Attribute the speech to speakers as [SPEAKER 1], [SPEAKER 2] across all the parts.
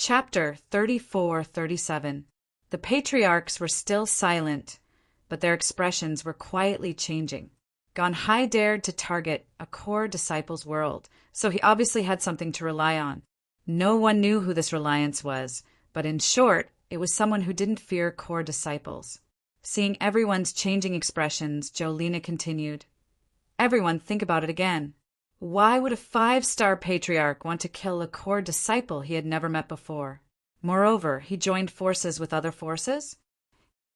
[SPEAKER 1] Chapter 34-37. The patriarchs were still silent, but their expressions were quietly changing. Gonhai dared to target a core disciple's world, so he obviously had something to rely on. No one knew who this reliance was, but in short, it was someone who didn't fear core disciples. Seeing everyone's changing expressions, Jolena continued, "Everyone, think about it again. Why would a 5-star patriarch want to kill a core disciple he had never met before? Moreover, he joined forces with other forces?"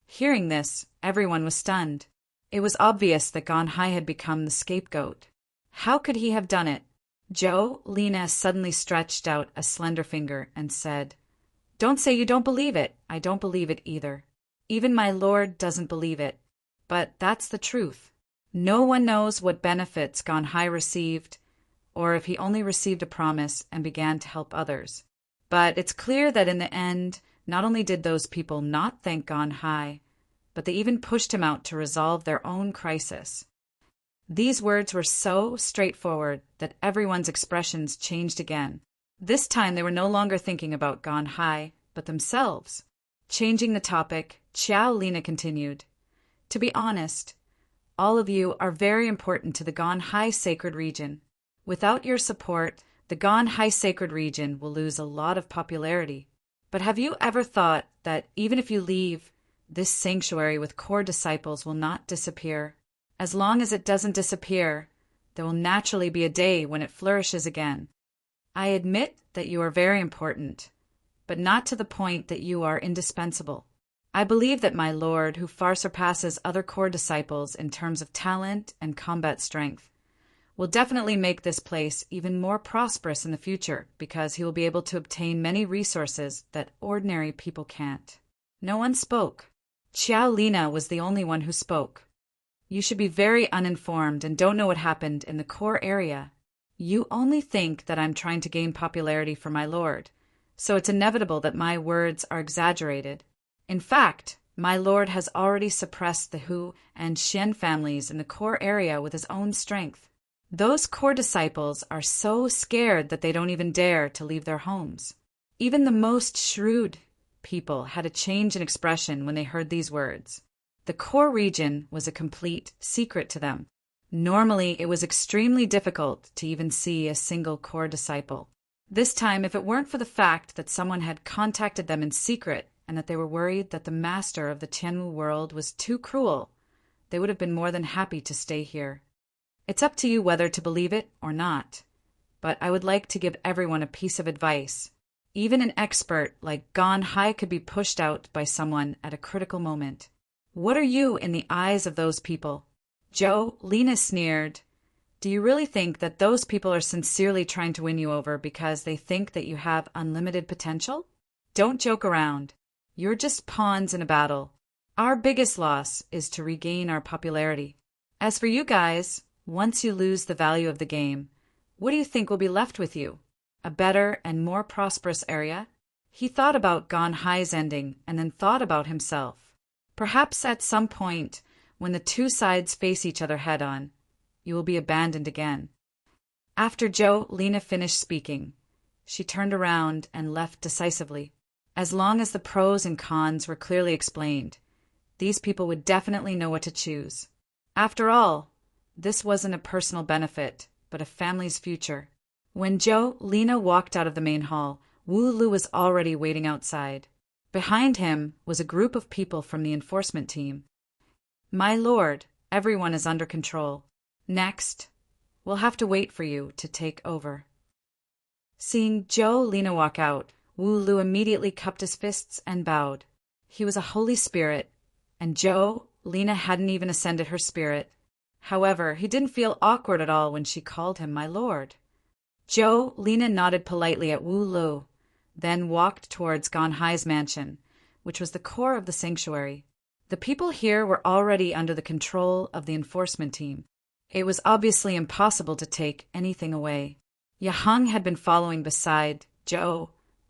[SPEAKER 1] Hearing this, everyone was stunned. It was obvious that Gonhai had become the scapegoat. How could he have done it? Jolena suddenly stretched out a slender finger and said, "Don't say you don't believe it. I don't believe it either. Even my lord doesn't believe it. But that's the truth. No one knows what benefits Gonhai received, or if he only received a promise and began to help others. But it's clear that in the end, not only did those people not thank Gonhai, but they even pushed him out to resolve their own crisis." These words were so straightforward that everyone's expressions changed again. This time they were no longer thinking about Gonhai, but themselves. Changing the topic, Lina continued, "To be honest, all of you are very important to the Gonhai sacred region. Without your support, the Gonhai sacred region will lose a lot of popularity. But have you ever thought that even if you leave, this sanctuary with core disciples will not disappear? As long as it doesn't disappear, there will naturally be a day when it flourishes again. I admit that you are very important, but not to the point that you are indispensable. I believe that my lord, who far surpasses other core disciples in terms of talent and combat strength, will definitely make this place even more prosperous in the future because he will be able to obtain many resources that ordinary people can't." No one spoke. Lina was the only one who spoke. "You should be very uninformed and don't know what happened in the core area. You only think that I'm trying to gain popularity for my lord, so it's inevitable that my words are exaggerated. In fact, my lord has already suppressed the Hu and Xian families in the core area with his own strength. Those core disciples are so scared that they don't even dare to leave their homes." Even the most shrewd people had a change in expression when they heard these words. The core region was a complete secret to them. Normally, it was extremely difficult to even see a single core disciple. This time, if it weren't for the fact that someone had contacted them in secret and that they were worried that the master of the Tianwu world was too cruel, they would have been more than happy to stay here. It's up to you whether to believe it or not, but I would like to give everyone a piece of advice. Even an expert like Gonhai could be pushed out by someone at a critical moment. What are you in the eyes of those people? Lina sneered. "Do you really think that those people are sincerely trying to win you over because they think that you have unlimited potential? Don't joke around. You're just pawns in a battle. Our biggest loss is to regain our popularity. As for you guys, once you lose the value of the game, what do you think will be left with you? A better and more prosperous area?" He thought about Gonhai's ending and then thought about himself. Perhaps at some point, when the two sides face each other head-on, you will be abandoned again. After Lina finished speaking, she turned around and left decisively. As long as the pros and cons were clearly explained, these people would definitely know what to choose. After all, this wasn't a personal benefit, but a family's future. When Lina walked out of the main hall, Wu Lu was already waiting outside. Behind him was a group of people from the enforcement team. "My lord, everyone is under control. Next, we'll have to wait for you to take over." Seeing Lina walk out, Wu Lu immediately cupped his fists and bowed. He was a holy spirit, and Lina hadn't even ascended her spirit. However, he didn't feel awkward at all when she called him my lord. Lina nodded politely at Wu Lu, then walked towards Gonhai's mansion, which was the core of the sanctuary. The people here were already under the control of the enforcement team. It was obviously impossible to take anything away. Yaheng had been following beside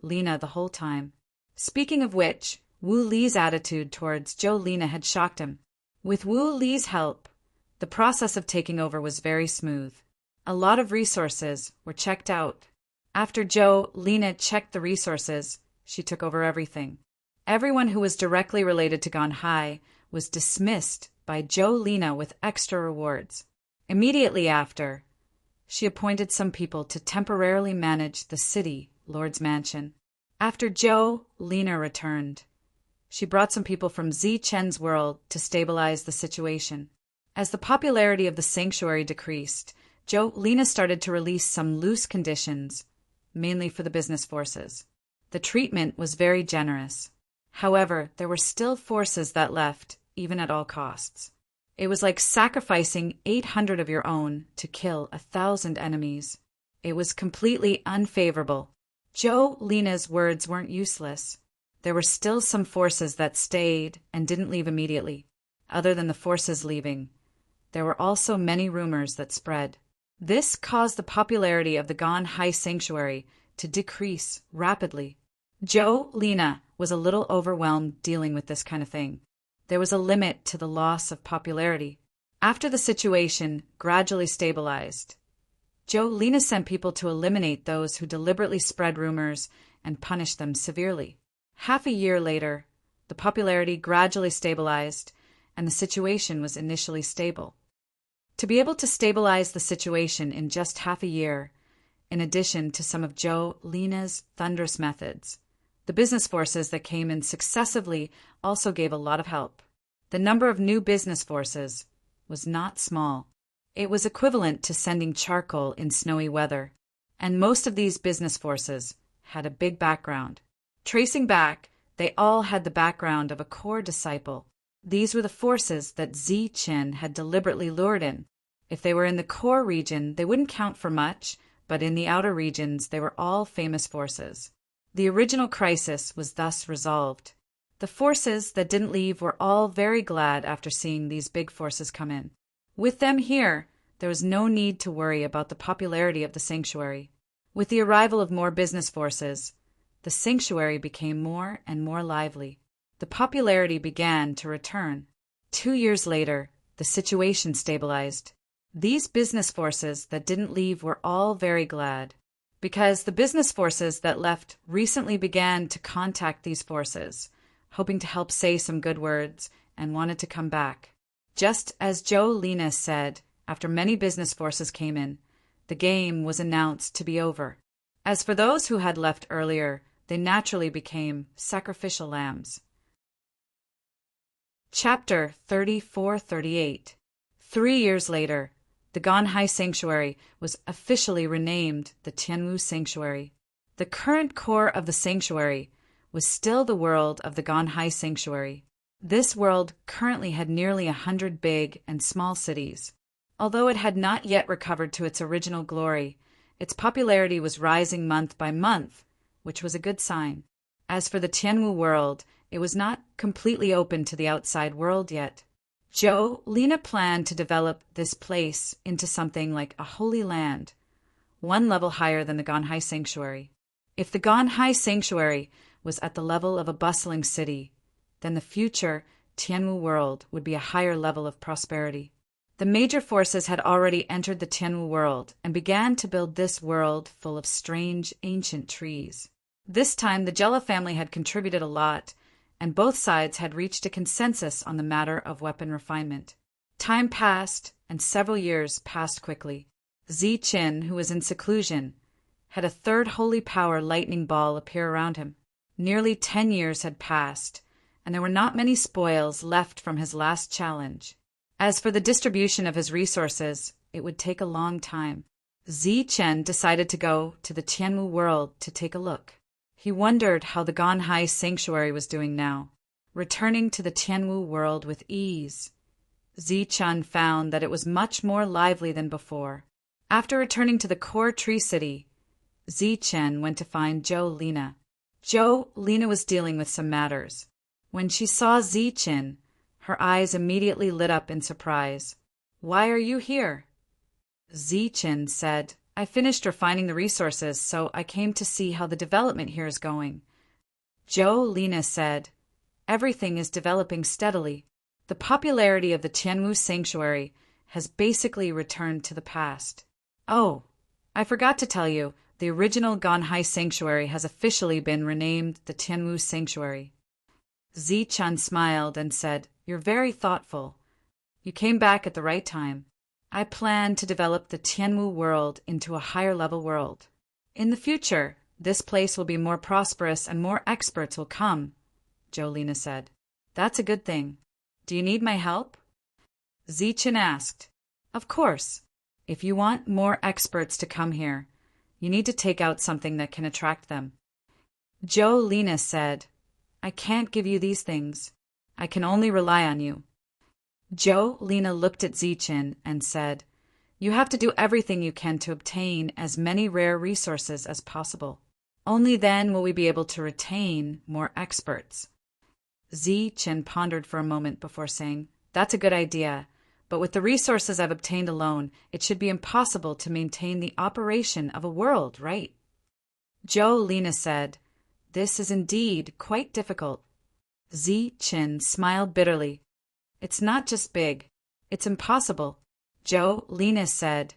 [SPEAKER 1] Lina the whole time. Speaking of which, Wu Li's attitude towards Lina had shocked him. With Wu Li's help, the process of taking over was very smooth. A lot of resources were checked out. After Zhou Lina checked the resources, she took over everything. Everyone who was directly related to Ganhai was dismissed by Zhou Lina with extra rewards. Immediately after, she appointed some people to temporarily manage the city lord's mansion. After Zhou Lina returned, she brought some people from Zi Chen's world to stabilize the situation. As the popularity of the sanctuary decreased, Zhou Lina started to release some loose conditions, mainly for the business forces. The treatment was very generous. However, there were still forces that left, even at all costs. It was like sacrificing 800 of your own to kill 1,000 enemies. It was completely unfavorable. Zhou Lina's words weren't useless. There were still some forces that stayed and didn't leave immediately. Other than the forces leaving, there were also many rumors that spread. This caused the popularity of the Ganhai Sanctuary to decrease rapidly. Zhou Lina was a little overwhelmed dealing with this kind of thing. There was a limit to the loss of popularity. After the situation gradually stabilized, Zhou Lina sent people to eliminate those who deliberately spread rumors and punish them severely. Half a year later, the popularity gradually stabilized, and the situation was initially stable. To be able to stabilize the situation in just half a year, in addition to some of Zhou Lina's Thunderous methods, the business forces that came in successively also gave a lot of help. The number of new business forces was not small. It was equivalent to sending charcoal in snowy weather, and most of these business forces had a big background. Tracing back, they all had the background of a core disciple. These were the forces that Zi Chen had deliberately lured in. If they were in the core region, they wouldn't count for much, but in the outer regions, they were all famous forces. The original crisis was thus resolved. The forces that didn't leave were all very glad after seeing these big forces come in. With them here, there was no need to worry about the popularity of the sanctuary. With the arrival of more business forces, the sanctuary became more and more lively. The popularity began to return. 2 years later, the situation stabilized. These business forces that didn't leave were all very glad, because the business forces that left recently began to contact these forces, hoping to help say some good words, and wanted to come back. Just as Zhou Lina said, after many business forces came in, the game was announced to be over. As for those who had left earlier, they naturally became sacrificial lambs. Chapter 34-38. 3 years later, the Ganhai Sanctuary was officially renamed the Tianwu Sanctuary. The current core of the sanctuary was still the world of the Ganhai Sanctuary. This world currently had nearly 100 big and small cities. Although it had not yet recovered to its original glory, its popularity was rising month by month, which was a good sign. As for the Tianwu world, it was not completely open to the outside world yet. Zhou Lina planned to develop this place into something like a holy land, one level higher than the Ganhai Sanctuary. If the Ganhai Sanctuary was at the level of a bustling city, then the future Tianwu world would be a higher level of prosperity. The major forces had already entered the Tianwu world and began to build this world full of strange ancient trees. This time the Jella family had contributed a lot, and both sides had reached a consensus on the matter of weapon refinement. Time passed, and several years passed quickly. Zi Qin, who was in seclusion, had a third holy power lightning ball appear around him. Nearly 10 years had passed, and there were not many spoils left from his last challenge. As for the distribution of his resources, it would take a long time. Zi Chen decided to go to the Tianwu world to take a look. He wondered how the Ganhai Sanctuary was doing now, returning to the Tianwu world with ease. Zi Chen found that it was much more lively than before. After returning to the core tree city, Zi Chen went to find Zhou Lina. Zhou Lina was dealing with some matters. When she saw Zi Chen, her eyes immediately lit up in surprise. "Why are you here?" Zi Chen said, "I finished refining the resources, so I came to see how the development here is going." Zhou Lina said, "Everything is developing steadily. The popularity of the Tianwu Sanctuary has basically returned to the past." "Oh, I forgot to tell you, The original Ganhai Sanctuary has officially been renamed the Tianwu Sanctuary. Zichen smiled and said, "You're very thoughtful. You came back at the right time. I plan to develop the Tianwu world into a higher-level world. In the future, this place will be more prosperous and more experts will come," Jolene said. "That's a good thing. Do you need my help?" Zichen asked. "Of course. If you want more experts to come here, you need to take out something that can attract them." Jolene said, "I can't give you these things. I can only rely on you." Jolene looked at Zichen and said, "You have to do everything you can to obtain as many rare resources as possible. Only then will we be able to retain more experts." Zichen pondered for a moment before saying, "That's a good idea, but with the resources I've obtained alone, it should be impossible to maintain the operation of a world, right?" Jolene said, "This is indeed quite difficult." Zichen smiled bitterly. "It's not just big, it's impossible." Jolene said,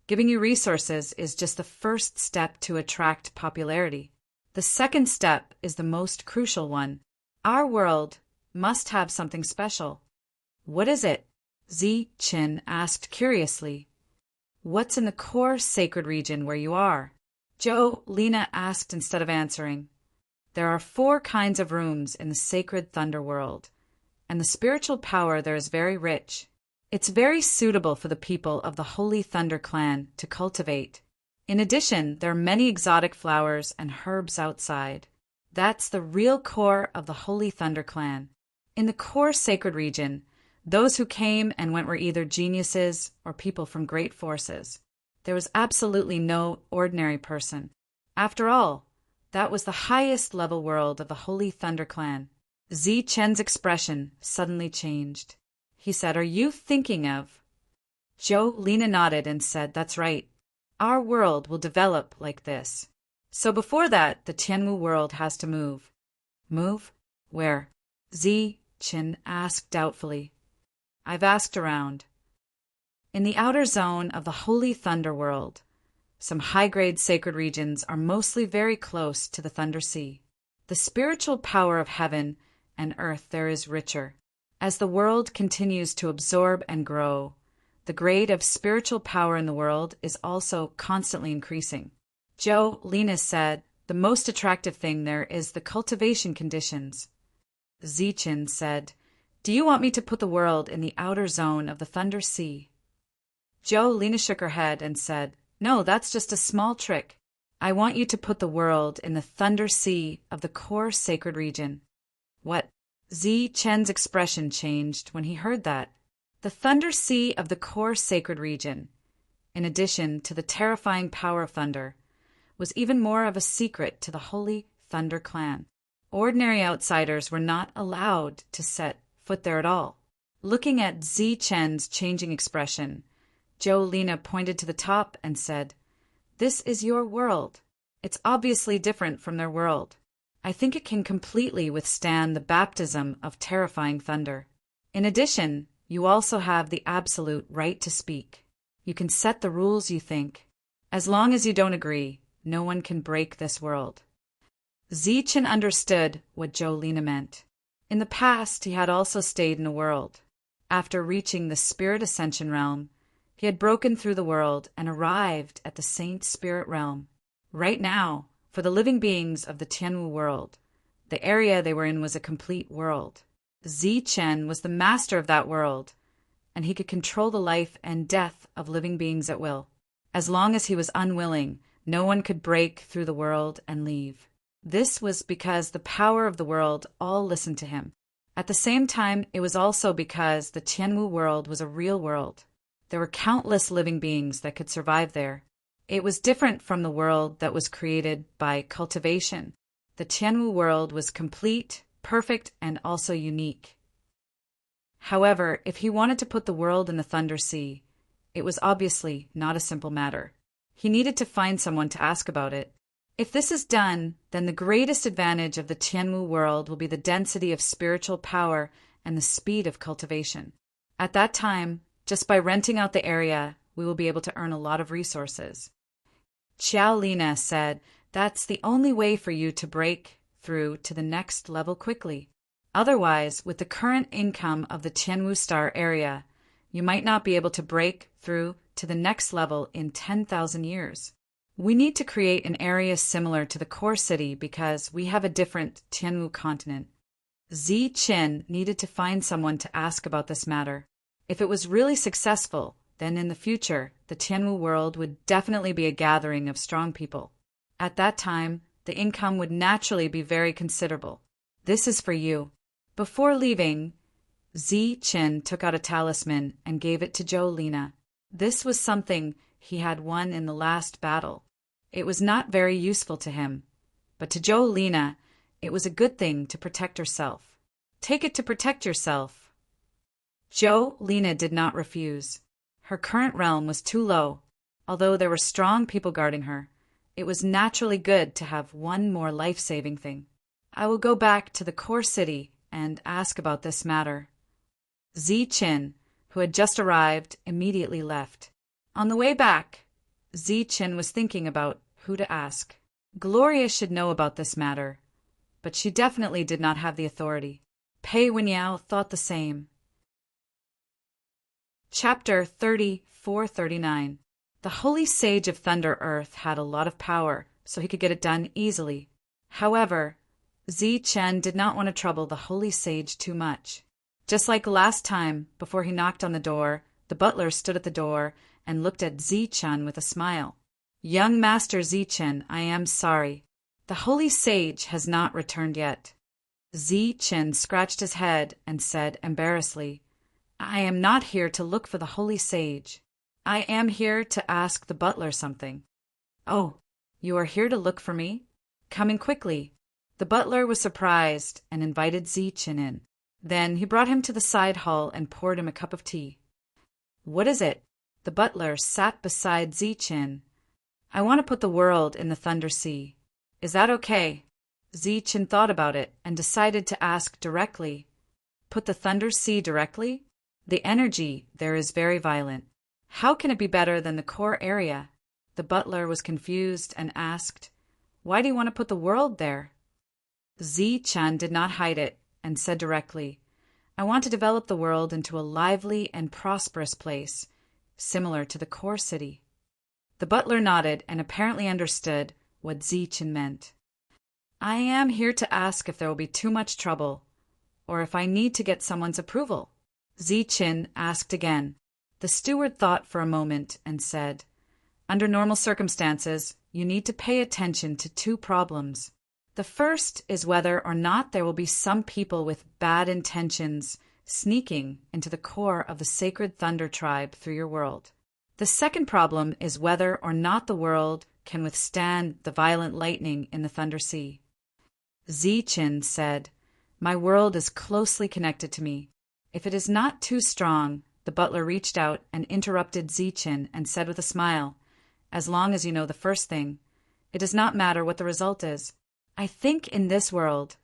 [SPEAKER 1] "Giving you resources is just the first step to attract popularity. The second step is the most crucial one. Our world must have something special." "What is it?" Zichen asked curiously. "What's in the core sacred region where you are?" Jolene asked instead of answering. "There are 4 kinds of rooms in the sacred thunder world, and the spiritual power there is very rich. It's very suitable for the people of the Holy Thunder clan to cultivate. In addition, there are many exotic flowers and herbs outside. That's the real core of the Holy Thunder clan. In the core sacred region, those who came and went were either geniuses or people from great forces. There was absolutely no ordinary person. After all, that was the highest level world of the Holy Thunder clan." Zichen's expression suddenly changed. He said, "Are you thinking of—" Jolene nodded and said, "That's right. Our world will develop like this. So before that, the Tianwu world has to move." "Move? Where?" Zichen asked doubtfully. "I've asked around." "In the outer zone of the Holy Thunder world, some high-grade sacred regions are mostly very close to the Thunder Sea. The spiritual power of heaven and earth there is richer. As the world continues to absorb and grow, the grade of spiritual power in the world is also constantly increasing." Jolene said, "The most attractive thing there is the cultivation conditions." Zichen said, "Do you want me to put the world in the outer zone of the Thunder Sea?" Jolene shook her head and said, "No, that's just a small trick. I want you to put the world in the Thunder Sea of the core sacred region." "What?" Zichen's expression changed when he heard that. The Thunder Sea of the core sacred region, in addition to the terrifying power of thunder, was even more of a secret to the Holy Thunder clan. Ordinary outsiders were not allowed to set foot there at all. Looking at Zichen's changing expression, Jolene pointed to the top and said, "This is your world. It's obviously different from their world. I think it can completely withstand the baptism of terrifying thunder. In addition, you also have the absolute right to speak. You can set the rules you think. As long as you don't agree, no one can break this world." Zichen understood what Jolene meant. In the past, he had also stayed in a world. After reaching the Spirit Ascension realm, he had broken through the world and arrived at the Saint Spirit realm. Right now, for the living beings of the Tianwu world, the area they were in was a complete world. Zichen was the master of that world, and he could control the life and death of living beings at will. As long as he was unwilling, no one could break through the world and leave. This was because the power of the world all listened to him. At the same time, it was also because the Tianwu world was a real world. There were countless living beings that could survive there. It was different from the world that was created by cultivation. The Tianwu world was complete, perfect, and also unique. However, if he wanted to put the world in the Thunder Sea, it was obviously not a simple matter. He needed to find someone to ask about it. If this is done, then the greatest advantage of the Tianwu world will be the density of spiritual power and the speed of cultivation. At that time, just by renting out the area, we will be able to earn a lot of resources. Xiao Lina said, "That's the only way for you to break through to the next level quickly. Otherwise, with the current income of the Tianwu Star area, you might not be able to break through to the next level in 10,000 years. We need to create an area similar to the core city because we have a different Tianwu continent." Zi Qin needed to find someone to ask about this matter. If it was really successful, then in the future, the Tianwu world would definitely be a gathering of strong people. At that time, the income would naturally be very considerable. This is for you. Before leaving, Zi Qin took out a talisman and gave it to Zhou Lina. This was something he had won in the last battle. It was not very useful to him, but to Zhou Lina, it was a good thing to protect herself. Take it to protect yourself. Zhou Lina did not refuse. Her current realm was too low. Although there were strong people guarding her, it was naturally good to have one more life-saving thing. I will go back to the core city and ask about this matter. Zi Qin, who had just arrived, immediately left. On the way back, Zi Qin was thinking about who to ask. Gloria should know about this matter, but she definitely did not have the authority. Pei Wenyao thought the same. Chapter 34-39. The Holy Sage of Thunder Earth had a lot of power, so he could get it done easily. However, Zi Chen did not want to trouble the Holy Sage too much. Just like last time, before he knocked on the door, the butler stood at the door and looked at Zi Chen with a smile. "Young Master Zi Chen, I am sorry. The Holy Sage has not returned yet." Zi Chen scratched his head and said embarrassedly, "I am not here to look for the Holy Sage. I am here to ask the butler something." "Oh, you are here to look for me? Come in quickly." The butler was surprised and invited Zi Chen in. Then he brought him to the side hall and poured him a cup of tea. "What is it?" The butler sat beside Zi Chen. "I want to put the world in the Thunder Sea. Is that okay?" Zi Chen thought about it and decided to ask directly. "Put the Thunder Sea directly? The energy there is very violent. How can it be better than the core area?" The butler was confused and asked, "Why do you want to put the world there?" Zi Chen did not hide it and said directly, "I want to develop the world into a lively and prosperous place, similar to the core city." The butler nodded and apparently understood what Zi Chen meant. "I am here to ask if there will be too much trouble, or if I need to get someone's approval." Zi Chen asked again. The steward thought for a moment and said, "Under normal circumstances, you need to pay attention to two problems. The first is whether or not there will be some people with bad intentions sneaking into the core of the sacred thunder tribe through your world. The second problem is whether or not the world can withstand the violent lightning in the Thunder Sea." Zi Chen said, "My world is closely connected to me. If it is not too strong," the butler reached out and interrupted Zi Chen and said with a smile, "As long as you know the first thing, it does not matter what the result is. I think in this world,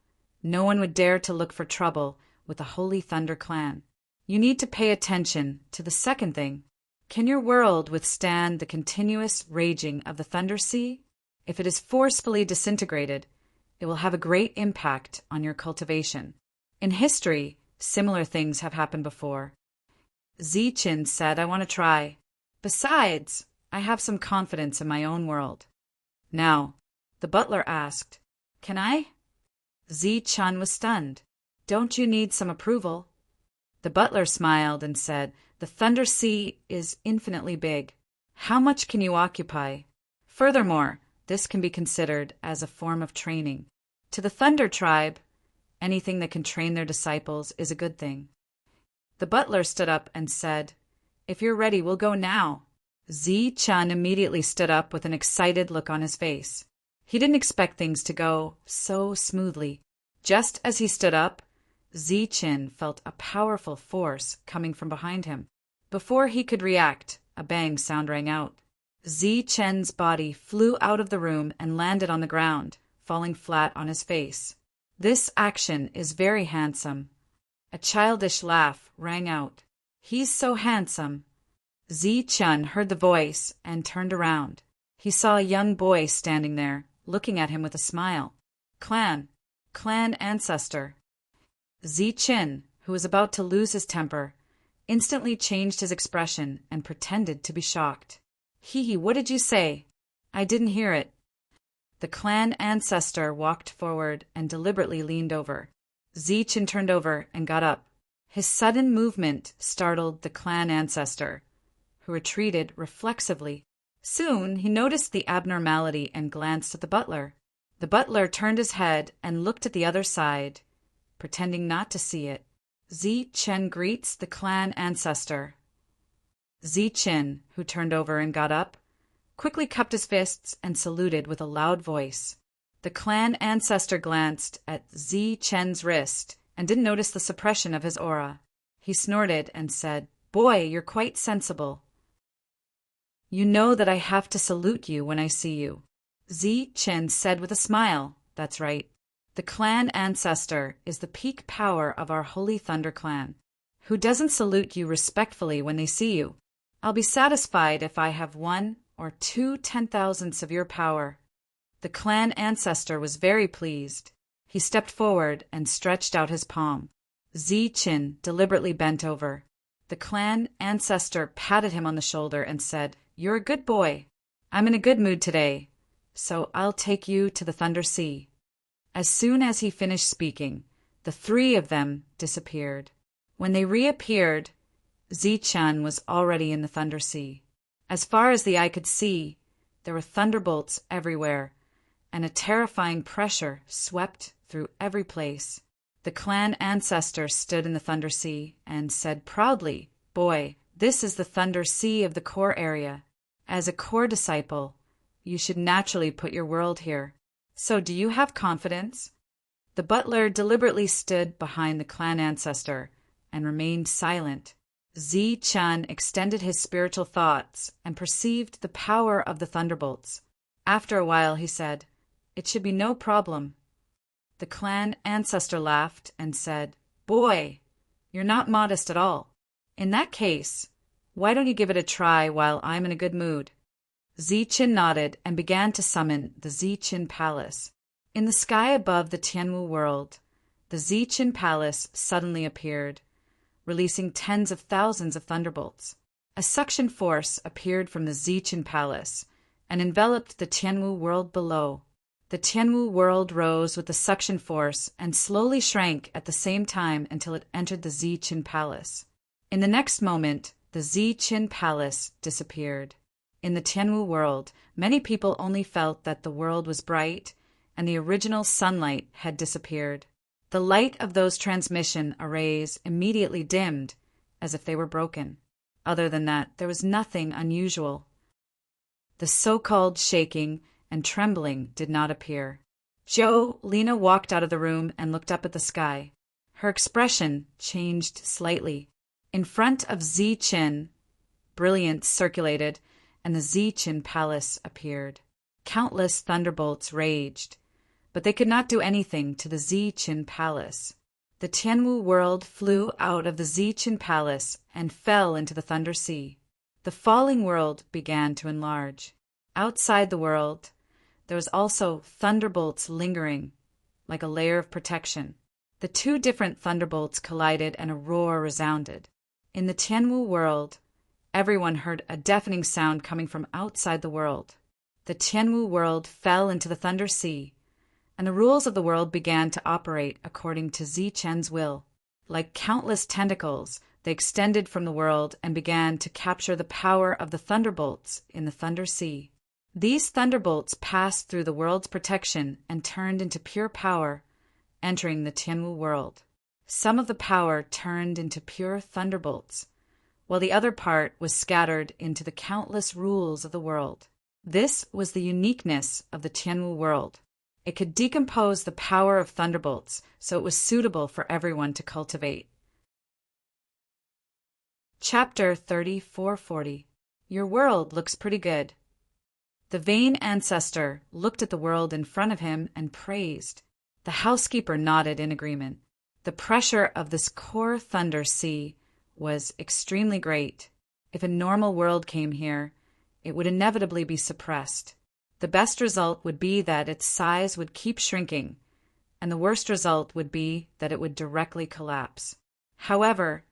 [SPEAKER 1] no one would dare to look for trouble with the Holy Thunder Clan. You need to pay attention to the second thing. Can your world withstand the continuous raging of the Thunder Sea? If it is forcefully disintegrated, it will have a great impact on your cultivation. In history, similar things have happened before." Zi Chen said, "I want to try. Besides, I have some confidence in my own world." Now, the butler asked, "Can I?" Zi Chen was stunned. "Don't you need some approval?" The butler smiled and said, "The Thunder Sea is infinitely big. How much can you occupy? Furthermore, this can be considered as a form of training. To the Thunder Tribe, anything that can train their disciples is a good thing." The butler stood up and said, "If you're ready, we'll go now." Zi Chen immediately stood up with an excited look on his face. He didn't expect things to go so smoothly. Just as he stood up, Zi Chen felt a powerful force coming from behind him. Before he could react, a bang sound rang out. Zi Chen's body flew out of the room and landed on the ground, falling flat on his face. This action is very handsome. A childish laugh rang out. "He's so handsome." Zi Chen heard the voice and turned around. He saw a young boy standing there, looking at him with a smile. Clan ancestor. Zi-Chin, who was about to lose his temper, instantly changed his expression and pretended to be shocked. Hee, what did you say? I didn't hear it. The clan ancestor walked forward and deliberately leaned over. Zi-Chin turned over and got up. His sudden movement startled the clan ancestor, who retreated reflexively. Soon he noticed the abnormality and glanced at the butler. The butler turned his head and looked at the other side, pretending not to see it. Zi-Chin greets the clan ancestor. Zi-Chin, who turned over and got up, quickly cupped his fists and saluted with a loud voice. The clan ancestor glanced at Zi-Chin's wrist and didn't notice the suppression of his aura. He snorted and said, Boy, you're quite sensible. You know that I have to salute you when I see you. Zi-Chin said with a smile, That's right. The clan ancestor is the peak power of our Holy Thunder clan. Who doesn't salute you respectfully when they see you? I'll be satisfied if I have 1 or 2 10,000ths of your power. The clan ancestor was very pleased. He stepped forward and stretched out his palm. Zi-Chin deliberately bent over. The clan ancestor patted him on the shoulder and said, You're a good boy. I'm in a good mood today, so I'll take you to the Thunder Sea. As soon as he finished speaking, the 3 of them disappeared. When they reappeared, Zi-Chin was already in the Thunder Sea. As far as the eye could see, there were thunderbolts everywhere, and a terrifying pressure swept through every place. The clan ancestor stood in the Thunder Sea and said proudly, Boy, this is the Thunder Sea of the core area. As a core disciple, you should naturally put your world here. So do you have confidence? The butler deliberately stood behind the clan ancestor and remained silent. Zi-Chin extended his spiritual thoughts and perceived the power of the thunderbolts. After a while he said, It should be no problem. The clan ancestor laughed and said, Boy, you're not modest at all. In that case, why don't you give it a try while I'm in a good mood? Zi-Chin nodded and began to summon the Zi-Chin Palace. In the sky above the Tianwu world, the Zi-Chin Palace suddenly appeared, releasing tens of thousands of thunderbolts. A suction force appeared from the Zi-Chin Palace and enveloped the Tianwu world below. The Tianwu world rose with the suction force and slowly shrank at the same time until it entered the Zi-Chin Palace. In the next moment, the Zi-Chin Palace disappeared. In the Tianwu world, many people only felt that the world was bright and the original sunlight had disappeared. The light of those transmission arrays immediately dimmed, as if they were broken. Other than that, there was nothing unusual. The so-called shaking and trembling did not appear. Lena walked out of the room and looked up at the sky. Her expression changed slightly. In front of Zi-Chin, brilliance circulated, and the Zi-Chin Palace appeared. Countless thunderbolts raged, but they could not do anything to the Zi-Chin Palace. The Tianwu world flew out of the Zi-Chin Palace and fell into the Thunder Sea. The falling world began to enlarge. Outside the world, there was also thunderbolts lingering, like a layer of protection. The 2 different thunderbolts collided and a roar resounded. In the Tianwu world, everyone heard a deafening sound coming from outside the world. The Tianwu world fell into the Thunder Sea, and the rules of the world began to operate according to Zi-Chin's will. Like countless tentacles, they extended from the world and began to capture the power of the thunderbolts in the Thunder Sea. These thunderbolts passed through the world's protection and turned into pure power, entering the Tianwu world. Some of the power turned into pure thunderbolts, while the other part was scattered into the countless rules of the world. This was the uniqueness of the Tianwu world. It could decompose the power of thunderbolts, so it was suitable for everyone to cultivate. Chapter 3440. Your world looks pretty good. The vain ancestor looked at the world in front of him and praised. The housekeeper nodded in agreement. The pressure of this core Thunder Sea was extremely great. If a normal world came here, it would inevitably be suppressed. The best result would be that its size would keep shrinking, and the worst result would be that it would directly collapse. However,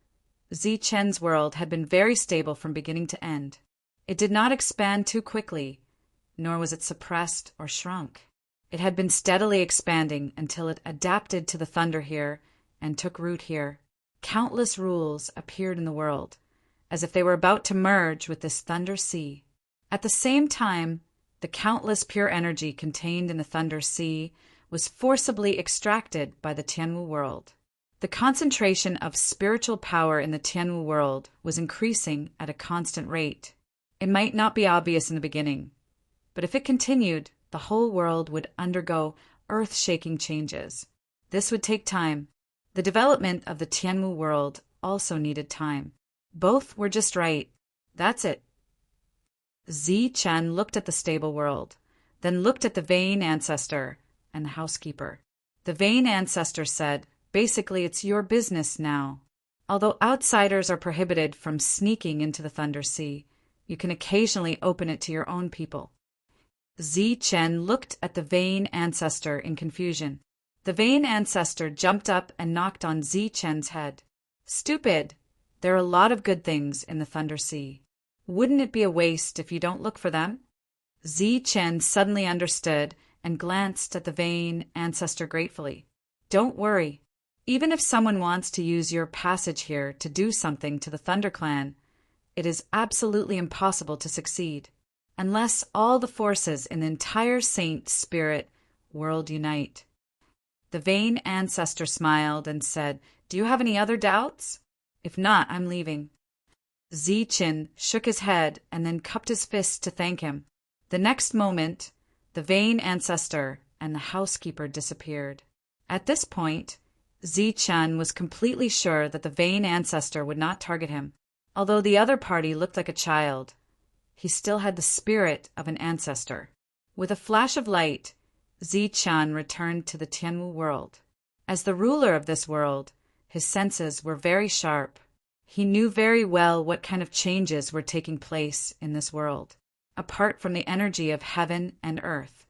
[SPEAKER 1] Zichen's world had been very stable from beginning to end. It did not expand too quickly, nor was it suppressed or shrunk. It had been steadily expanding until it adapted to the thunder here and took root here. Countless rules appeared in the world, as if they were about to merge with this thunder sea. At the same time, the countless pure energy contained in the thunder sea was forcibly extracted by the Tianwu world. The concentration of spiritual power in the Tianwu world was increasing at a constant rate. It might not be obvious in the beginning, but if it continued, the whole world would undergo earth-shaking changes. This would take time. The development of the Tianwu world also needed time. Both were just right. That's it. Zichen looked at the stable world, then looked at the vain ancestor and the housekeeper. The vain ancestor said, "Basically, it's your business now. Although outsiders are prohibited from sneaking into the Thunder Sea, you can occasionally open it to your own people." Zichen looked at the vain ancestor in confusion. The vain ancestor jumped up and knocked on Zichen's head. "Stupid! There are a lot of good things in the Thunder Sea. Wouldn't it be a waste if you don't look for them?" Zichen suddenly understood and glanced at the vain ancestor gratefully. "Don't worry. Even if someone wants to use your passage here to do something to the Thunder Clan, it is absolutely impossible to succeed, unless all the forces in the entire Saint Spirit world unite." The vain ancestor smiled and said, "Do you have any other doubts? If not, I'm leaving." Zichen shook his head and then cupped his fist to thank him. The next moment, the vain ancestor and the housekeeper disappeared. At this point, Zichen was completely sure that the vain ancestor would not target him. Although the other party looked like a child, he still had the spirit of an ancestor. With a flash of light, Zichen returned to the Tianwu world. As the ruler of this world, his senses were very sharp. He knew very well what kind of changes were taking place in this world. Apart from the energy of heaven and earth,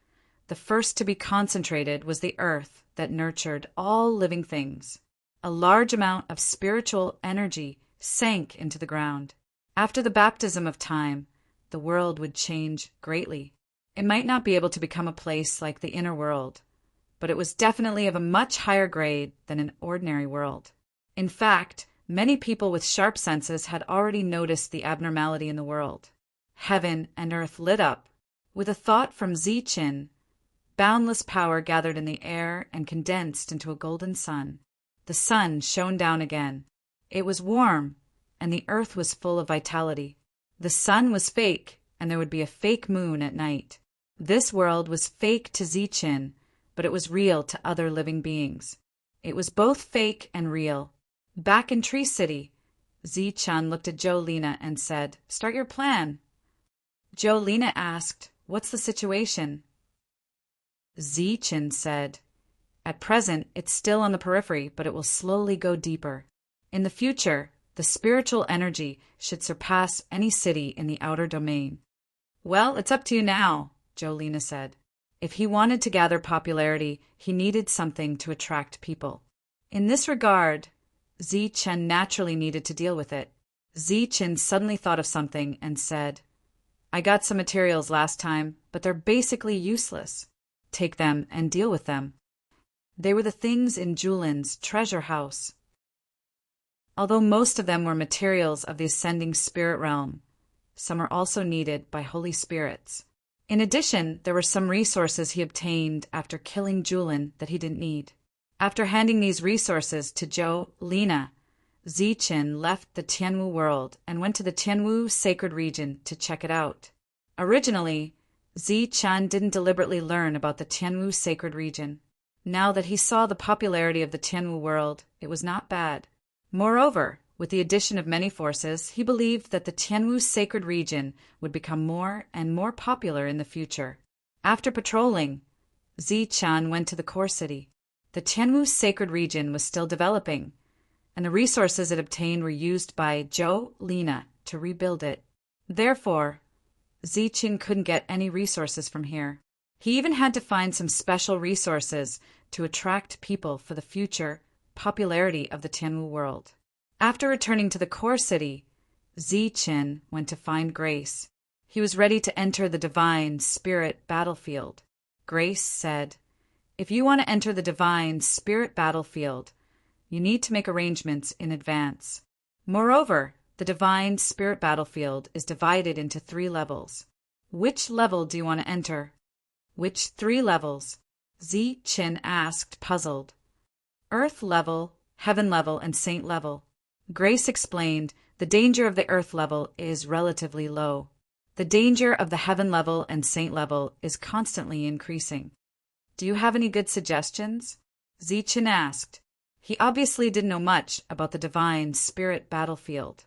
[SPEAKER 1] the first to be concentrated was the earth that nurtured all living things. A large amount of spiritual energy sank into the ground. After the baptism of time, the world would change greatly. It might not be able to become a place like the inner world, but it was definitely of a much higher grade than an ordinary world. In fact, many people with sharp senses had already noticed the abnormality in the world. Heaven and earth lit up. With a thought from Zichen, boundless power gathered in the air and condensed into a golden sun. The sun shone down again. It was warm, and the earth was full of vitality. The sun was fake, and there would be a fake moon at night. This world was fake to Zichen, but it was real to other living beings. It was both fake and real. Back in Tree City, Zichen looked at Jolina and said, "Start your plan." Jolina asked, "What's the situation?" Zichen said, "At present, it's still on the periphery, but it will slowly go deeper. In the future, the spiritual energy should surpass any city in the outer domain." "Well, it's up to you now," Jolina said. If he wanted to gather popularity, he needed something to attract people. In this regard, Zichen naturally needed to deal with it. Zichen suddenly thought of something and said, "I got some materials last time, but they're basically useless. Take them and deal with them." They were the things in Julin's treasure house. Although most of them were materials of the ascending spirit realm, some are also needed by holy spirits. In addition, there were some resources he obtained after killing Julin that he didn't need. After handing these resources to Jolina, Zichen left the Tianwu world and went to the Tianwu sacred region to check it out. Originally, Zichen didn't deliberately learn about the Tianwu sacred region. Now that he saw the popularity of the Tianwu world, it was not bad. Moreover, with the addition of many forces, he believed that the Tianwu sacred region would become more and more popular in the future. After patrolling, Zichen went to the core city. The Tianwu sacred region was still developing, and the resources it obtained were used by Jolina to rebuild it. Therefore, Ziqin couldn't get any resources from here. He even had to find some special resources to attract people for the future popularity of the Tianwu world. After returning to the core city, Ziqin went to find Grace. He was ready to enter the divine spirit battlefield. Grace said, "If you want to enter the divine spirit battlefield, you need to make arrangements in advance. Moreover, the divine spirit battlefield is divided into 3 levels. Which level do you want to enter?" "Which 3 levels?" Ziqin asked, puzzled. "Earth level, heaven level, and saint level." Grace explained, "The danger of the earth level is relatively low. The danger of the heaven level and saint level is constantly increasing. Do you have any good suggestions?" Ziqin asked. He obviously didn't know much about the divine spirit battlefield.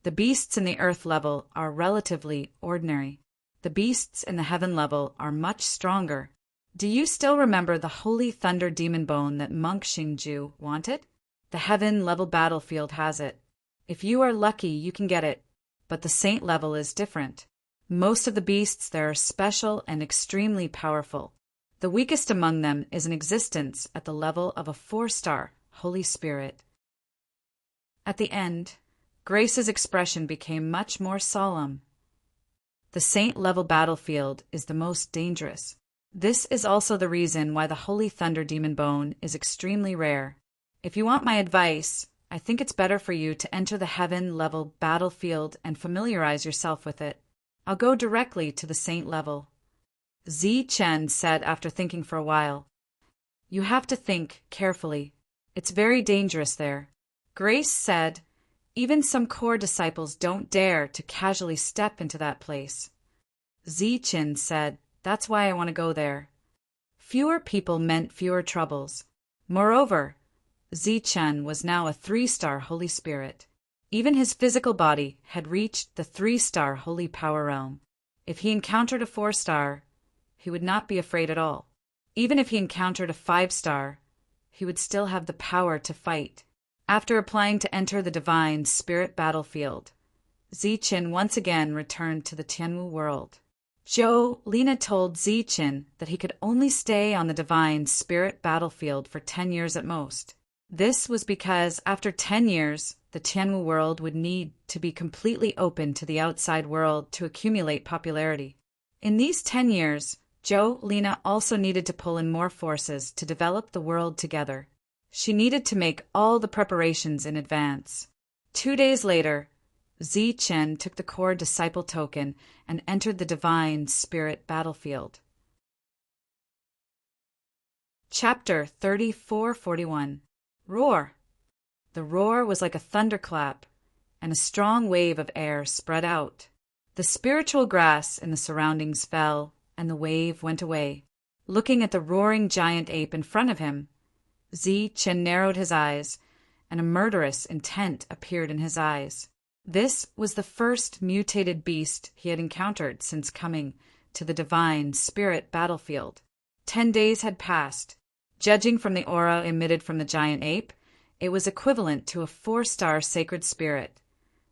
[SPEAKER 1] "The beasts in the earth level are relatively ordinary. The beasts in the heaven level are much stronger. Do you still remember the holy thunder demon bone that monk Xingju wanted? The heaven level battlefield has it. If you are lucky, you can get it, but the saint level is different. Most of the beasts there are special and extremely powerful. The weakest among them is in existence at the level of a 4-star Holy Spirit." At the end, Grace's expression became much more solemn. "The saint-level battlefield is the most dangerous. This is also the reason why the Holy Thunder Demon Bone is extremely rare. If you want my advice, I think it's better for you to enter the heaven-level battlefield and familiarize yourself with it. I'll go directly to the saint level." Ziqin said after thinking for a while, "You have to think carefully. It's very dangerous there." Grace said, "Even some core disciples don't dare to casually step into that place." Ziqin said, "That's why I want to go there." Fewer people meant fewer troubles. Moreover, Ziqin was now a 3-star Holy Spirit. Even his physical body had reached the 3-star Holy Power Realm. If he encountered a 4-star, he would not be afraid at all. Even if he encountered a 5-star, he would still have the power to fight. After applying to enter the divine spirit battlefield, Ziqin once again returned to the Tianwu world. Lina told Ziqin that he could only stay on the divine spirit battlefield for 10 years at most. This was because after 10 years, the Tianwu world would need to be completely open to the outside world to accumulate popularity. In these 10 years, Lina also needed to pull in more forces to develop the world together. She needed to make all the preparations in advance. 2 days later, Ziqin took the core disciple token and entered the divine spirit battlefield. Chapter 3441. Roar. The roar was like a thunderclap, and a strong wave of air spread out. The spiritual grass in the surroundings fell, and the wave went away. Looking at the roaring giant ape in front of him, Ziqin narrowed his eyes, and a murderous intent appeared in his eyes. This was the first mutated beast he had encountered since coming to the divine spirit battlefield. 10 days had passed. Judging from the aura emitted from the giant ape, it was equivalent to a 4-star sacred spirit,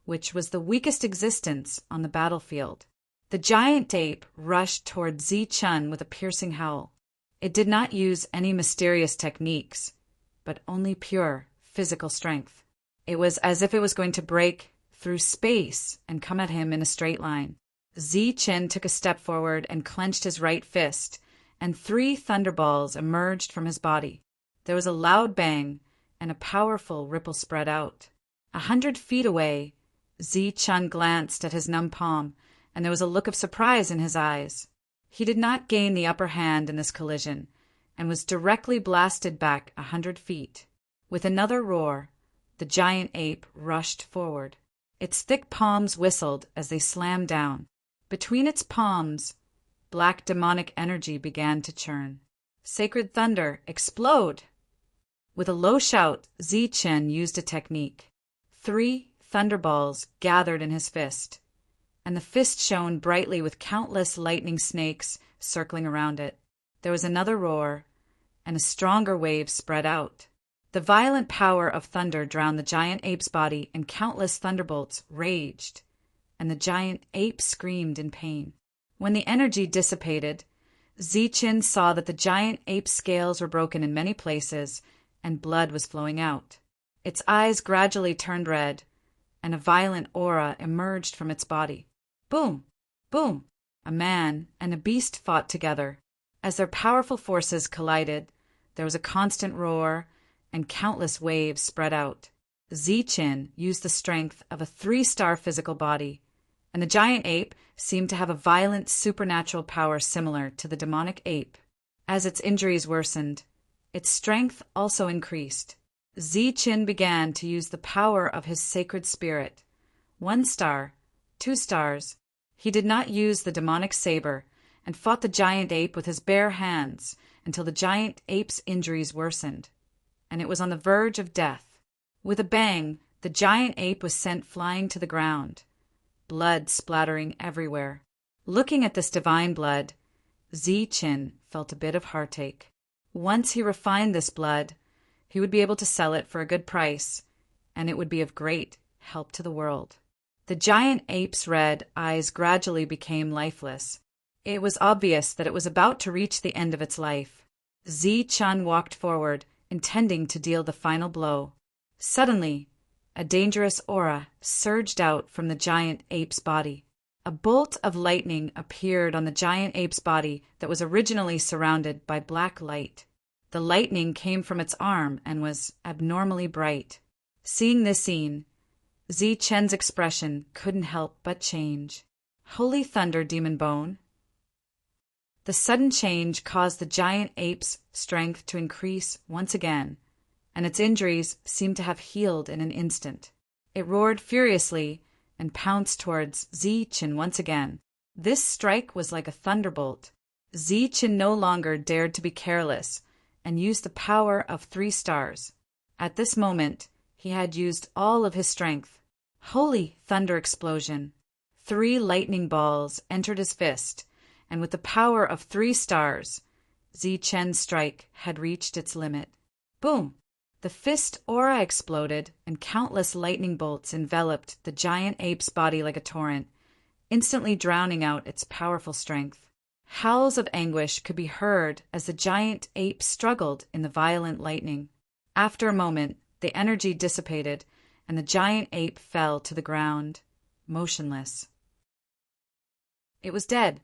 [SPEAKER 1] which was the weakest existence on the battlefield. The giant ape rushed toward Ziqin with a piercing howl. It did not use any mysterious techniques, but only pure physical strength. It was as if it was going to break through space and come at him in a straight line. Ziqin took a step forward and clenched his right fist, and 3 thunderballs emerged from his body. There was a loud bang, and a powerful ripple spread out. 100 feet away, Ziqin glanced at his numb palm, and there was a look of surprise in his eyes. He did not gain the upper hand in this collision, and was directly blasted back 100 feet. With another roar, the giant ape rushed forward. Its thick palms whistled as they slammed down. Between its palms, black demonic energy began to churn. Sacred thunder, explode! With a low shout, Ziqin used a technique. 3 thunderballs gathered in his fist, and the fist shone brightly with countless lightning snakes circling around it. There was another roar, and a stronger wave spread out. The violent power of thunder drowned the giant ape's body, and countless thunderbolts raged, and the giant ape screamed in pain. When the energy dissipated, Zichen saw that the giant ape's scales were broken in many places and blood was flowing out. Its eyes gradually turned red, and a violent aura emerged from its body. Boom! Boom! A man and a beast fought together. As their powerful forces collided, there was a constant roar, and countless waves spread out. Zichen used the strength of a 3-star physical body, and the giant ape seemed to have a violent supernatural power similar to the demonic ape. As its injuries worsened, its strength also increased. Zichen began to use the power of his sacred spirit. 1 star, 2 stars. He did not use the demonic saber and fought the giant ape with his bare hands until the giant ape's injuries worsened, and it was on the verge of death. With a bang, the giant ape was sent flying to the ground, blood splattering everywhere. Looking at this divine blood, Zichen felt a bit of heartache. Once he refined this blood, he would be able to sell it for a good price, and it would be of great help to the world. The giant ape's red eyes gradually became lifeless. It was obvious that it was about to reach the end of its life. Zichen walked forward, intending to deal the final blow. Suddenly, a dangerous aura surged out from the giant ape's body. A bolt of lightning appeared on the giant ape's body that was originally surrounded by black light. The lightning came from its arm and was abnormally bright. Seeing this scene, Zichen's expression couldn't help but change. Holy thunder, demon bone! The sudden change caused the giant ape's strength to increase once again, and its injuries seemed to have healed in an instant. It roared furiously and pounced towards Zichen once again. This strike was like a thunderbolt. Zichen no longer dared to be careless and used the power of 3 stars. At this moment, he had used all of his strength. Holy thunder explosion! 3 lightning balls entered his fist, and with the power of 3 stars, Zichen's strike had reached its limit. Boom! The fist aura exploded, and countless lightning bolts enveloped the giant ape's body like a torrent, instantly drowning out its powerful strength. Howls of anguish could be heard as the giant ape struggled in the violent lightning. After a moment, the energy dissipated, and the giant ape fell to the ground, motionless. It was dead,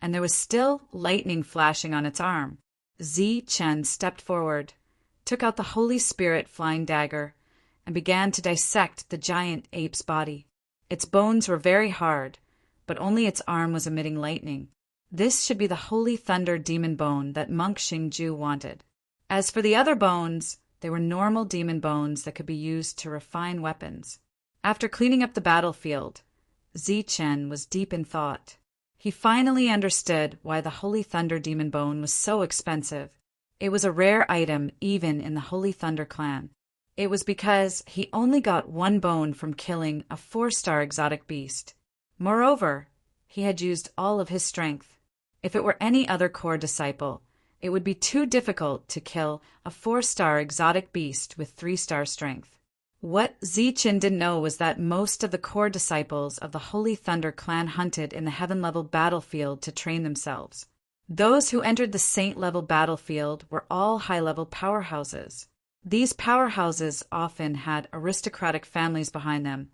[SPEAKER 1] and there was still lightning flashing on its arm. Zichen stepped forward, took out the Holy Spirit flying dagger, and began to dissect the giant ape's body. Its bones were very hard, but only its arm was emitting lightning. This should be the Holy Thunder demon bone that monk Xingju wanted. As for the other bones, they were normal demon bones that could be used to refine weapons. After cleaning up the battlefield, Zichen was deep in thought. He finally understood why the Holy Thunder demon bone was so expensive. It was a rare item even in the Holy Thunder clan. It was because he only got 1 bone from killing a 4-star exotic beast. Moreover, he had used all of his strength. If it were any other core disciple, it would be too difficult to kill a 4-star exotic beast with 3-star strength. What Zichen didn't know was that most of the core disciples of the Holy Thunder clan hunted in the heaven-level battlefield to train themselves. Those who entered the saint-level battlefield were all high-level powerhouses. These powerhouses often had aristocratic families behind them,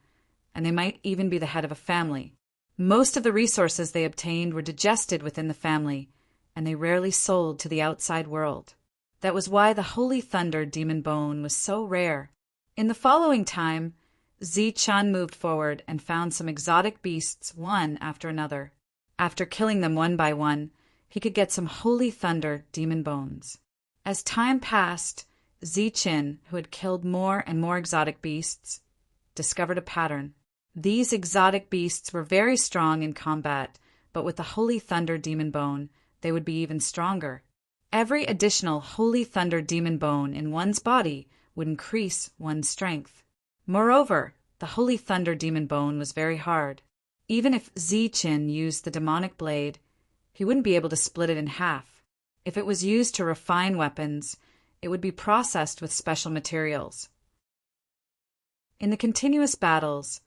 [SPEAKER 1] and they might even be the head of a family. Most of the resources they obtained were digested within the family, and they rarely sold to the outside world. That was why the Holy Thunder demon bone was so rare. In the following time, Zichen moved forward and found some exotic beasts one after another. After killing them one by one, he could get some Holy Thunder demon bones. As time passed, Zichen, who had killed more and more exotic beasts, discovered a pattern. These exotic beasts were very strong in combat, but with the Holy Thunder demon bone, they would be even stronger. Every additional Holy Thunder demon bone in one's body would increase one's strength. Moreover, the Holy Thunder demon bone was very hard. Even if Zichen used the demonic blade, he wouldn't be able to split it in half. If it was used to refine weapons, it would be processed with special materials. In the continuous battles,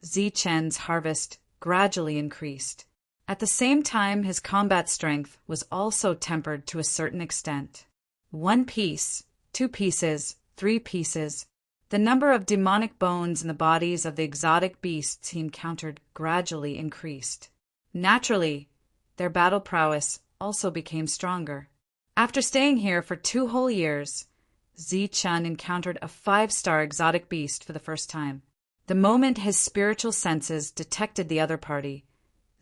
[SPEAKER 1] Zichen's harvest gradually increased. At the same time, his combat strength was also tempered to a certain extent. 1 piece, 2 pieces, 3 pieces. The number of demonic bones in the bodies of the exotic beasts he encountered gradually increased. Naturally, their battle prowess also became stronger. After staying here for 2 whole years, Zi-Chun encountered a 5-star exotic beast for the first time. The moment his spiritual senses detected the other party,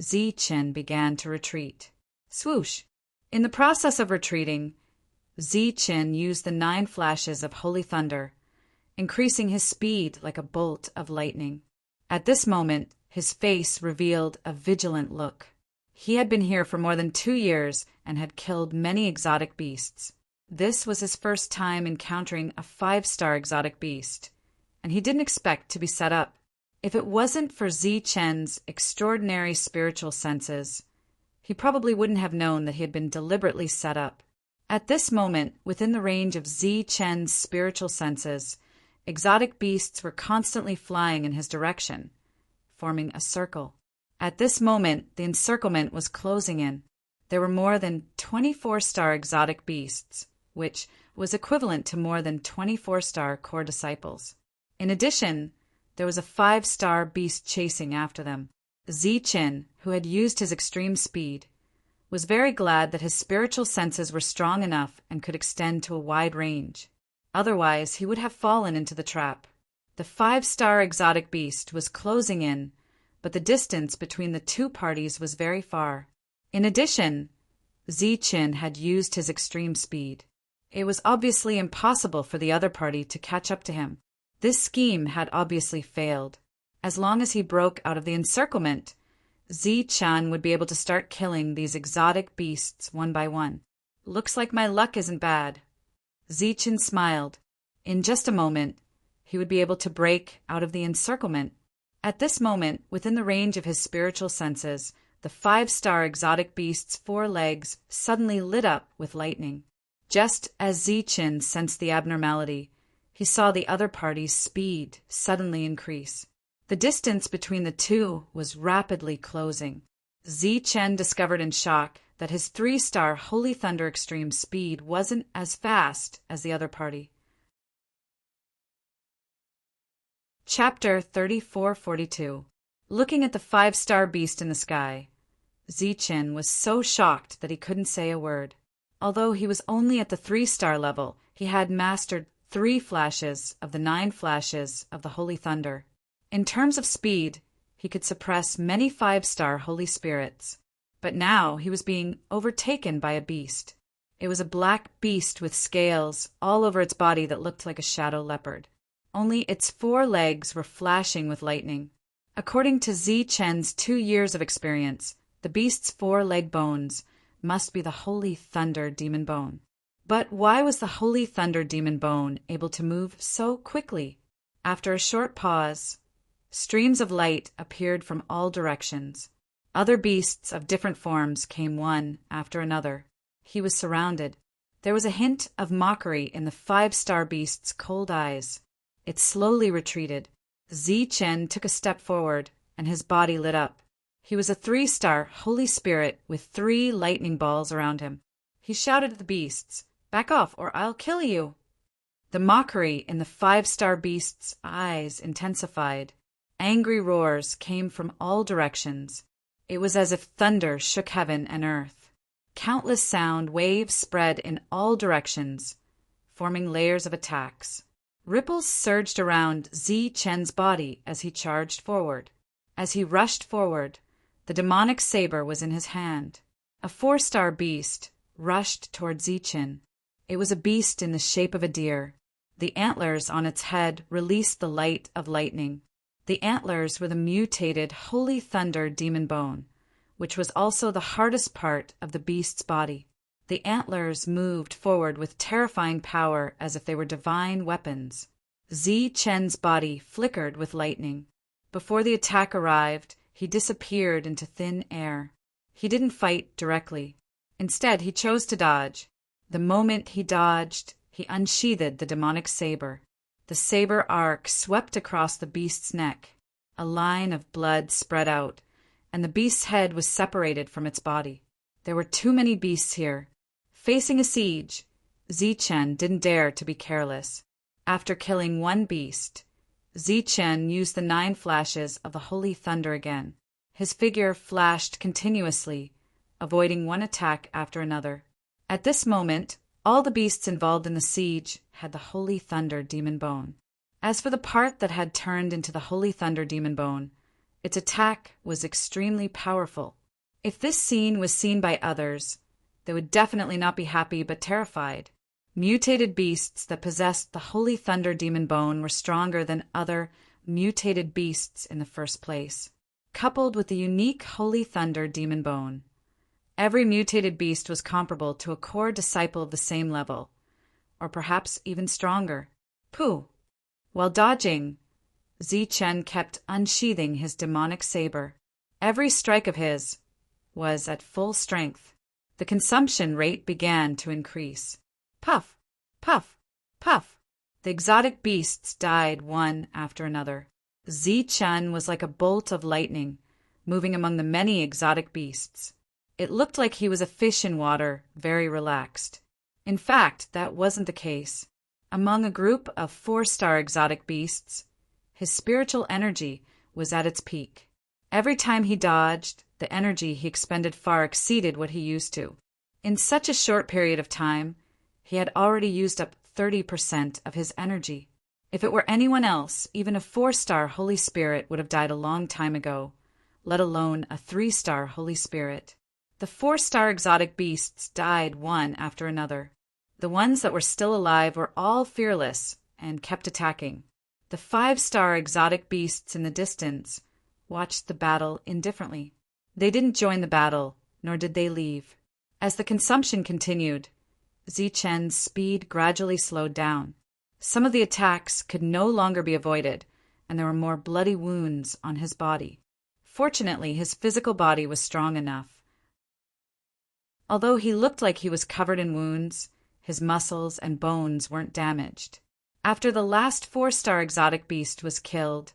[SPEAKER 1] Zi-Chun began to retreat. Swoosh! In the process of retreating, Zi-Chun used the 9 flashes of holy thunder, increasing his speed like a bolt of lightning. At this moment, his face revealed a vigilant look. He had been here for more than 2 years and had killed many exotic beasts. This was his first time encountering a 5-star exotic beast, and he didn't expect to be set up. If it wasn't for Zi-Chun's extraordinary spiritual senses, he probably wouldn't have known that he had been deliberately set up. At this moment, within the range of Zi-Chun's spiritual senses, exotic beasts were constantly flying in his direction, forming a circle. At this moment, the encirclement was closing in. There were more than 24-star exotic beasts, which was equivalent to more than 24-star core disciples. In addition, there was a 5-star beast chasing after them. Zi-Chun, who had used his extreme speed, was very glad that his spiritual senses were strong enough and could extend to a wide range. Otherwise, he would have fallen into the trap. The 5-star exotic beast was closing in, but the distance between the 2 parties was very far. In addition, Zi-Chun had used his extreme speed. It was obviously impossible for the other party to catch up to him. This scheme had obviously failed. As long as he broke out of the encirclement, Zi-Chun would be able to start killing these exotic beasts one by one. Looks like my luck isn't bad. Zi-Chun smiled. In just a moment, he would be able to break out of the encirclement. At this moment, within the range of his spiritual senses, the 5-star exotic beast's 4 legs suddenly lit up with lightning. Just as Zi-Chun sensed the abnormality, he saw the other party's speed suddenly increase. The distance between the 2 was rapidly closing. Zi-Chun discovered in shock that his 3-star Holy Thunder Extreme speed wasn't as fast as the other party. Chapter 3442. Looking at the 5-star beast in the sky, Zi-Chun was so shocked that he couldn't say a word. Although he was only at the 3-star level, he had mastered 3 flashes of the 9 flashes of the Holy Thunder. In terms of speed, he could suppress many 5-star Holy Spirits. But now he was being overtaken by a beast. It was a black beast with scales all over its body that looked like a shadow leopard. Only its 4 legs were flashing with lightning. According to Zi-Chun's 2 years of experience, the beast's 4 leg bones must be the Holy Thunder Demon Bone. But why was the Holy Thunder Demon Bone able to move so quickly? After a short pause, streams of light appeared from all directions. Other beasts of different forms came one after another. He was surrounded. There was a hint of mockery in the 5-star beast's cold eyes. It slowly retreated. Zi-Chun took a step forward, and his body lit up. He was a 3-star Holy Spirit with 3 lightning balls around him. He shouted at the beasts, "Back off, or I'll kill you!" The mockery in the 5-star beast's eyes intensified. Angry roars came from all directions. It was as if thunder shook heaven and earth. Countless sound waves spread in all directions, forming layers of attacks. Ripples surged around Zi-Chun's body as he charged forward. As he rushed forward, the demonic saber was in his hand. A 4-star beast rushed toward Zi-Chun. It was a beast in the shape of a deer. The antlers on its head released the light of lightning. The antlers were the mutated Holy Thunder Demon Bone, which was also the hardest part of the beast's body. The antlers moved forward with terrifying power as if they were divine weapons. Zi-Chun's body flickered with lightning. Before the attack arrived, he disappeared into thin air. He didn't fight directly. Instead, he chose to dodge. The moment he dodged, he unsheathed the demonic saber. The saber arc swept across the beast's neck. A line of blood spread out, and the beast's head was separated from its body. There were too many beasts here. Facing a siege, Zichen didn't dare to be careless. After killing one beast, Zichen used the 9 flashes of the holy thunder again. His figure flashed continuously, avoiding one attack after another. At this moment, all the beasts involved in the siege had the holy thunder demon bone. As for the part that had turned into the holy thunder demon bone, its attack was extremely powerful. If this scene was seen by others, they would definitely not be happy but terrified. Mutated beasts that possessed the holy thunder demon bone were stronger than other mutated beasts in the first place. Coupled with the unique holy thunder demon bone, every mutated beast was comparable to a core disciple of the same level, or perhaps even stronger. Pooh! While dodging, Zichen kept unsheathing his demonic saber. Every strike of his was at full strength. The consumption rate began to increase. Puff! Puff! Puff! The exotic beasts died one after another. Zichen was like a bolt of lightning, moving among the many exotic beasts. It looked like he was a fish in water, very relaxed. In fact, that wasn't the case. Among a group of 4-star exotic beasts, his spiritual energy was at its peak. Every time he dodged, the energy he expended far exceeded what he used to. In such a short period of time, he had already used up 30% of his energy. If it were anyone else, even a 4-star Holy Spirit would have died a long time ago, let alone a 3-star Holy Spirit. The 4-star exotic beasts died one after another. The ones that were still alive were all fearless and kept attacking. The 5-star exotic beasts in the distance watched the battle indifferently. They didn't join the battle, nor did they leave. As the consumption continued, Zichen's speed gradually slowed down. Some of the attacks could no longer be avoided, and there were more bloody wounds on his body. Fortunately, his physical body was strong enough. Although he looked like he was covered in wounds, his muscles and bones weren't damaged. After the last 4-star exotic beast was killed,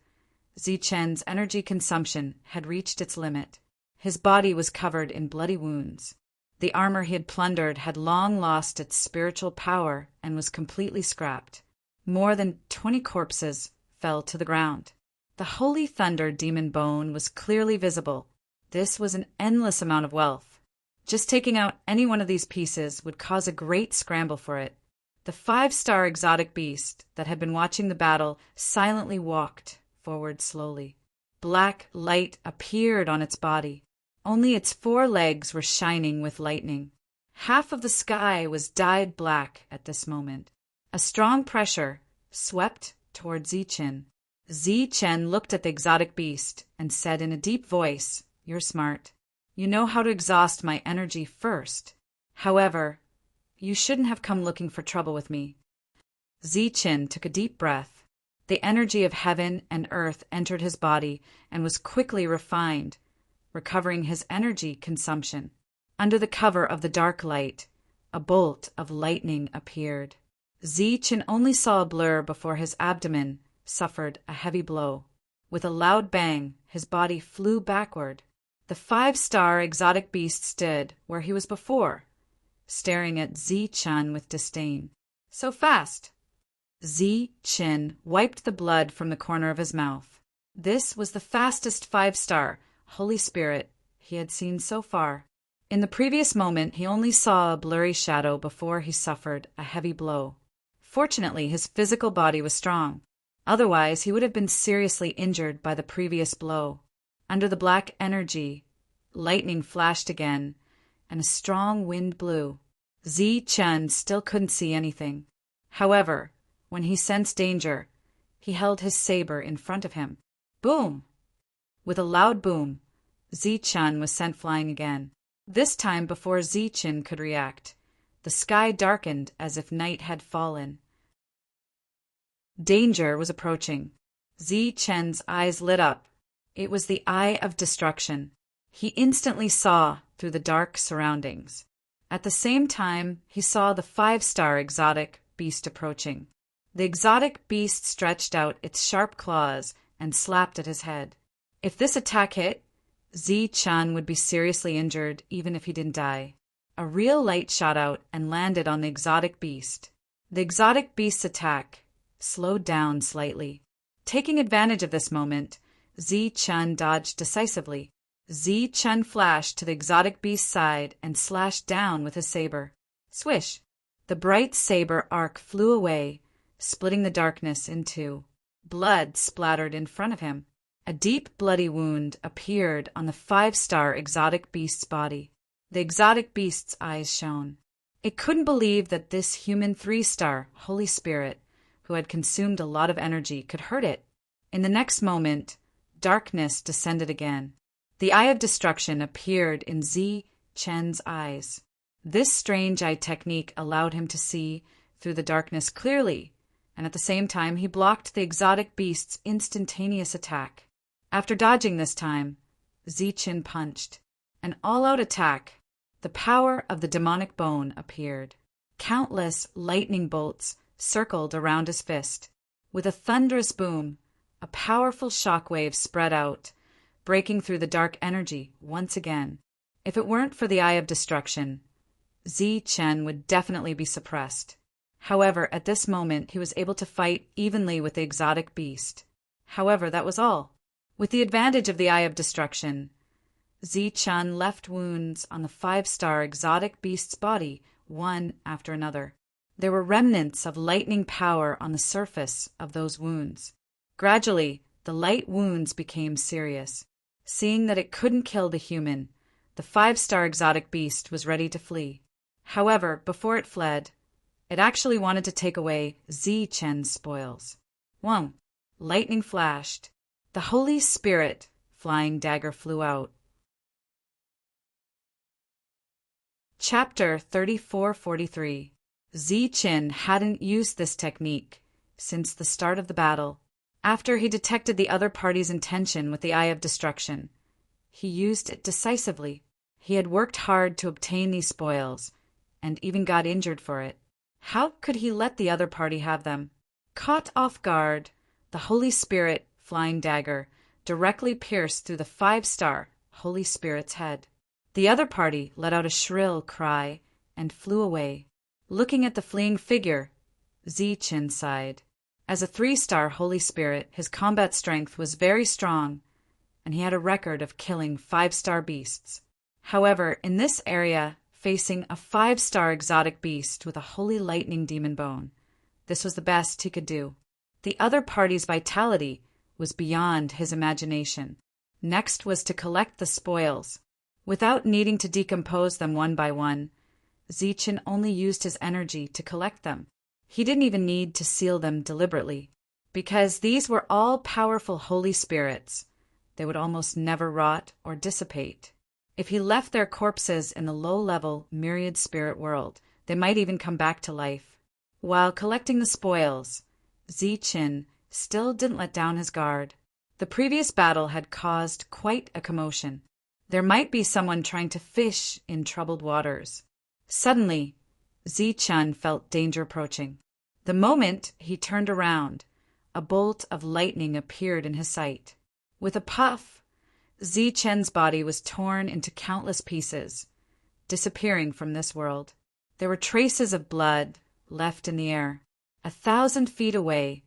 [SPEAKER 1] Zichen's energy consumption had reached its limit. His body was covered in bloody wounds. The armor he had plundered had long lost its spiritual power and was completely scrapped. More than 20 corpses fell to the ground. The holy thunder demon bone was clearly visible. This was an endless amount of wealth. Just taking out any one of these pieces would cause a great scramble for it. The 5-star exotic beast that had been watching the battle silently walked forward slowly. Black light appeared on its body. Only its 4 legs were shining with lightning. Half of the sky was dyed black at this moment. A strong pressure swept toward Zichen. Zichen looked at the exotic beast and said in a deep voice, "You're smart. You know how to exhaust my energy first. However, you shouldn't have come looking for trouble with me." Zichen took a deep breath. The energy of heaven and earth entered his body and was quickly refined, recovering his energy consumption. Under the cover of the dark light, a bolt of lightning appeared. Zichen only saw a blur before his abdomen suffered a heavy blow. With a loud bang, his body flew backward. The 5-star exotic beast stood where he was before, staring at Zichen with disdain. "So fast!" Zichen wiped the blood from the corner of his mouth. This was the fastest 5-star Holy Spirit he had seen so far. In the previous moment, he only saw a blurry shadow before he suffered a heavy blow. Fortunately, his physical body was strong. Otherwise, he would have been seriously injured by the previous blow. Under the black energy, lightning flashed again, and a strong wind blew. Zichen still couldn't see anything. However, when he sensed danger, he held his saber in front of him. Boom! With a loud boom, Zichen was sent flying again. This time, before Zichen could react, the sky darkened as if night had fallen. Danger was approaching. Zichen's eyes lit up. It was the eye of destruction. He instantly saw through the dark surroundings. At the same time, he saw the 5-star exotic beast approaching. The exotic beast stretched out its sharp claws and slapped at his head. If this attack hit, Zi-Chun would be seriously injured even if he didn't die. A real light shot out and landed on the exotic beast. The exotic beast's attack slowed down slightly. Taking advantage of this moment, Zi-Chun dodged decisively. Zi-Chun flashed to the exotic beast's side and slashed down with his saber. Swish! The bright saber arc flew away, splitting the darkness in two. Blood splattered in front of him. A deep bloody wound appeared on the 5-star exotic beast's body. The exotic beast's eyes shone. It couldn't believe that this human 3-star Holy Spirit, who had consumed a lot of energy, could hurt it. In the next moment, darkness descended again. The Eye of Destruction appeared in Zi-Chen's eyes. This strange eye technique allowed him to see through the darkness clearly, and at the same time he blocked the exotic beast's instantaneous attack. After dodging this time, Zi-Chen punched. An all-out attack. The power of the demonic bone appeared. Countless lightning bolts circled around his fist. With a thunderous boom, a powerful shockwave spread out, breaking through the dark energy once again. If it weren't for the Eye of Destruction, Zi-Chen would definitely be suppressed. However, at this moment he was able to fight evenly with the exotic beast. However, that was all. With the advantage of the Eye of Destruction, Zi-Chun left wounds on the 5-star exotic beast's body, one after another. There were remnants of lightning power on the surface of those wounds. Gradually, the light wounds became serious. Seeing that it couldn't kill the human, the 5-star exotic beast was ready to flee. However, before it fled, it actually wanted to take away Zi-Chen's spoils. Whoa! Lightning flashed. The Holy Spirit flying dagger flew out. Chapter 3443. Zi-Chen hadn't used this technique since the start of the battle. After he detected the other party's intention with the Eye of Destruction, he used it decisively. He had worked hard to obtain these spoils, and even got injured for it. How could he let the other party have them? Caught off guard, the Holy Spirit flying dagger directly pierced through the 5-star Holy Spirit's head. The other party let out a shrill cry and flew away. Looking at the fleeing figure, Zi-Chen sighed. As a 3-star Holy Spirit, his combat strength was very strong, and he had a record of killing 5-star beasts. However, in this area, facing a 5-star exotic beast with a holy lightning demon bone, this was the best he could do. The other party's vitality was beyond his imagination. Next was to collect the spoils. Without needing to decompose them one by one, Zi-Chen only used his energy to collect them. He didn't even need to seal them deliberately, because these were all powerful Holy Spirits. They would almost never rot or dissipate. If he left their corpses in the low-level myriad spirit world, they might even come back to life. While collecting the spoils, Zi-Chen still didn't let down his guard. The previous battle had caused quite a commotion. There might be someone trying to fish in troubled waters. Suddenly, Zi-Chun felt danger approaching. The moment he turned around, a bolt of lightning appeared in his sight. With a puff, Zi-Chen's body was torn into countless pieces, disappearing from this world. There were traces of blood left in the air. 1,000 feet away,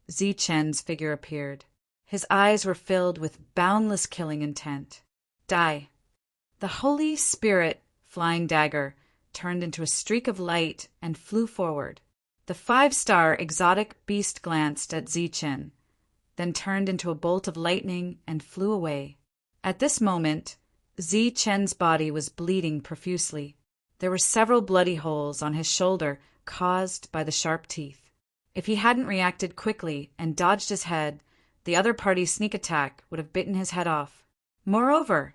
[SPEAKER 1] Zi-Chen's figure appeared. His eyes were filled with boundless killing intent. Die. The Holy Spirit flying dagger turned into a streak of light and flew forward. The 5-star exotic beast glanced at Zi-Chen, then turned into a bolt of lightning and flew away. At this moment, Zi-Chen's body was bleeding profusely. There were several bloody holes on his shoulder caused by the sharp teeth. If he hadn't reacted quickly and dodged his head, the other party's sneak attack would have bitten his head off. Moreover,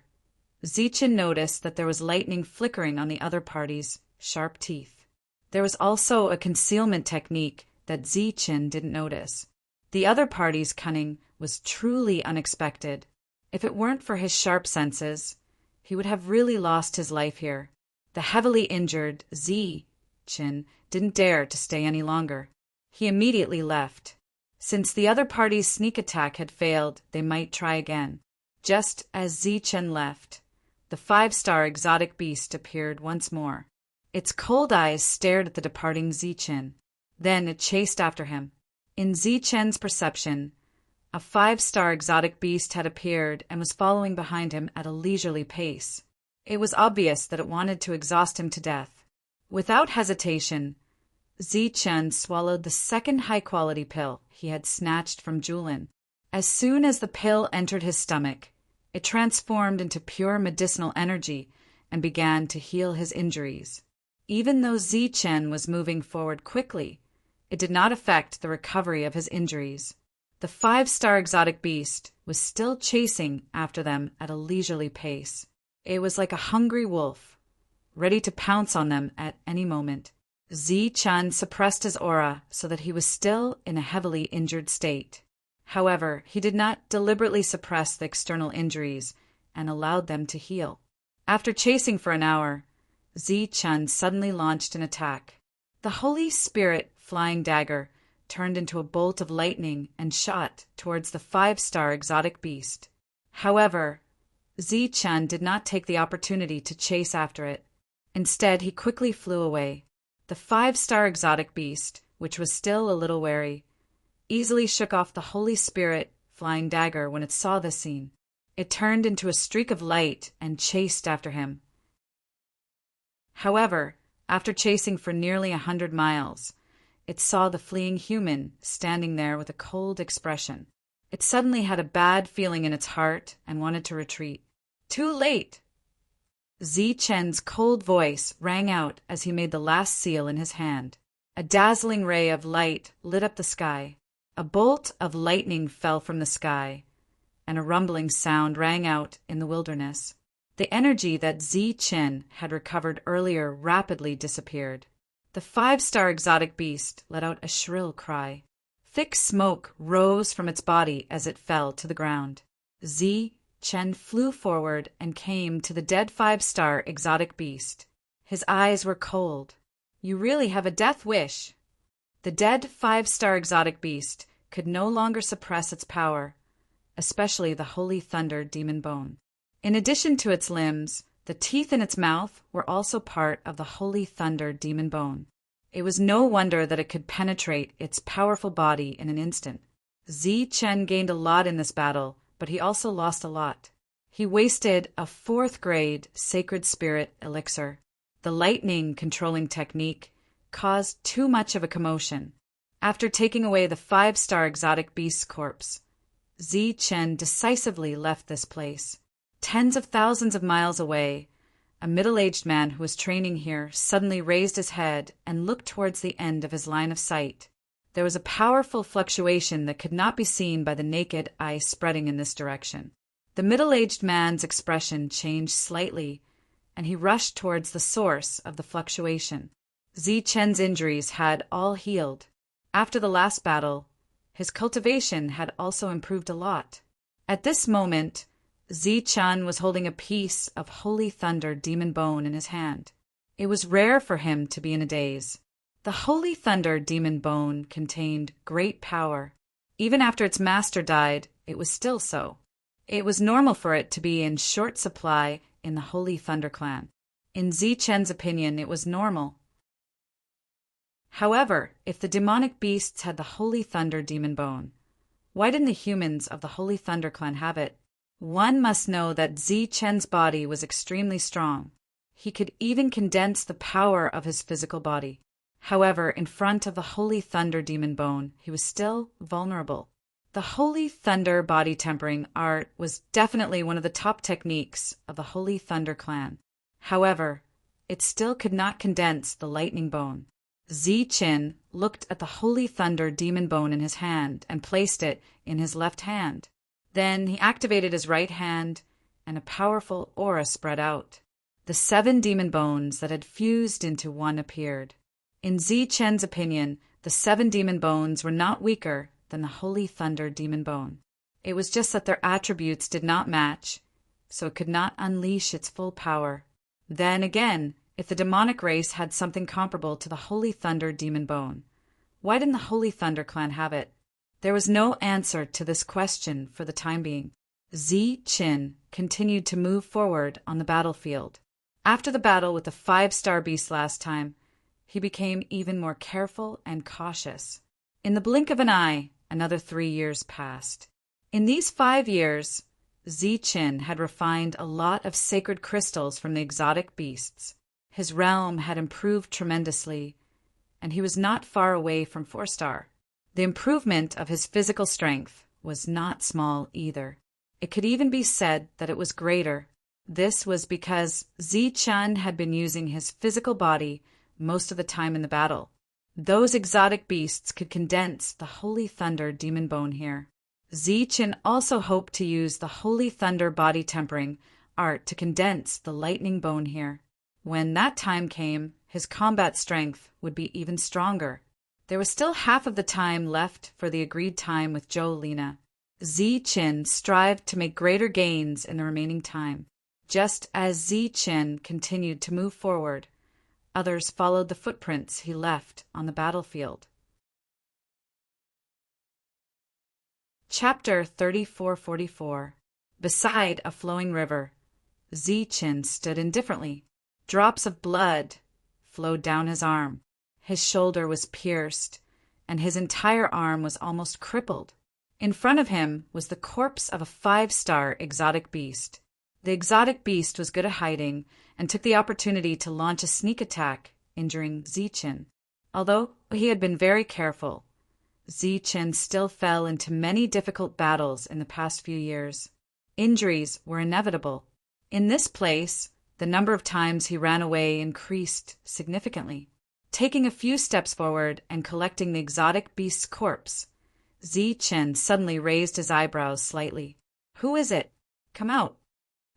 [SPEAKER 1] Zi-Chen noticed that there was lightning flickering on the other party's sharp teeth. There was also a concealment technique that Zi-Chen didn't notice. The other party's cunning was truly unexpected. If it weren't for his sharp senses, he would have really lost his life here. The heavily injured Zi-Chen didn't dare to stay any longer. He immediately left. Since the other party's sneak attack had failed, they might try again. Just as Zichen left, the 5-star exotic beast appeared once more. Its cold eyes stared at the departing Zichen. Then it chased after him. In Zichen's perception, a 5-star exotic beast had appeared and was following behind him at a leisurely pace. It was obvious that it wanted to exhaust him to death. Without hesitation, Zichen swallowed the second high-quality pill he had snatched from Julin. As soon as the pill entered his stomach, it transformed into pure medicinal energy and began to heal his injuries. Even though Zichen was moving forward quickly, it did not affect the recovery of his injuries. The 5-star exotic beast was still chasing after them at a leisurely pace. It was like a hungry wolf, ready to pounce on them at any moment. Zichen suppressed his aura so that he was still in a heavily injured state. However, he did not deliberately suppress the external injuries and allowed them to heal. After chasing for an hour, Zichen suddenly launched an attack. The Holy Spirit flying dagger turned into a bolt of lightning and shot towards the 5-star exotic beast. However, Zichen did not take the opportunity to chase after it. Instead, he quickly flew away. The 5-star exotic beast, which was still a little wary, easily shook off the Holy Spirit flying dagger when it saw this scene. It turned into a streak of light and chased after him. However, after chasing for nearly 100 miles, it saw the fleeing human standing there with a cold expression. It suddenly had a bad feeling in its heart and wanted to retreat. Too late! Zichen's cold voice rang out as he made the last seal in his hand. A dazzling ray of light lit up the sky. A bolt of lightning fell from the sky, and a rumbling sound rang out in the wilderness. The energy that Zichen had recovered earlier rapidly disappeared. The 5-star exotic beast let out a shrill cry. Thick smoke rose from its body as it fell to the ground. Zichen flew forward and came to the dead 5-star exotic beast. His eyes were cold. You really have a death wish. The dead 5-star exotic beast could no longer suppress its power, especially the Holy Thunder demon bone. In addition to its limbs, the teeth in its mouth were also part of the Holy Thunder demon bone. It was no wonder that it could penetrate its powerful body in an instant. Zichen gained a lot in this battle, but he also lost a lot. He wasted a 4th-grade sacred spirit elixir. The lightning controlling technique caused too much of a commotion. After taking away the 5-star exotic beast's corpse, Zichen decisively left this place. Tens of thousands of miles away, a middle-aged man who was training here suddenly raised his head and looked towards the end of his line of sight. There was a powerful fluctuation that could not be seen by the naked eye spreading in this direction. The middle-aged man's expression changed slightly, and he rushed towards the source of the fluctuation. Zichen's injuries had all healed. After the last battle, his cultivation had also improved a lot. At this moment, Zichen was holding a piece of Holy Thunder demon bone in his hand. It was rare for him to be in a daze. The Holy Thunder demon bone contained great power. Even after its master died, it was still so. It was normal for it to be in short supply in the Holy Thunder clan. In Zichen's opinion, it was normal. However, if the demonic beasts had the Holy Thunder demon bone, why didn't the humans of the Holy Thunder clan have it? One must know that Zichen's body was extremely strong. He could even condense the power of his physical body. However, in front of the Holy Thunder demon bone, he was still vulnerable. The Holy Thunder body tempering art was definitely one of the top techniques of the Holy Thunder clan. However, it still could not condense the lightning bone. Zichen looked at the Holy Thunder demon bone in his hand and placed it in his left hand. Then he activated his right hand, and a powerful aura spread out. The 7 demon bones that had fused into one appeared. In Zichen's opinion, the 7 demon bones were not weaker than the Holy Thunder demon bone. It was just that their attributes did not match, so it could not unleash its full power. Then again, if the demonic race had something comparable to the Holy Thunder demon bone, why didn't the Holy Thunder clan have it? There was no answer to this question for the time being. Qin continued to move forward on the battlefield. After the battle with the 5-star beast last time, he became even more careful and cautious. In the blink of an eye, another 3 years passed. In these 5 years, Qin had refined a lot of sacred crystals from the exotic beasts. His realm had improved tremendously, and he was not far away from 4-star. The improvement of his physical strength was not small either. It could even be said that it was greater. This was because Qin had been using his physical body most of the time in the battle. Those exotic beasts could condense the Holy Thunder demon bone here. Qin also hoped to use the Holy Thunder body tempering art to condense the lightning bone here. When that time came, his combat strength would be even stronger. There was still half of the time left for the agreed time with Jolene. Qin strived to make greater gains in the remaining time. Just as Qin continued to move forward, others followed the footprints he left on the battlefield. Chapter 3444. Beside a flowing river, Qin stood indifferently. Drops of blood flowed down his arm. His shoulder was pierced, and his entire arm was almost crippled. In front of him was the corpse of a 5-star exotic beast. The exotic beast was good at hiding and took the opportunity to launch a sneak attack, injuring Qin. Although he had been very careful, Qin still fell into many difficult battles in the past few years. Injuries were inevitable. In this place, the number of times he ran away increased significantly. Taking a few steps forward and collecting the exotic beast's corpse, Qin suddenly raised his eyebrows slightly. "Who is it? Come out."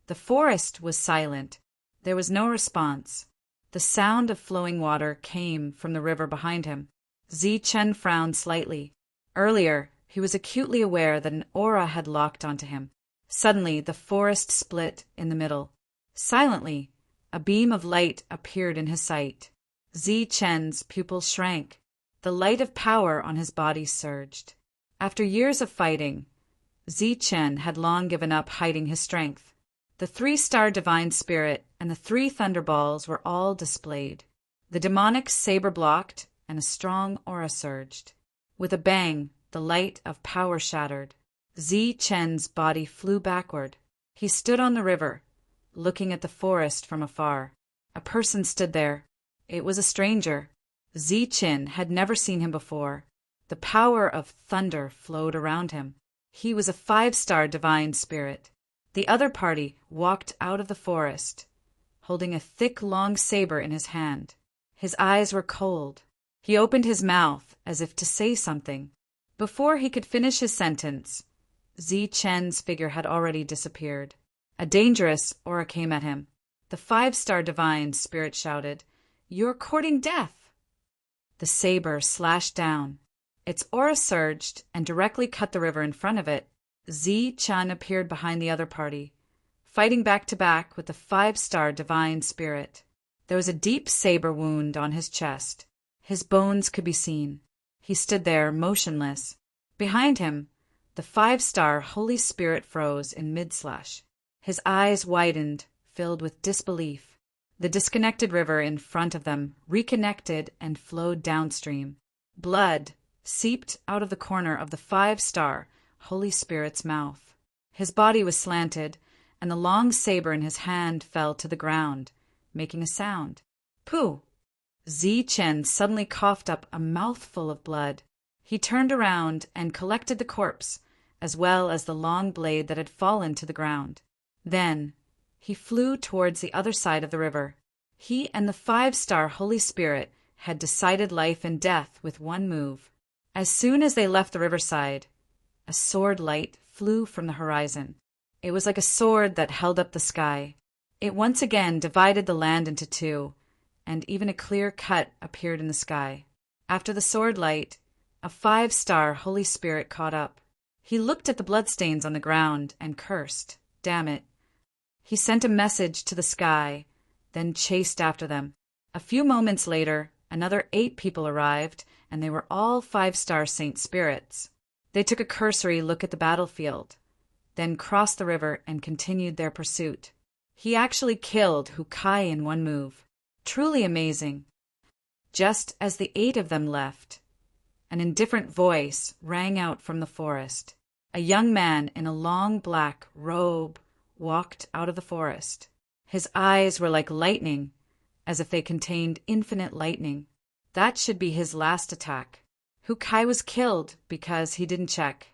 [SPEAKER 1] The forest was silent. There was no response. The sound of flowing water came from the river behind him. Qin frowned slightly. Earlier, he was acutely aware that an aura had locked onto him. Suddenly, the forest split in the middle. Silently, a beam of light appeared in his sight. Qin's pupils shrank. The light of power on his body surged. After years of fighting, Qin had long given up hiding his strength. The 3-star divine spirit and the 3 thunderballs were all displayed. The demonic saber blocked, and a strong aura surged. With a bang, the light of power shattered. Qin's body flew backward. He stood on the river, looking at the forest from afar. A person stood there. It was a stranger. Qin had never seen him before. The power of thunder flowed around him. He was a 5-star divine spirit. The other party walked out of the forest, holding a thick, long saber in his hand. His eyes were cold. He opened his mouth as if to say something. Before he could finish his sentence, Qin's figure had already disappeared. A dangerous aura came at him. The 5-star divine spirit shouted, "You're courting death!" The saber slashed down. Its aura surged and directly cut the river in front of it. Qin appeared behind the other party, fighting back to back with the 5-star divine spirit. There was a deep saber wound on his chest. His bones could be seen. He stood there, motionless. Behind him, the 5-star Holy Spirit froze in mid-slash. His eyes widened, filled with disbelief. The disconnected river in front of them reconnected and flowed downstream. Blood seeped out of the corner of the 5-star Holy Spirit's mouth. His body was slanted, and the long saber in his hand fell to the ground, making a sound. Pooh! Qin suddenly coughed up a mouthful of blood. He turned around and collected the corpse, as well as the long blade that had fallen to the ground. Then he flew towards the other side of the river. He and the 5-star Holy Spirit had decided life and death with one move. As soon as they left the riverside, a sword light flew from the horizon. It was like a sword that held up the sky. It once again divided the land into two, and even a clear cut appeared in the sky. After the sword light, a 5-star Holy Spirit caught up. He looked at the bloodstains on the ground and cursed. Damn it. He sent a message to the sky, then chased after them. A few moments later, another 8 people arrived, and they were all 5-star saint spirits. They took a cursory look at the battlefield. then crossed the river and continued their pursuit. He actually killed Kai in one move. Truly amazing. Just as the 8 of them left, an indifferent voice rang out from the forest. A young man in a long black robe walked out of the forest. His eyes were like lightning, as if they contained infinite lightning. That should be his last attack. Kai was killed because he didn't check.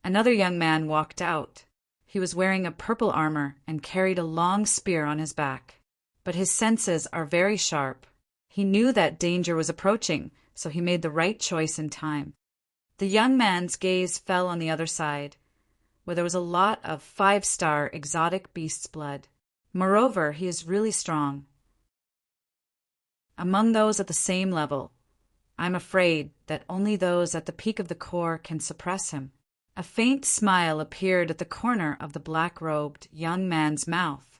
[SPEAKER 1] Another young man walked out. He was wearing a purple armor and carried a long spear on his back. But his senses are very sharp. He knew that danger was approaching, so he made the right choice in time. The young man's gaze fell on the other side, where there was a lot of 5-star exotic beast's blood. Moreover, he is really strong. Among those at the same level, I'm afraid that only those at the peak of the core can suppress him. A faint smile appeared at the corner of the black-robed young man's mouth.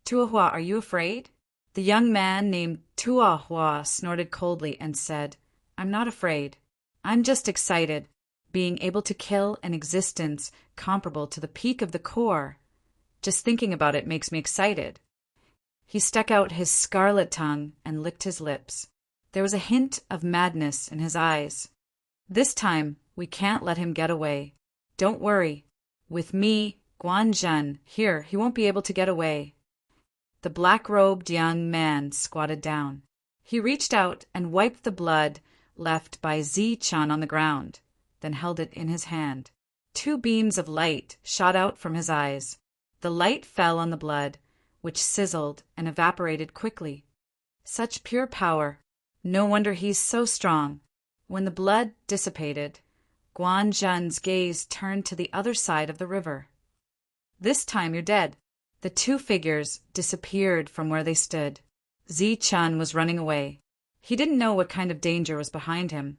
[SPEAKER 1] Tuahua, are you afraid? The young man named Tuahua snorted coldly and said, I'm not afraid. I'm just excited. Being able to kill an existence comparable to the peak of the core. Just thinking about it makes me excited. He stuck out his scarlet tongue and licked his lips. There was a hint of madness in his eyes. This time, we can't let him get away. Don't worry. With me, Guanzhen, here, he won't be able to get away. The black-robed young man squatted down. He reached out and wiped the blood left by Zichen on the ground, then held it in his hand. 2 beams of light shot out from his eyes. The light fell on the blood, which sizzled and evaporated quickly. Such pure power. No wonder he's so strong. When the blood dissipated, Guanzhen's gaze turned to the other side of the river. This time you're dead. The 2 figures disappeared from where they stood. Zichen was running away. He didn't know what kind of danger was behind him,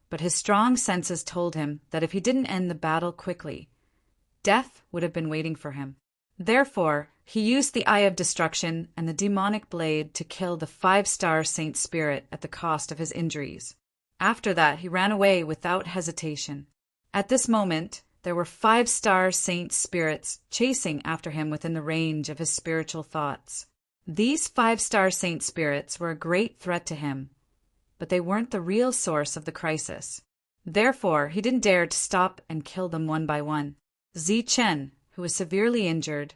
[SPEAKER 1] but his strong senses told him that if he didn't end the battle quickly, death would have been waiting for him. Therefore, he used the Eye of Destruction and the demonic blade to kill the 5-star Saint Spirit at the cost of his injuries. After that, he ran away without hesitation. At this moment, there were 5-star Saint Spirits chasing after him within the range of his spiritual thoughts. These 5-star Saint Spirits were a great threat to him, but they weren't the real source of the crisis. Therefore, he didn't dare to stop and kill them one by one. Zichen, who was severely injured,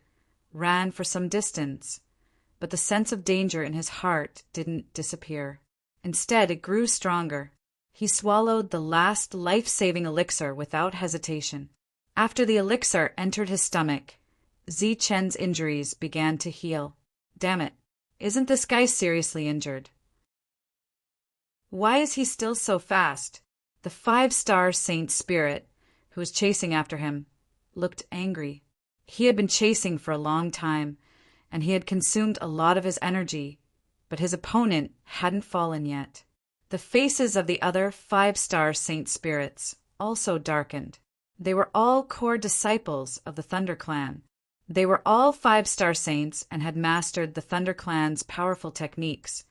[SPEAKER 1] ran for some distance, but the sense of danger in his heart didn't disappear. Instead, it grew stronger. He swallowed the last life-saving elixir without hesitation. After the elixir entered his stomach, Zichen's injuries began to heal. Damn it, isn't this guy seriously injured? Why is he still so fast? The 5-star Saint Spirit, who was chasing after him, looked angry. He had been chasing for a long time, and he had consumed a lot of his energy, but his opponent hadn't fallen yet. The faces of the other 5-star Saint Spirits also darkened. They were all core disciples of the Thunder Clan. They were all 5-star saints and had mastered the Thunder Clan's powerful techniques,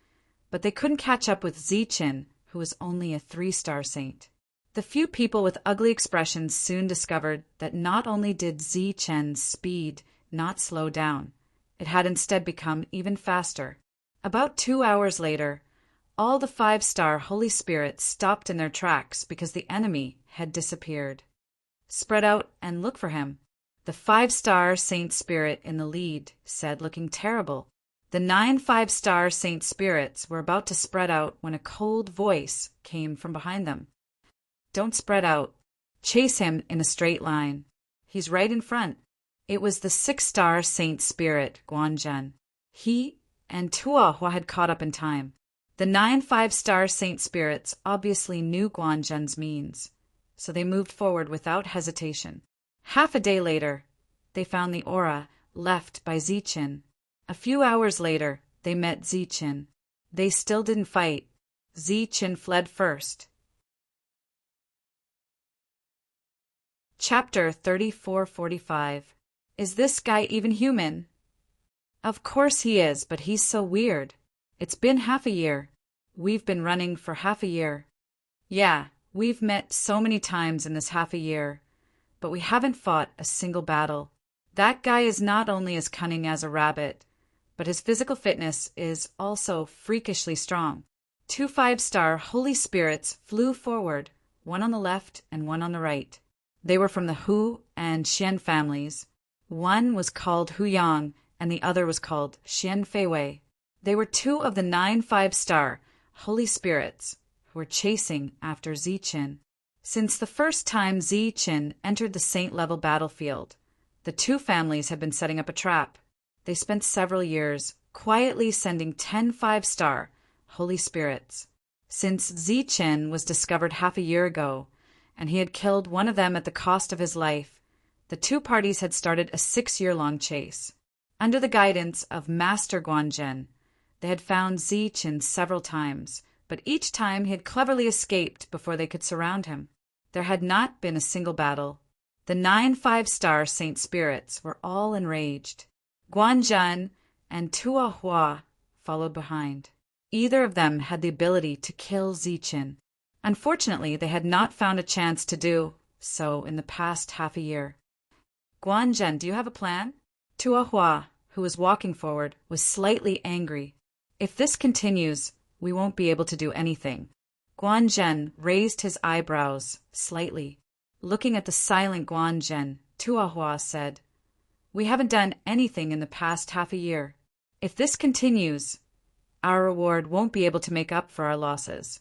[SPEAKER 1] but they couldn't catch up with Zichen, who was only a 3-star saint. The few people with ugly expressions soon discovered that not only did Zichen's speed not slow down, it had instead become even faster. About 2 hours later, all the 5-star Holy Spirits stopped in their tracks because the enemy had disappeared. Spread out and look for him. The 5-star Saint Spirit in the lead said, looking terrible. The 9 5-star Saint Spirits were about to spread out when a cold voice came from behind them. Don't spread out. Chase him in a straight line. He's right in front. It was the 6-star Saint Spirit, Guanzhen. He and Tuahua had caught up in time. The 9 5-star Saint Spirits obviously knew Guanzhen's means, so they moved forward without hesitation. Half a day later, they found the aura left by Zichen. A few hours later, they met Zichen. They still didn't fight. Zichen fled first. Chapter 3445. Is this guy even human? Of course he is, but he's so weird. It's been half a year. We've been running for half a year. Yeah, we've met so many times in this half a year, but we haven't fought a single battle. That guy is not only as cunning as a rabbit, but his physical fitness is also freakishly strong. 2 5-star holy spirits flew forward, one on the left and one on the right. They were from the Hu and Xian families. One was called Hu Yang, and the other was called Xian Feiwei. They were 2 of the 9 5-star holy spirits who were chasing after Ziqin. Since the first time Ziqin entered the saint-level battlefield, the 2 families had been setting up a trap. They spent several years quietly sending 10 5-star holy spirits. Since Ziqin was discovered half a year ago, and he had killed one of them at the cost of his life, the 2 parties had started a 6-year-long chase. Under the guidance of Master Guanzhen, they had found Ziqin several times, but each time he had cleverly escaped before they could surround him. There had not been a single battle. The 9 5-star saint spirits were all enraged. Guanzhen and Tuahua followed behind. Either of them had the ability to kill Ziqin. Unfortunately, they had not found a chance to do so in the past half a year. Guanzhen, do you have a plan? Tuahua, who was walking forward, was slightly angry. If this continues, we won't be able to do anything. Guanzhen raised his eyebrows slightly. Looking at the silent Guanzhen, Tuahua said, "We haven't done anything in the past half a year. If this continues, our reward won't be able to make up for our losses."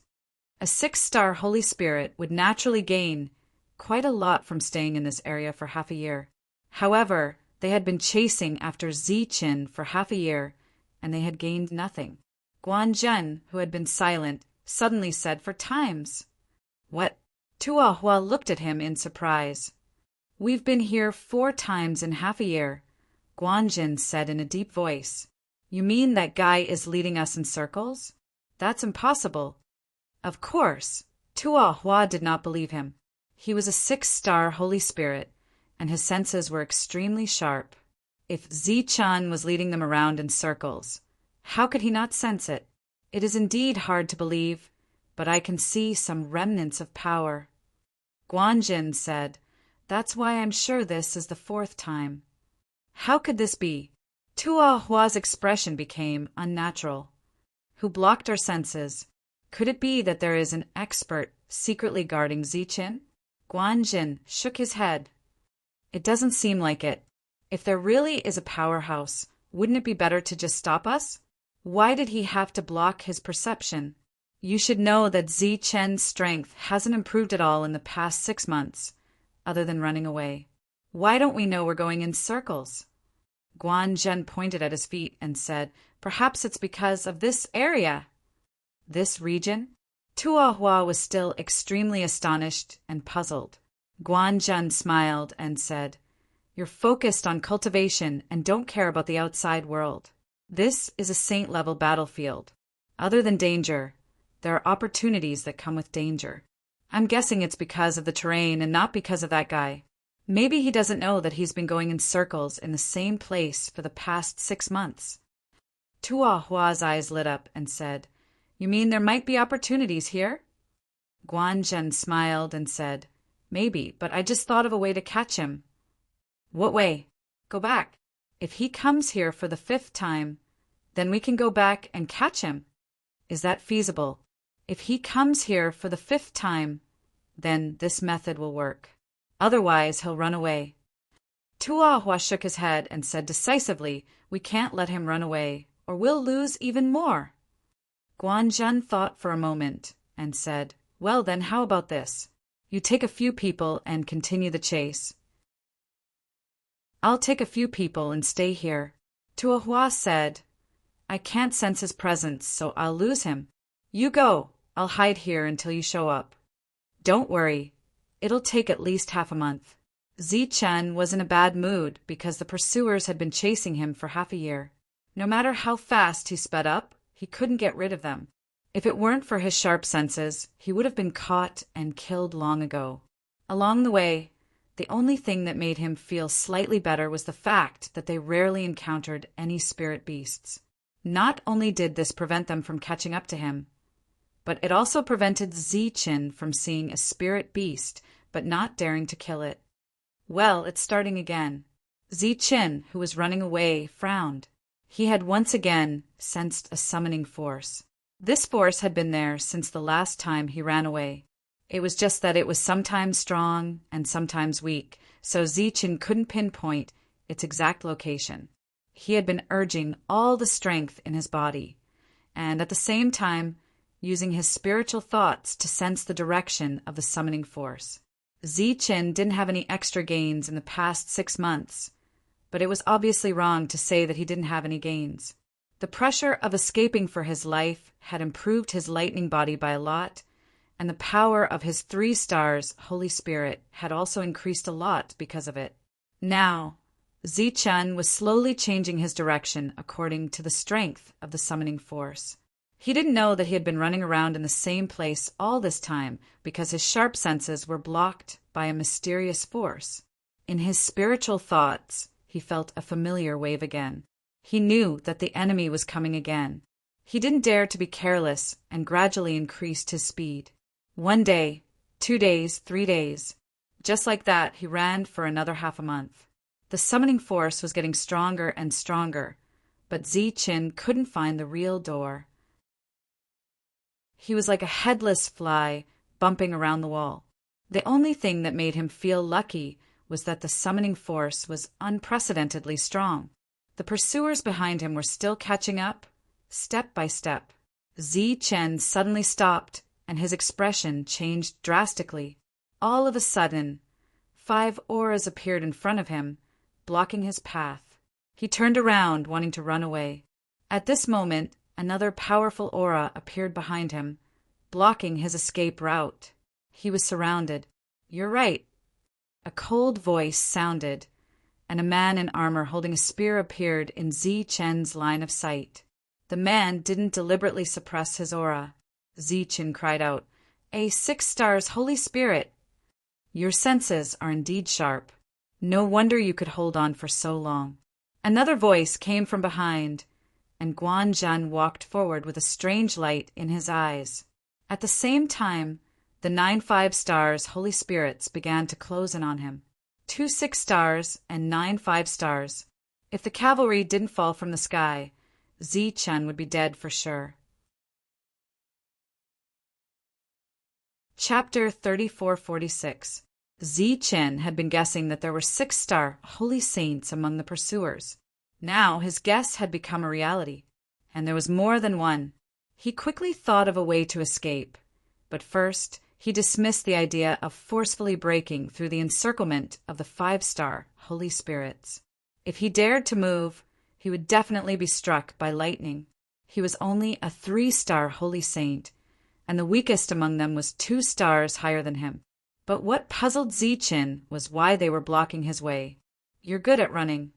[SPEAKER 1] A 6-star Holy Spirit would naturally gain quite a lot from staying in this area for half a year. However, they had been chasing after Ziqin for half a year, and they had gained nothing. Guanzhen, who had been silent, suddenly said 4 times. "What?" Tuahua looked at him in surprise. "We've been here 4 times in half a year," Guanzhen said in a deep voice. "You mean that guy is leading us in circles? That's impossible." Of course, Tuahua did not believe him. He was a 6-star Holy Spirit, and his senses were extremely sharp. If Ziqin was leading them around in circles, how could he not sense it? It is indeed hard to believe, but I can see some remnants of power. Guanzhen said, "That's why I'm sure this is the 4th time." How could this be? Tuahua's expression became unnatural. Who blocked our senses? Could it be that there is an expert secretly guarding Ziqin? Guanzhen shook his head. It doesn't seem like it. If there really is a powerhouse, wouldn't it be better to just stop us? Why did he have to block his perception? You should know that Ziqin's strength hasn't improved at all in the past 6 months, other than running away. Why don't we know we're going in circles? Guanzhen pointed at his feet and said, "Perhaps it's because of this area." This region? Tuahua was still extremely astonished and puzzled. Guanzhen smiled and said, "You're focused on cultivation and don't care about the outside world. This is a saint-level battlefield. Other than danger, there are opportunities that come with danger. I'm guessing it's because of the terrain and not because of that guy. Maybe he doesn't know that he's been going in circles in the same place for the past 6 months." Tuahua's eyes lit up and said, "You mean there might be opportunities here?" Guanzhen smiled and said, "Maybe, but I just thought of a way to catch him." "What way?" "Go back. If he comes here for the 5th time, then we can go back and catch him." "Is that feasible?" "If he comes here for the 5th time, then this method will work. Otherwise, he'll run away." Tuahua shook his head and said decisively, "We can't let him run away, or we'll lose even more." Guanzhen thought for a moment and said, "Well then, how about this? You take a few people and continue the chase. I'll take a few people and stay here." Tuahua said, "I can't sense his presence, so I'll lose him. You go. I'll hide here until you show up." "Don't worry. It'll take at least half a month." Ziqin was in a bad mood because the pursuers had been chasing him for half a year. No matter how fast he sped up, he couldn't get rid of them. If it weren't for his sharp senses, he would have been caught and killed long ago. Along the way, the only thing that made him feel slightly better was the fact that they rarely encountered any spirit beasts. Not only did this prevent them from catching up to him, but it also prevented Ziqin from seeing a spirit beast but not daring to kill it. Well, it's starting again. Zi-Chin, who was running away, frowned. He had once again sensed a summoning force. This force had been there since the last time he ran away. It was just that it was sometimes strong and sometimes weak, so Zi-Chin couldn't pinpoint its exact location. He had been urging all the strength in his body, and at the same time using his spiritual thoughts to sense the direction of the summoning force. Zi-Chin didn't have any extra gains in the past 6 months, but it was obviously wrong to say that he didn't have any gains. The pressure of escaping for his life had improved his lightning body by a lot, and the power of his 3 stars, Holy Spirit, had also increased a lot because of it. Now, Zi-Chin was slowly changing his direction according to the strength of the summoning force. He didn't know that he had been running around in the same place all this time because his sharp senses were blocked by a mysterious force. In his spiritual thoughts, he felt a familiar wave again. He knew that the enemy was coming again. He didn't dare to be careless and gradually increased his speed. 1 day, 2 days, 3 days. Just like that, he ran for another half a month. The summoning force was getting stronger and stronger, but Zi-Chin couldn't find the real door. He was like a headless fly bumping around the wall. The only thing that made him feel lucky was that the summoning force was unprecedentedly strong. The pursuers behind him were still catching up, step by step. Zi-Chin suddenly stopped, and his expression changed drastically. All of a sudden, 5 auras appeared in front of him, blocking his path. He turned around, wanting to run away. At this moment, another powerful aura appeared behind him, blocking his escape route. He was surrounded. "You're right." A cold voice sounded, and a man in armor holding a spear appeared in Zi-Chin's line of sight. The man didn't deliberately suppress his aura. Zi-Chin cried out, "A 6 stars, Holy Spirit! Your senses are indeed sharp. No wonder you could hold on for so long." Another voice came from behind, and Guanzhen walked forward with a strange light in his eyes. At the same time, the 9 5 stars, Holy Spirits, began to close in on him. 2 6 stars and 9 5 stars. If the cavalry didn't fall from the sky, Zi-Chin would be dead for sure. Chapter 3446. Zi-Chin had been guessing that there were 6-star holy saints among the pursuers. Now his guess had become a reality, and there was more than one. He quickly thought of a way to escape, but first he dismissed the idea of forcefully breaking through the encirclement of the 5-star Holy Spirits. If he dared to move, he would definitely be struck by lightning. He was only a 3-star Holy Saint, and the weakest among them was 2 stars higher than him. But what puzzled Zi-Chin was why they were blocking his way. "You're good at running."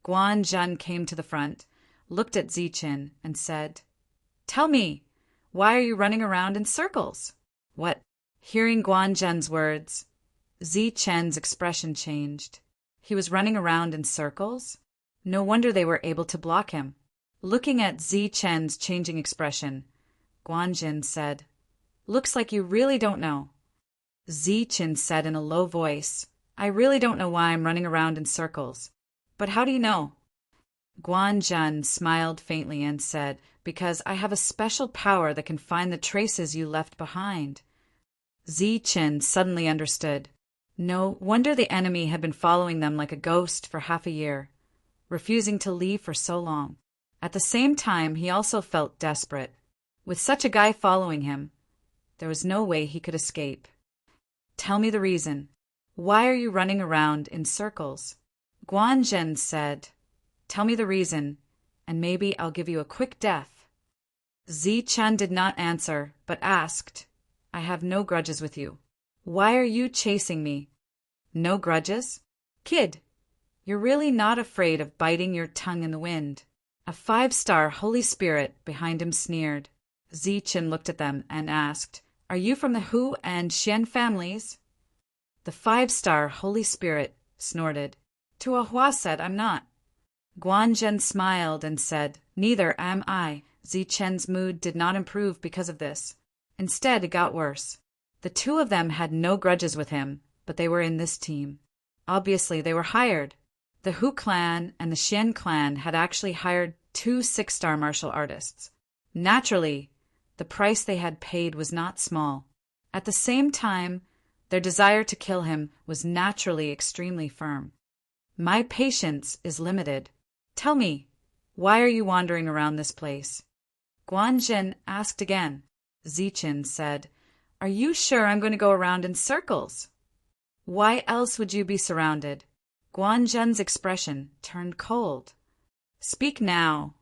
[SPEAKER 1] Guanzhen came to the front, looked at Zi-Chin, and said, "Tell me, why are you running around in circles?" "What?" Hearing Guanzhen's words, Zi-Chin's expression changed. He was running around in circles? No wonder they were able to block him. Looking at Zi-Chin's changing expression, Guanzhen said, "Looks like you really don't know." Zi-Chin said in a low voice, "I really don't know why I'm running around in circles. But how do you know?" Guanzhen smiled faintly and said, "Because I have a special power that can find the traces you left behind." Zi-Chin suddenly understood. No wonder the enemy had been following them like a ghost for half a year, refusing to leave for so long. At the same time, he also felt desperate. With such a guy following him, there was no way he could escape. "Tell me the reason. Why are you running around in circles?" Guanzhen said, "Tell me the reason, and maybe I'll give you a quick death." Zi-Chin did not answer, but asked, "I have no grudges with you. Why are you chasing me?" "No grudges? Kid, you're really not afraid of biting your tongue in the wind." A 5-star Holy Spirit behind him sneered. Zi-Chin looked at them and asked, "Are you from the Hu and Xian families?" The 5-star Holy Spirit snorted. Tuahua said, "I'm not." Guanzhen smiled and said, "Neither am I." Zi-Chin's mood did not improve because of this. Instead, it got worse. The two of them had no grudges with him, but they were in this team. Obviously, they were hired. The Hu clan and the Xian clan had actually hired 2 six-star martial artists. Naturally, the price they had paid was not small. At the same time, their desire to kill him was naturally extremely firm. My patience is limited. Tell me, why are you wandering around this place? Guanzhen asked again. Zichen said, Are you sure I'm going to go around in circles? Why else would you be surrounded? Guanzhen's expression turned cold. Speak now,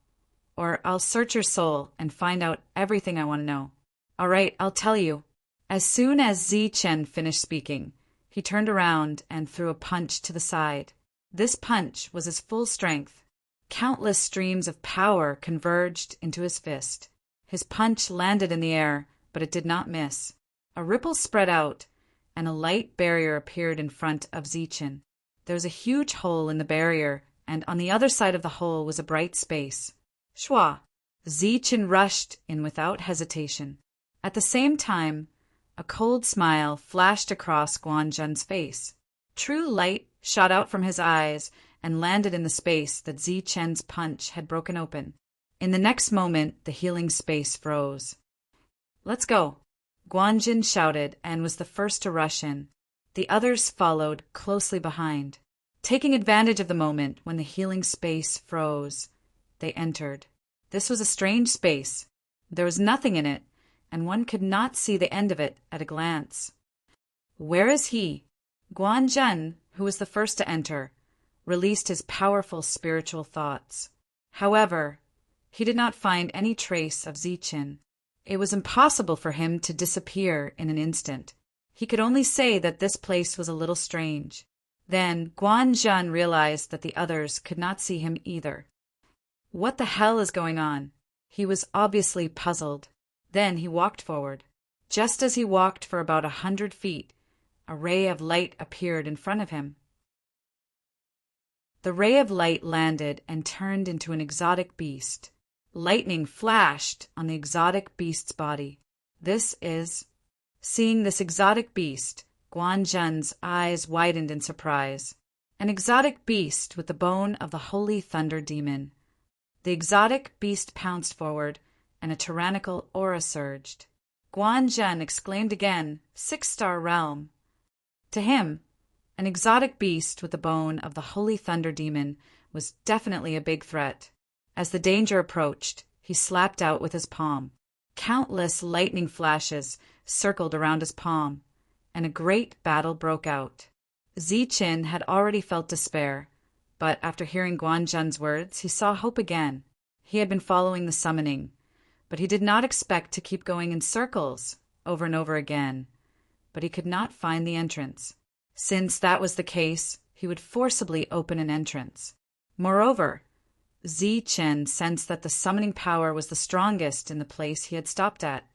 [SPEAKER 1] or I'll search your soul and find out everything I want to know. All right, I'll tell you. As soon as Zichen finished speaking, he turned around and threw a punch to the side. This punch was his full strength. Countless streams of power converged into his fist. His punch landed in the air, but it did not miss. A ripple spread out, and a light barrier appeared in front of Zichen. There was a huge hole in the barrier, and on the other side of the hole was a bright space. Shua! Zichen rushed in without hesitation. At the same time, a cold smile flashed across Guanzhen's face. True light shot out from his eyes and landed in the space that Zichen's punch had broken open. In the next moment, the healing space froze. Let's go! Guanzhen shouted and was the first to rush in. The others followed closely behind. Taking advantage of the moment when the healing space froze, they entered. This was a strange space. There was nothing in it, and one could not see the end of it at a glance. Where is he? Guanzhen, who was the first to enter, released his powerful spiritual thoughts. However, he did not find any trace of Zichen. It was impossible for him to disappear in an instant. He could only say that this place was a little strange. Then Guanzhen realized that the others could not see him either. What the hell is going on? He was obviously puzzled. Then he walked forward. Just as he walked for about 100 feet, a ray of light appeared in front of him. The ray of light landed and turned into an exotic beast. Lightning flashed on the exotic beast's body. Seeing this exotic beast, Guanzhen's eyes widened in surprise. An exotic beast with the bone of the holy thunder demon. The exotic beast pounced forward, and a tyrannical aura surged. Guanzhen exclaimed again, 6-star realm. To him, an exotic beast with the bone of the holy thunder demon was definitely a big threat. As the danger approached, he slapped out with his palm. Countless lightning flashes circled around his palm, and a great battle broke out. Zichen had already felt despair, but after hearing Guanzhen's words, he saw hope again. He had been following the summoning, but he did not expect to keep going in circles over and over again. But he could not find the entrance. Since that was the case, he would forcibly open an entrance. Moreover, Zichen sensed that the summoning power was the strongest in the place he had stopped at.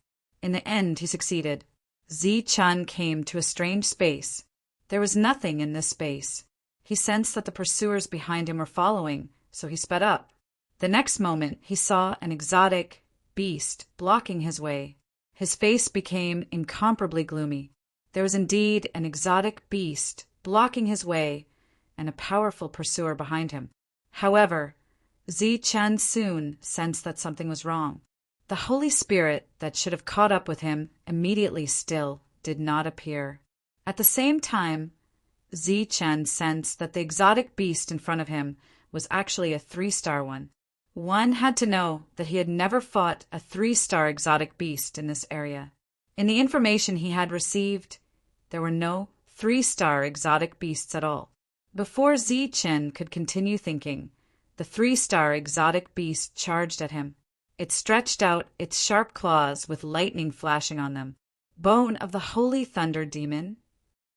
[SPEAKER 1] In the end, he succeeded. Zichen came to a strange space. There was nothing in this space. He sensed that the pursuers behind him were following, so he sped up. The next moment, he saw an exotic beast blocking his way. His face became incomparably gloomy. There was indeed an exotic beast blocking his way and a powerful pursuer behind him. However, Zichen soon sensed that something was wrong. The Holy Spirit that should have caught up with him immediately still did not appear. At the same time, Zichen sensed that the exotic beast in front of him was actually a 3-star one. One had to know that he had never fought a 3-star exotic beast in this area. In the information he had received, there were no 3-star exotic beasts at all. Before Zichen could continue thinking, the 3-star exotic beast charged at him. It stretched out its sharp claws with lightning flashing on them. Bone of the holy thunder demon?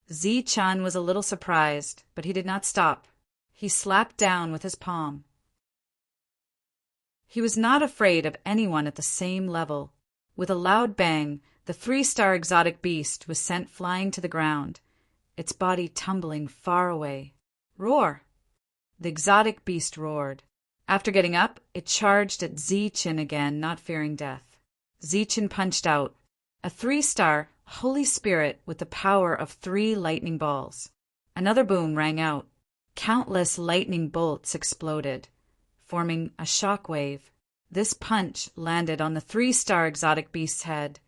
[SPEAKER 1] Zichen was a little surprised, but he did not stop. He slapped down with his palm. He was not afraid of anyone at the same level. With a loud bang, the 3-star exotic beast was sent flying to the ground, its body tumbling far away. Roar! The exotic beast roared. After getting up, it charged at Zichen again, not fearing death. Zichen punched out. A 3-star, holy spirit with the power of 3 lightning balls. Another boom rang out. Countless lightning bolts exploded, forming a shock wave. This punch landed on the 3-star exotic beast's head,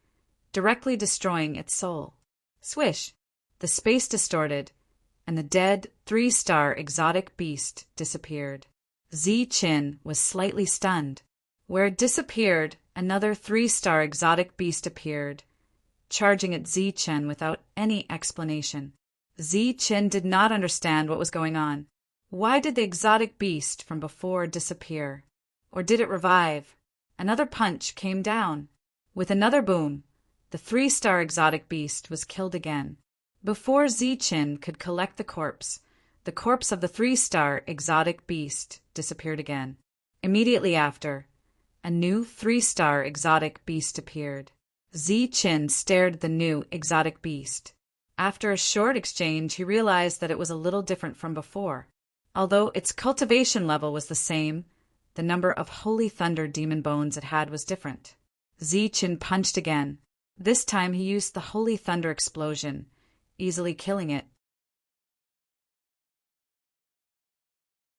[SPEAKER 1] directly destroying its soul. Swish! The space distorted, and the dead 3-star exotic beast disappeared. Zi-Chin was slightly stunned. Where it disappeared, another 3-star exotic beast appeared, charging at Zi-Chen without any explanation. Zi-Chen did not understand what was going on. Why did the exotic beast from before disappear? Or did it revive? Another punch came down. With another boom, the 3-star exotic beast was killed again. Before Zi-Chin could collect the corpse of the 3-star exotic beast disappeared again. Immediately after, a new 3-star exotic beast appeared. Zi-Chin stared at the new exotic beast. After a short exchange, he realized that it was a little different from before. Although its cultivation level was the same, the number of holy thunder demon bones it had was different. Zi-Chin punched again. This time he used the holy thunder explosion, easily killing it.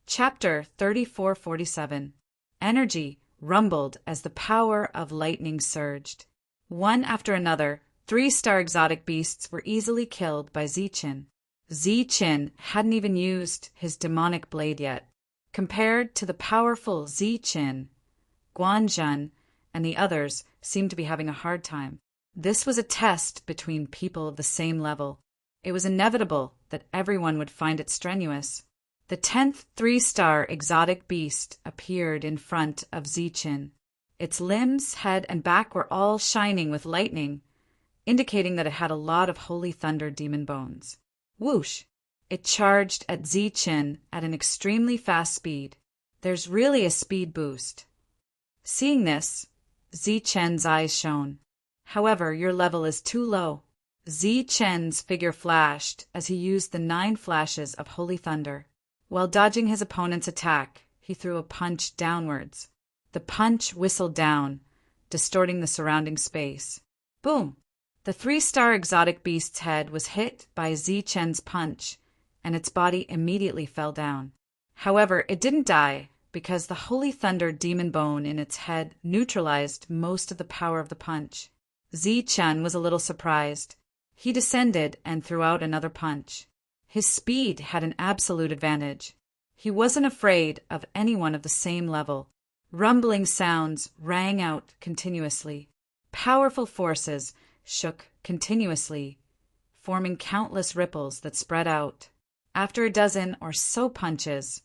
[SPEAKER 1] Chapter 3447. Energy rumbled as the power of lightning surged. One after another, 3-star exotic beasts were easily killed by Zi-Chin. Zi-Chin hadn't even used his demonic blade yet. Compared to the powerful Zi-Chin, Guanzhen and the others seemed to be having a hard time. This was a test between people of the same level. It was inevitable that everyone would find it strenuous. The 10th 3-star exotic beast appeared in front of Zi-Chin. Its limbs, head, and back were all shining with lightning, indicating that it had a lot of holy thunder demon bones. Whoosh! It charged at Zi-Chin at an extremely fast speed. There's really a speed boost. Seeing this, Zi-Chen's eyes shone. However, your level is too low. Zi-Chen's figure flashed as he used the 9 flashes of holy thunder. While dodging his opponent's attack, he threw a punch downwards. The punch whistled down, distorting the surrounding space. Boom! The 3-star exotic beast's head was hit by Zi-Chen's punch, and its body immediately fell down. However, it didn't die, because the holy thunder demon bone in its head neutralized most of the power of the punch. Zi-Chen was a little surprised. He descended and threw out another punch. His speed had an absolute advantage. He wasn't afraid of anyone of the same level. Rumbling sounds rang out continuously. Powerful forces shook continuously, forming countless ripples that spread out. After a dozen or so punches,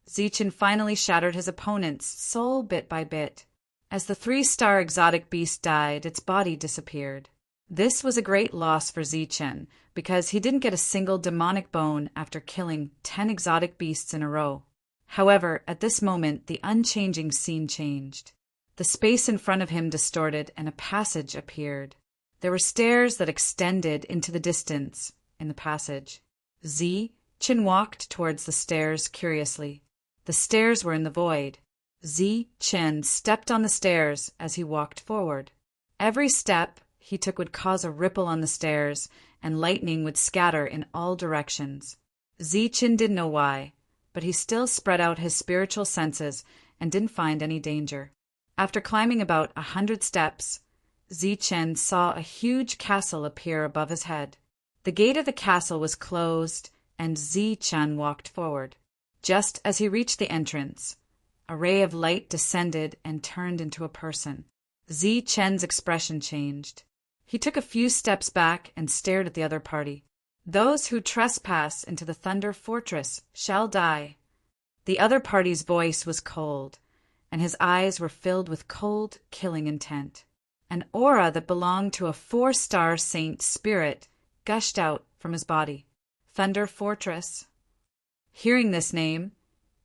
[SPEAKER 1] Zi-Chin finally shattered his opponent's soul bit by bit. As the 3-star exotic beast died, its body disappeared. This was a great loss for Zi-Chin, because he didn't get a single demonic bone after killing 10 exotic beasts in a row. However, at this moment, the unchanging scene changed. The space in front of him distorted and a passage appeared. There were stairs that extended into the distance in the passage. Zi-Chin walked towards the stairs curiously. The stairs were in the void. Zi-Chin stepped on the stairs as he walked forward. Every step he took would cause a ripple on the stairs, and lightning would scatter in all directions. Zi-Chin didn't know why, but he still spread out his spiritual senses and didn't find any danger. After climbing about 100 steps, Zi-Chin saw a huge castle appear above his head. The gate of the castle was closed, and Zi-Chin walked forward. Just as he reached the entrance, a ray of light descended and turned into a person. Zi-Chin's expression changed. He took a few steps back and stared at the other party. Those who trespass into the Thunder Fortress shall die. The other party's voice was cold, and his eyes were filled with cold, killing intent. An aura that belonged to a 4-star saint spirit gushed out from his body. Thunder Fortress. Hearing this name,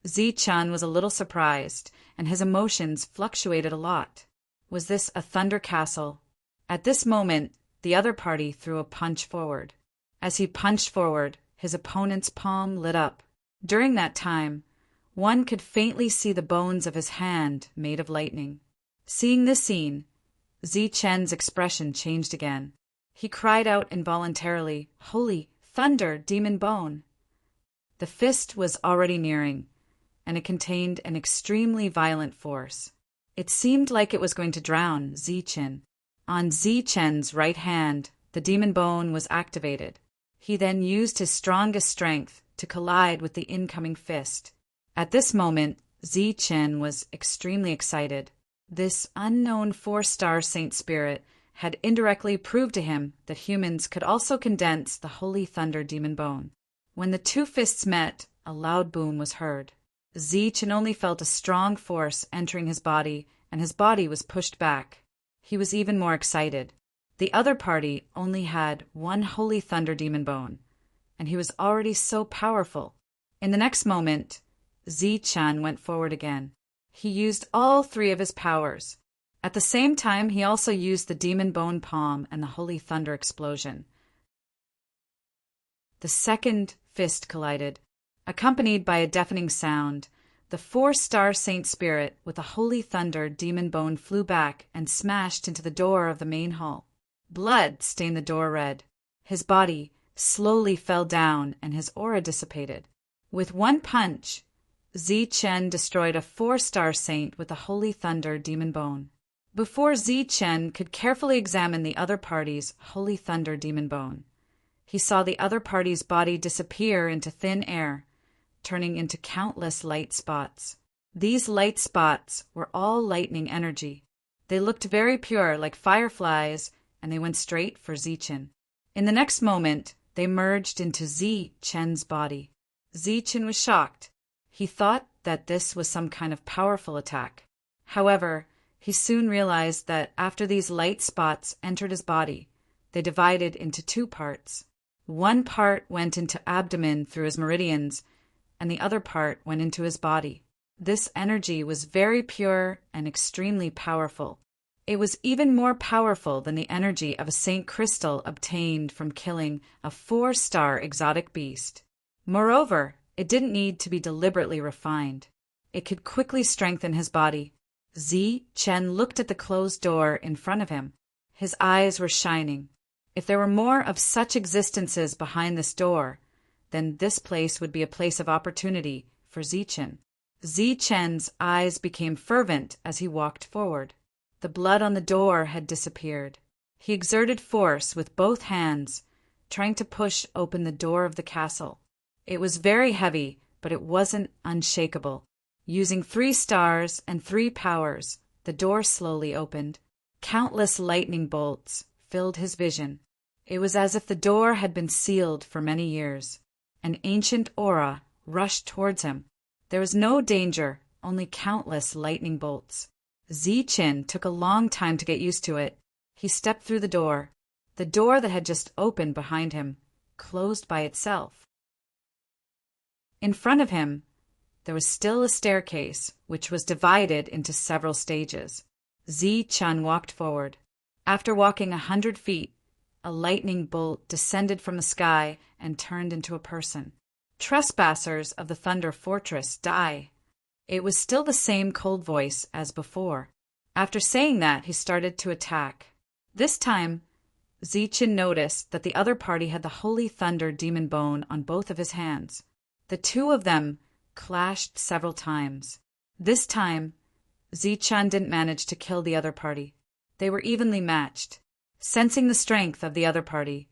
[SPEAKER 1] Zi-Chin was a little surprised, and his emotions fluctuated a lot. Was this a thunder castle? At this moment, the other party threw a punch forward. As he punched forward, his opponent's palm lit up. During that time, one could faintly see the bones of his hand made of lightning. Seeing this scene, Zi-Chen's expression changed again. He cried out involuntarily, "Holy thunder, demon bone!" The fist was already nearing, and it contained an extremely violent force. It seemed like it was going to drown Zichen. On Zichen's right hand, the demon bone was activated. He then used his strongest strength to collide with the incoming fist. At this moment, Zichen was extremely excited. This unknown 4-star saint spirit had indirectly proved to him that humans could also condense the holy thunder demon bone. When the two fists met, a loud boom was heard. Zichen only felt a strong force entering his body, and his body was pushed back. He was even more excited. The other party only had one holy thunder demon bone, and he was already so powerful. In the next moment, Zichen went forward again. He used all 3 of his powers. At the same time, he also used the demon bone palm and the holy thunder explosion. The second fist collided. Accompanied by a deafening sound, the 4-star saint spirit with a holy thunder demon bone flew back and smashed into the door of the main hall. Blood stained the door red. His body slowly fell down and his aura dissipated. With one punch, Zichen destroyed a 4-star saint with a holy thunder demon bone. Before Zichen could carefully examine the other party's holy thunder demon bone, he saw the other party's body disappear into thin air, turning into countless light spots. These light spots were all lightning energy. They looked very pure, like fireflies, and they went straight for Zichen. In the next moment, they merged into Zichen's body. Zichen was shocked. He thought that this was some kind of powerful attack. However, he soon realized that after these light spots entered his body, they divided into 2 parts. One part went into abdomen through his meridians, and the other part went into his body. This energy was very pure and extremely powerful. It was even more powerful than the energy of a Saint Crystal obtained from killing a 4-star exotic beast. Moreover, it didn't need to be deliberately refined. It could quickly strengthen his body. Zichen looked at the closed door in front of him. His eyes were shining. If there were more of such existences behind this door, then this place would be a place of opportunity for Zichen. Zichen's eyes became fervent as he walked forward. The blood on the door had disappeared. He exerted force with both hands, trying to push open the door of the castle. It was very heavy, but it wasn't unshakable. Using 3 stars and 3 powers, the door slowly opened. Countless lightning bolts filled his vision. It was as if the door had been sealed for many years. An ancient aura rushed towards him. There was no danger, only countless lightning bolts. Zichen took a long time to get used to it. He stepped through the door. The door that had just opened behind him closed by itself. In front of him, there was still a staircase, which was divided into several stages. Zichen walked forward. After walking 100 feet, a lightning bolt descended from the sky and turned into a person. Trespassers of the Thunder Fortress, die. It was still the same cold voice as before. After saying that, he started to attack. This time, Zichen noticed that the other party had the Holy Thunder demon bone on both of his hands. The 2 of them clashed several times. This time, Zichen didn't manage to kill the other party. They were evenly matched. Sensing the strength of the other party,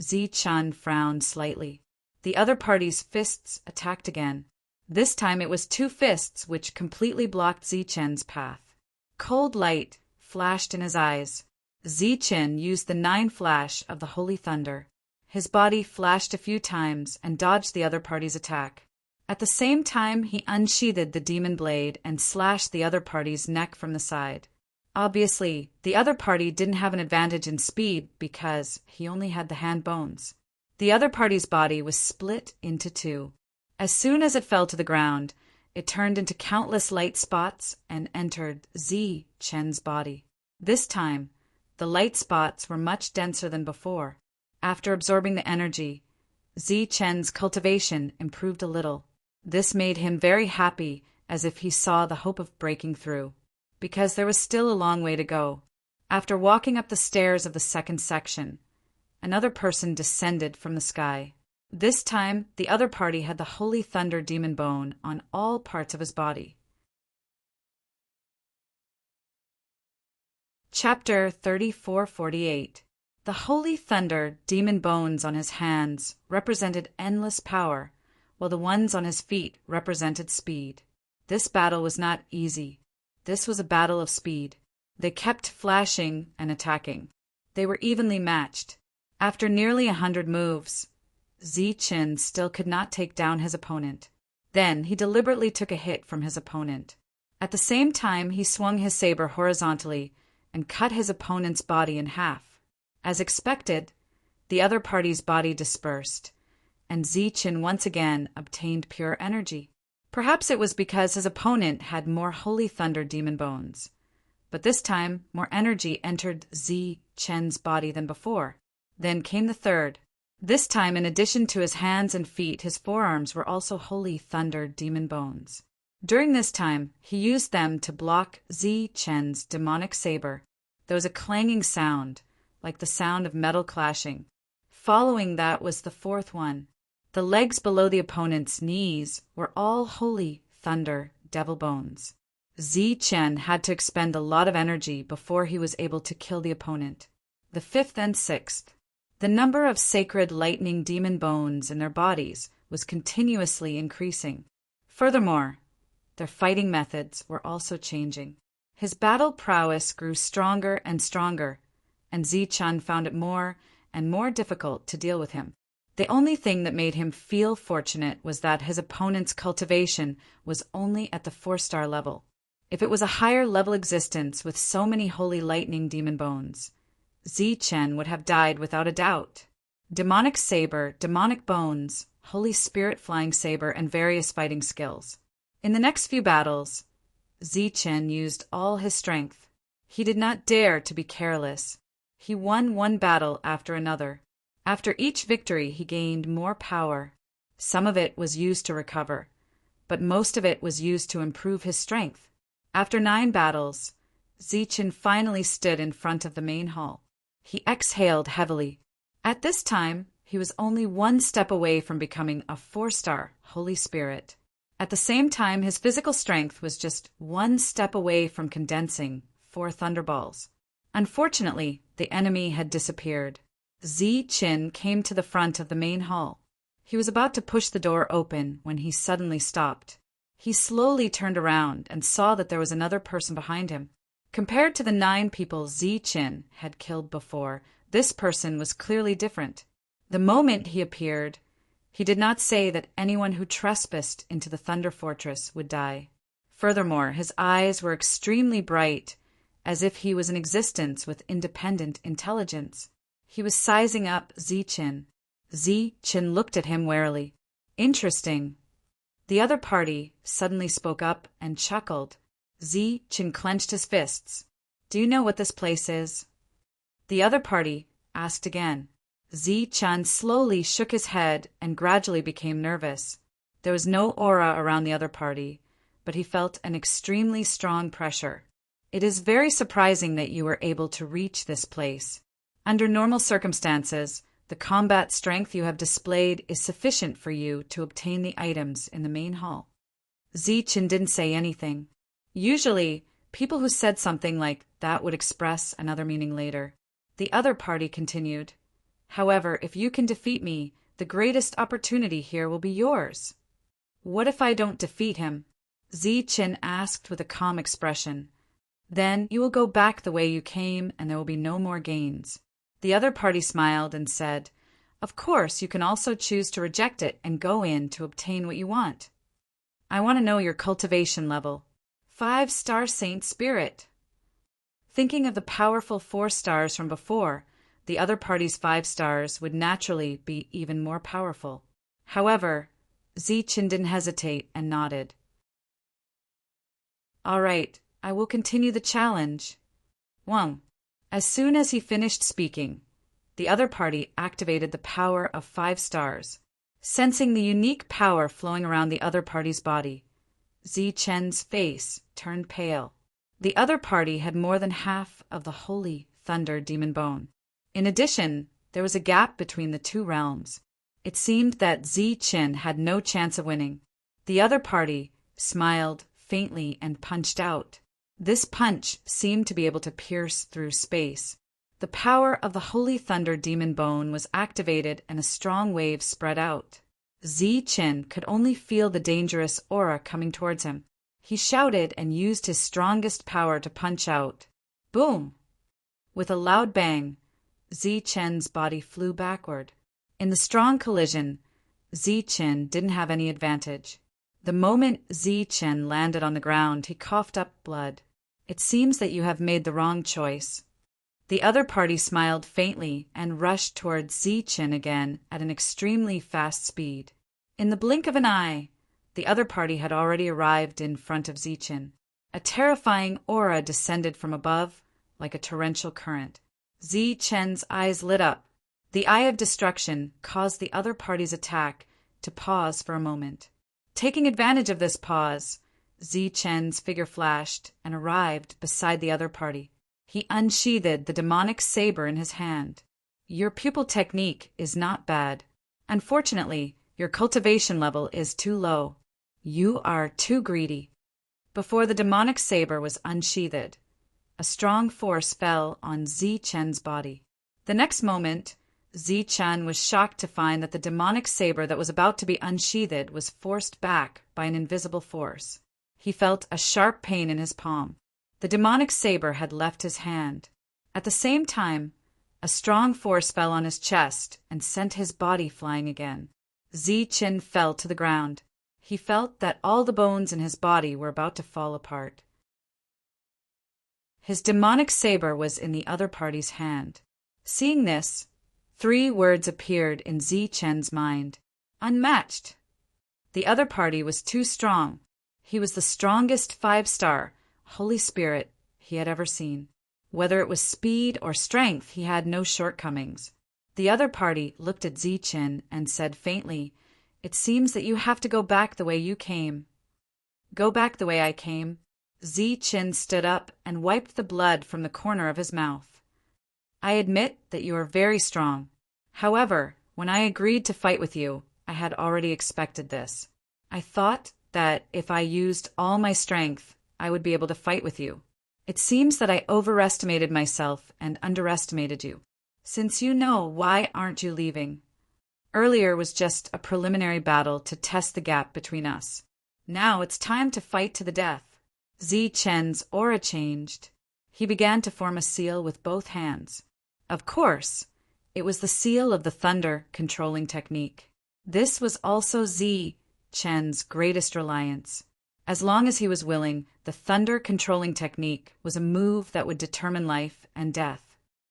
[SPEAKER 1] Zichen frowned slightly. The other party's fists attacked again. This time it was 2 fists which completely blocked Zichen's path. Cold light flashed in his eyes. Zichen used the 9 flash of the Holy Thunder. His body flashed a few times and dodged the other party's attack. At the same time, he unsheathed the demon blade and slashed the other party's neck from the side. Obviously, the other party didn't have an advantage in speed because he only had the hand bones. The other party's body was split into 2. As soon as it fell to the ground, it turned into countless light spots and entered Zichen's body. This time, the light spots were much denser than before. After absorbing the energy, Zichen's cultivation improved a little. This made him very happy, as if he saw the hope of breaking through. Because there was still a long way to go. After walking up the stairs of the second section, another person descended from the sky. This time, the other party had the Holy Thunder Demon Bone on all parts of his body. Chapter 3448. The Holy Thunder Demon Bones on his hands represented endless power, while the ones on his feet represented speed. This battle was not easy. This was a battle of speed. They kept flashing and attacking. They were evenly matched. After nearly 100 moves, Zichen still could not take down his opponent. Then he deliberately took a hit from his opponent. At the same time, he swung his saber horizontally and cut his opponent's body in half. As expected, the other party's body dispersed, and Zichen once again obtained pure energy. Perhaps it was because his opponent had more Holy Thunder Demon Bones, but this time more energy entered Zichen's body than before. Then came the third. This time, in addition to his hands and feet, his forearms were also Holy Thunder Demon Bones. During this time, he used them to block Zichen's demonic saber. There was a clanging sound, like the sound of metal clashing. Following that was the fourth one. The legs below the opponent's knees were all Holy Thunder Devil Bones. Zichen had to expend a lot of energy before he was able to kill the opponent. The fifth and sixth. The number of sacred lightning demon bones in their bodies was continuously increasing. Furthermore, their fighting methods were also changing. His battle prowess grew stronger and stronger, and Zichen found it more and more difficult to deal with him. The only thing that made him feel fortunate was that his opponent's cultivation was only at the 4-star level. If it was a higher level existence with so many holy lightning demon bones, Zichen would have died without a doubt. Demonic saber, demonic bones, holy spirit flying saber, and various fighting skills. In the next few battles, Zichen used all his strength. He did not dare to be careless. He won one battle after another. After each victory, he gained more power. Some of it was used to recover, but most of it was used to improve his strength. After 9 battles, Zichen finally stood in front of the main hall. He exhaled heavily. At this time, he was only 1 step away from becoming a 4-star Holy Spirit. At the same time, his physical strength was just 1 step away from condensing 4 thunderballs. Unfortunately, the enemy had disappeared. Zichen came to the front of the main hall. He was about to push the door open when he suddenly stopped. He slowly turned around and saw that there was another person behind him. Compared to the 9 people Zichen had killed before, this person was clearly different. The moment he appeared, he did not say that anyone who trespassed into the Thunder Fortress would die. Furthermore, his eyes were extremely bright, as if he was an existence with independent intelligence. He was sizing up Zichen. Zichen looked at him warily. Interesting. The other party suddenly spoke up and chuckled. Zichen clenched his fists. Do you know what this place is? The other party asked again. Zichen slowly shook his head and gradually became nervous. There was no aura around the other party, but he felt an extremely strong pressure. It is very surprising that you were able to reach this place. Under normal circumstances, the combat strength you have displayed is sufficient for you to obtain the items in the main hall. Zichen didn't say anything. Usually, people who said something like that would express another meaning later. The other party continued. However, if you can defeat me, the greatest opportunity here will be yours. What if I don't defeat him? Zichen asked with a calm expression. Then you will go back the way you came and there will be no more gains. The other party smiled and said, Of course, you can also choose to reject it and go in to obtain what you want. I want to know your cultivation level. 5-star Saint Spirit. Thinking of the powerful 4 stars from before, the other party's 5 stars would naturally be even more powerful. However, Zichen didn't hesitate and nodded. All right, I will continue the challenge. 1. As soon as he finished speaking, the other party activated the power of 5 stars. Sensing the unique power flowing around the other party's body, Zichen's face turned pale. The other party had more than half of the Holy Thunder Demon Bone. In addition, there was a gap between the 2 realms. It seemed that Zi-Chin had no chance of winning. The other party smiled faintly and punched out. This punch seemed to be able to pierce through space. The power of the Holy Thunder Demon Bone was activated and a strong wave spread out. Zi-Chin could only feel the dangerous aura coming towards him. He shouted and used his strongest power to punch out. Boom! With a loud bang, Zi-Chen's body flew backward. In the strong collision, Zi-Chen didn't have any advantage. The moment Zi-Chen landed on the ground, he coughed up blood. It seems that you have made the wrong choice. The other party smiled faintly and rushed towards Zi-Chen again at an extremely fast speed. In the blink of an eye, the other party had already arrived in front of Zi-Chen. A terrifying aura descended from above like a torrential current. Zi-Chen's eyes lit up. The Eye of Destruction caused the other party's attack to pause for a moment. Taking advantage of this pause, Zi-Chen's figure flashed and arrived beside the other party. He unsheathed the demonic saber in his hand. Your pupil technique is not bad. Unfortunately, your cultivation level is too low. You are too greedy. Before the demonic saber was unsheathed, a strong force fell on Zi-Chen's body. The next moment, Zi-Chen was shocked to find that the demonic saber that was about to be unsheathed was forced back by an invisible force. He felt a sharp pain in his palm. The demonic saber had left his hand. At the same time, a strong force fell on his chest and sent his body flying again. Zi-Chen fell to the ground. He felt that all the bones in his body were about to fall apart. His demonic saber was in the other party's hand. Seeing this, 3 words appeared in Zi-Chen's mind. Unmatched. The other party was too strong. He was the strongest 5-star Holy Spirit he had ever seen. Whether it was speed or strength, he had no shortcomings. The other party looked at Zi-Chen and said faintly, "It seems that you have to go back the way you came." "Go back the way I came?" Zi-Chen stood up and wiped the blood from the corner of his mouth. "I admit that you are very strong. However, when I agreed to fight with you, I had already expected this. I thought that if I used all my strength, I would be able to fight with you. It seems that I overestimated myself and underestimated you. Since you know, why aren't you leaving? Earlier was just a preliminary battle to test the gap between us. Now it's time to fight to the death." Zi-Chen's aura changed. He began to form a seal with both hands. Of course, it was the seal of the thunder controlling technique. This was also Zi-Chen's greatest reliance. As long as he was willing, the thunder controlling technique was a move that would determine life and death.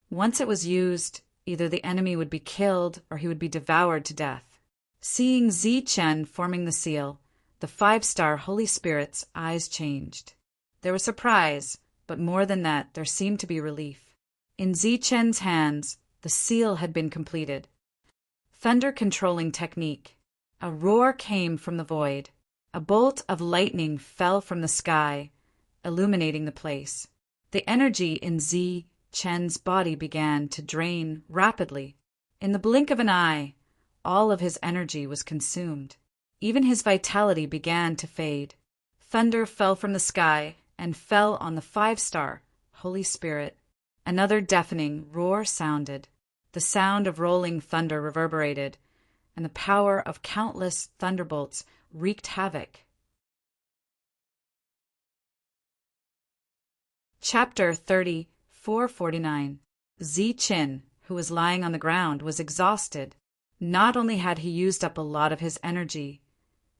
[SPEAKER 1] Once it was used, either the enemy would be killed or he would be devoured to death. Seeing Zi-Chen forming the seal, the 5-star Holy Spirit's eyes changed. There was surprise, but more than that, there seemed to be relief. In Zi-Chen's hands, the seal had been completed. Thunder controlling technique. A roar came from the void. A bolt of lightning fell from the sky, illuminating the place. The energy in Zi-Chen's body began to drain rapidly. In the blink of an eye, all of his energy was consumed. Even his vitality began to fade. Thunder fell from the sky and fell on the 5-star Holy Spirit. Another deafening roar sounded. The sound of rolling thunder reverberated, and the power of countless thunderbolts wreaked havoc. Chapter 3449. Zi-Chen, who was lying on the ground, was exhausted. Not only had he used up a lot of his energy,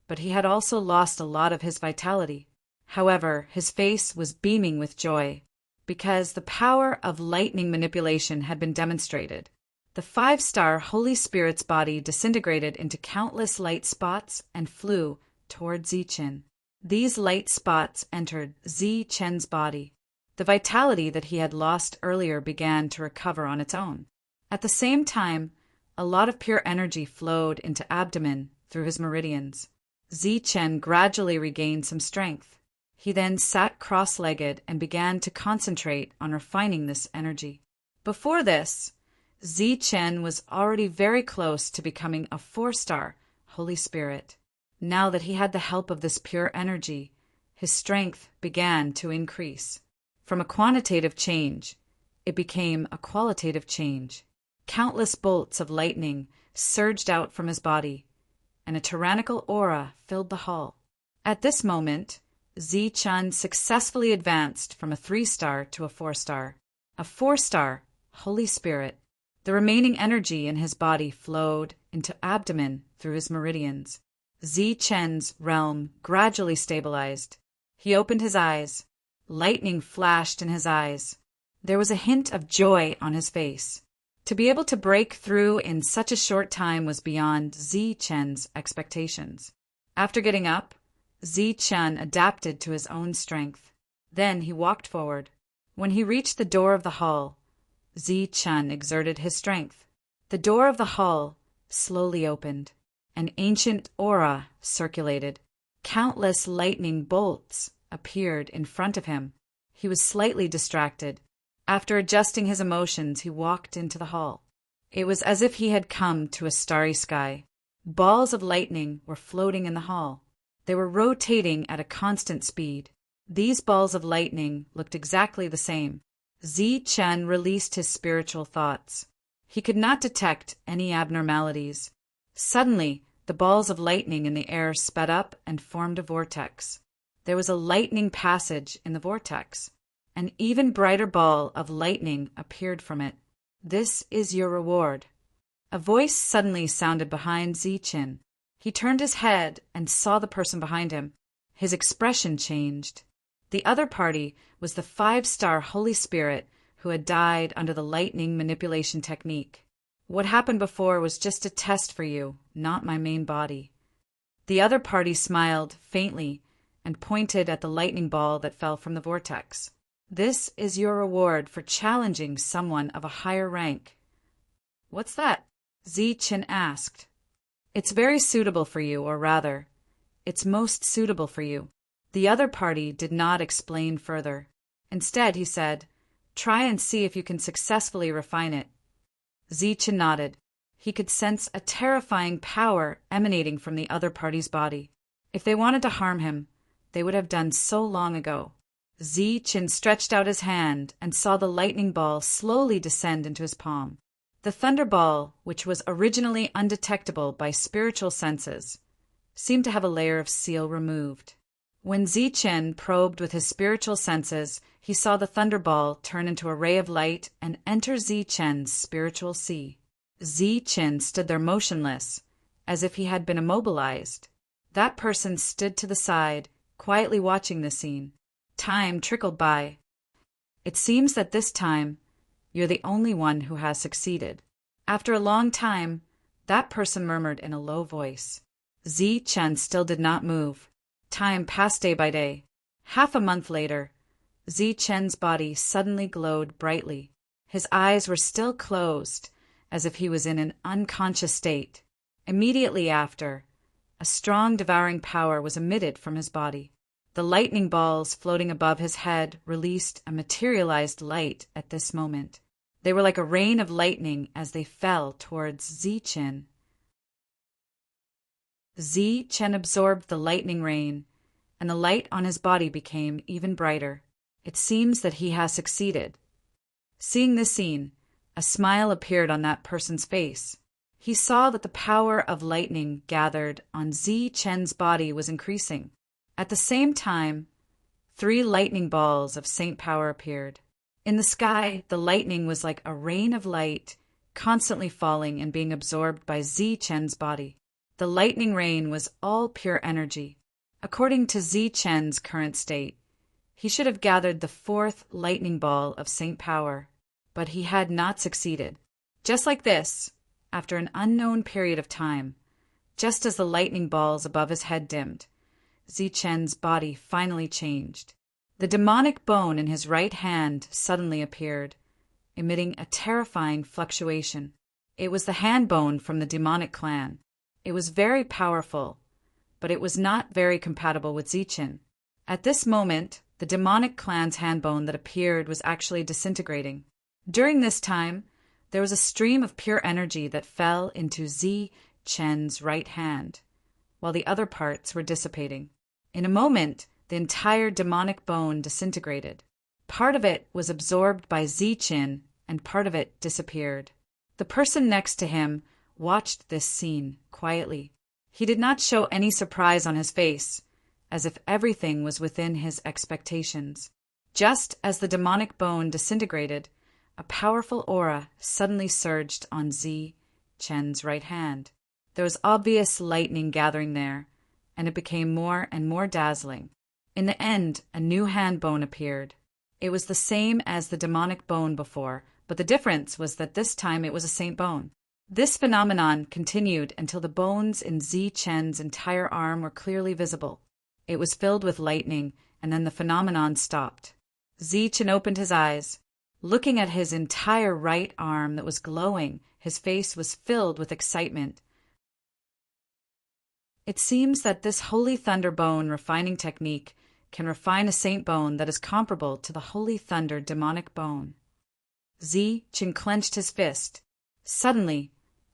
[SPEAKER 1] but he had also lost a lot of his vitality. However, his face was beaming with joy, because the power of lightning manipulation had been demonstrated. The 5-star Holy Spirit's body disintegrated into countless light spots and flew toward Zi-Chen. These light spots entered Zi-Chen's body. The vitality that he had lost earlier began to recover on its own. At the same time, a lot of pure energy flowed into abdomen through his meridians. Zi-Chen gradually regained some strength. He then sat cross-legged and began to concentrate on refining this energy. Before this, Zichen was already very close to becoming a 4-star Holy Spirit. Now that he had the help of this pure energy, his strength began to increase. From a quantitative change, it became a qualitative change. Countless bolts of lightning surged out from his body, and a tyrannical aura filled the hall. At this moment, Zichen successfully advanced from a 3-star to a 4-star, a 4-star Holy Spirit. The remaining energy in his body flowed into abdomen through his meridians. Zichen's realm gradually stabilized. He opened his eyes. Lightning flashed in his eyes. There was a hint of joy on his face. To be able to break through in such a short time was beyond Zichen's expectations. After getting up, Zichen adapted to his own strength. Then he walked forward. When he reached the door of the hall, Zichen exerted his strength. The door of the hall slowly opened. An ancient aura circulated. Countless lightning bolts appeared in front of him. He was slightly distracted. After adjusting his emotions, he walked into the hall. It was as if he had come to a starry sky. Balls of lightning were floating in the hall. They were rotating at a constant speed. These balls of lightning looked exactly the same. Zichen released his spiritual thoughts. He could not detect any abnormalities. Suddenly, the balls of lightning in the air sped up and formed a vortex. There was a lightning passage in the vortex. An even brighter ball of lightning appeared from it. "This is your reward." A voice suddenly sounded behind Zichen. He turned his head and saw the person behind him. His expression changed. The other party was the 5-star Holy Spirit who had died under the lightning manipulation technique. "What happened before was just a test for you, not my main body." The other party smiled faintly and pointed at the lightning ball that fell from the vortex. "This is your reward for challenging someone of a higher rank." "What's that?" Zichen asked. "It's very suitable for you, or rather, it's most suitable for you." The other party did not explain further. Instead, he said, "Try and see if you can successfully refine it." Zichen nodded. He could sense a terrifying power emanating from the other party's body. If they wanted to harm him, they would have done so long ago. Zichen stretched out his hand and saw the lightning ball slowly descend into his palm. The thunderball, which was originally undetectable by spiritual senses, seemed to have a layer of seal removed. When Zichen probed with his spiritual senses, he saw the thunderball turn into a ray of light and enter Zichen's spiritual sea. Zichen stood there motionless, as if he had been immobilized. That person stood to the side, quietly watching the scene. Time trickled by. "It seems that this time, you're the only one who has succeeded." After a long time, that person murmured in a low voice. Zichen still did not move. Time passed day by day. Half a month later, Zichen's body suddenly glowed brightly. His eyes were still closed, as if he was in an unconscious state. Immediately after, a strong devouring power was emitted from his body. The lightning balls floating above his head released a materialized light at this moment. They were like a rain of lightning as they fell towards Zichen. Zichen absorbed the lightning rain, and the light on his body became even brighter. "It seems that he has succeeded." Seeing this scene, a smile appeared on that person's face. He saw that the power of lightning gathered on Zichen's body was increasing. At the same time, 3 lightning balls of saint power appeared. In the sky, the lightning was like a rain of light, constantly falling and being absorbed by Zichen's body. The lightning rain was all pure energy. According to Zichen's current state, he should have gathered the 4th lightning ball of saint power, but he had not succeeded. Just like this, after an unknown period of time, just as the lightning balls above his head dimmed, Zichen's body finally changed. The demonic bone in his right hand suddenly appeared, emitting a terrifying fluctuation. It was the hand bone from the demonic clan. It was very powerful, but it was not very compatible with Zichen. At this moment, the demonic clan's hand bone that appeared was actually disintegrating. During this time, There was a stream of pure energy that fell into Zi Chen's right hand, while the other parts were dissipating. In a moment, the entire demonic bone disintegrated. Part of it was absorbed by Zi Chen, and part of it disappeared. The person next to him watched this scene quietly. He did not show any surprise on his face, as if everything was within his expectations. Just as the demonic bone disintegrated, a powerful aura suddenly surged on Zi Chen's right hand. There was obvious lightning gathering there, and it became more and more dazzling. In the end, a new hand bone appeared. It was the same as the demonic bone before, but the difference was that this time it was a saint bone. This phenomenon continued until the bones in Zi Chen's entire arm were clearly visible. It was filled with lightning, and then the phenomenon stopped. Zi Chen opened his eyes. Looking at his entire right arm that was glowing, his face was filled with excitement. It seems that this Holy Thunder Bone refining technique can refine a saint bone that is comparable to the Holy Thunder demonic bone. Zi Chen clenched his fist. Suddenly,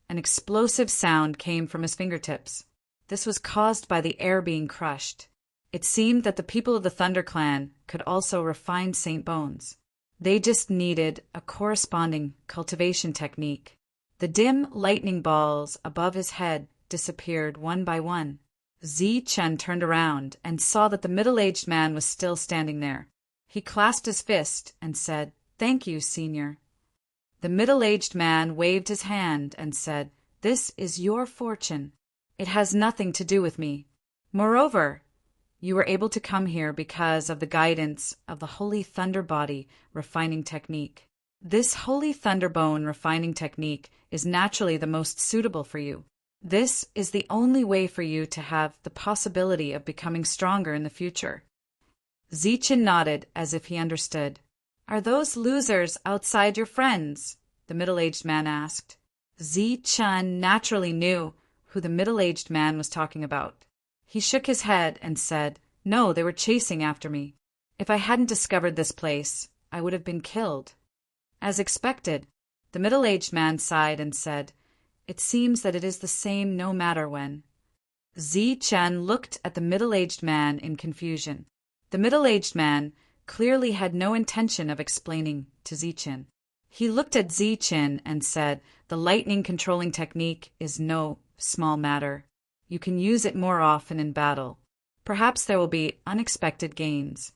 [SPEAKER 1] an explosive sound came from his fingertips. This was caused by the air being crushed. It seemed that the people of the Thunder Clan could also refine saint bones. They just needed a corresponding cultivation technique. The dim lightning balls above his head disappeared one by one. Zi Chen turned around and saw that the middle-aged man was still standing there. He clasped his fist and said, "Thank you, Senior." The middle-aged man waved his hand and said, "This is your fortune. It has nothing to do with me. Moreover, you were able to come here because of the guidance of the Holy Thunder Body refining technique. This Holy Thunder Bone refining technique is naturally the most suitable for you. This is the only way for you to have the possibility of becoming stronger in the future." Zi Chen nodded as if he understood. "Are those losers outside your friends?" the middle-aged man asked. Zi Chen naturally knew who the middle-aged man was talking about. He shook his head and said, "No, they were chasing after me. If I hadn't discovered this place, I would have been killed." As expected, the middle-aged man sighed and said, "It seems that it is the same no matter when." Zi Chen looked at the middle-aged man in confusion. The middle-aged man clearly had no intention of explaining to Zi Chen. He looked at Zi Chen and said, "The lightning controlling technique is no small matter. You can use it more often in battle. Perhaps there will be unexpected gains."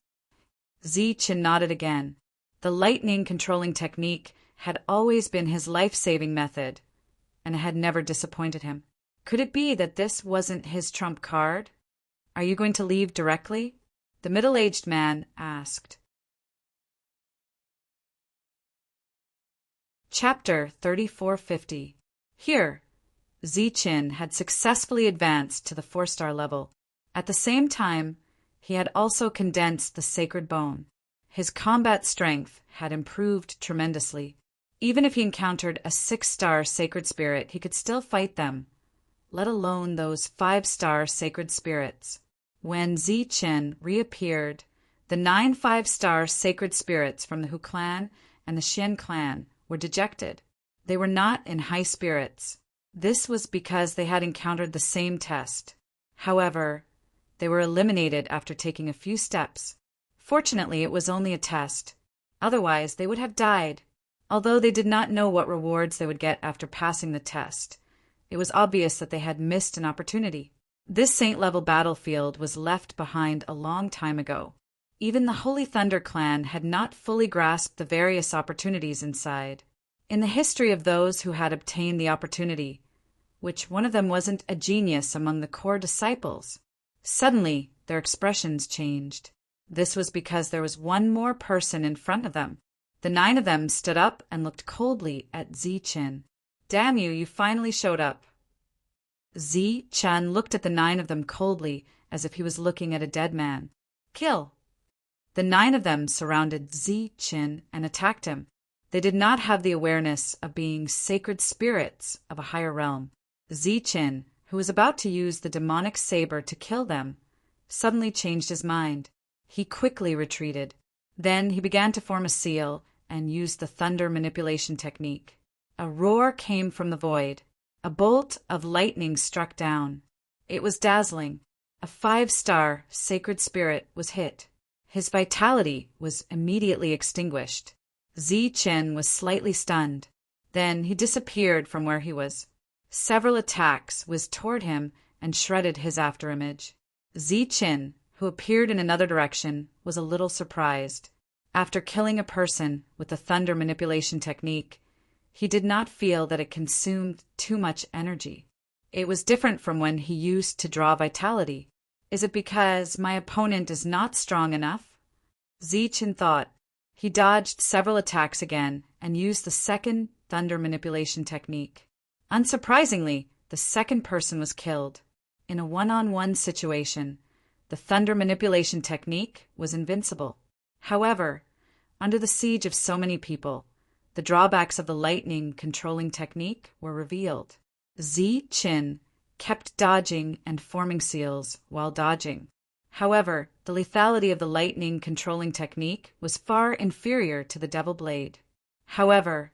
[SPEAKER 1] Zi Chen nodded again. The lightning controlling technique had always been his life-saving method, and it had never disappointed him. Could it be that this wasn't his trump card? "Are you going to leave directly?" the middle-aged man asked. Chapter 3450. Here, Zi Chen had successfully advanced to the 4-star level. At the same time, he had also condensed the sacred bone. His combat strength had improved tremendously. Even if he encountered a 6-star sacred spirit, he could still fight them, let alone those 5-star sacred spirits. When Zi Chen reappeared, the 9 5-star sacred spirits from the Hu clan and the Xian clan were dejected. They were not in high spirits. This was because they had encountered the same test. However, they were eliminated after taking a few steps. Fortunately, it was only a test. Otherwise, they would have died. Although they did not know what rewards they would get after passing the test, it was obvious that they had missed an opportunity. This saint-level battlefield was left behind a long time ago. Even the Holy Thunder Clan had not fully grasped the various opportunities inside. In the history of those who had obtained the opportunity, which one of them wasn't a genius among the core disciples, suddenly their expressions changed. This was because there was one more person in front of them. The 9 of them stood up and looked coldly at Zi Chen. "Damn you, you finally showed up." Zi Chen looked at the 9 of them coldly, as if he was looking at a dead man. "Kill!" The 9 of them surrounded Zi Chen and attacked him. They did not have the awareness of being sacred spirits of a higher realm. Zi Chen, who was about to use the demonic saber to kill them, suddenly changed his mind. He quickly retreated. Then he began to form a seal and used the thunder manipulation technique. A roar came from the void. A bolt of lightning struck down. It was dazzling. A 5-star sacred spirit was hit. His vitality was immediately extinguished. Zichen was slightly stunned. Then he disappeared from where he was. Several attacks whizzed toward him and shredded his afterimage. Zichen, who appeared in another direction, was a little surprised. After killing a person with the thunder manipulation technique, he did not feel that it consumed too much energy. It was different from when he used to draw vitality. Is it because my opponent is not strong enough? Zichen thought. He dodged several attacks again and used the second thunder manipulation technique. Unsurprisingly, the second person was killed. In a one-on-one situation, the thunder manipulation technique was invincible. However, under the siege of so many people, the drawbacks of the lightning controlling technique were revealed. Zichen kept dodging and forming seals while dodging. However, the lethality of the lightning controlling technique was far inferior to the Devil Blade. However,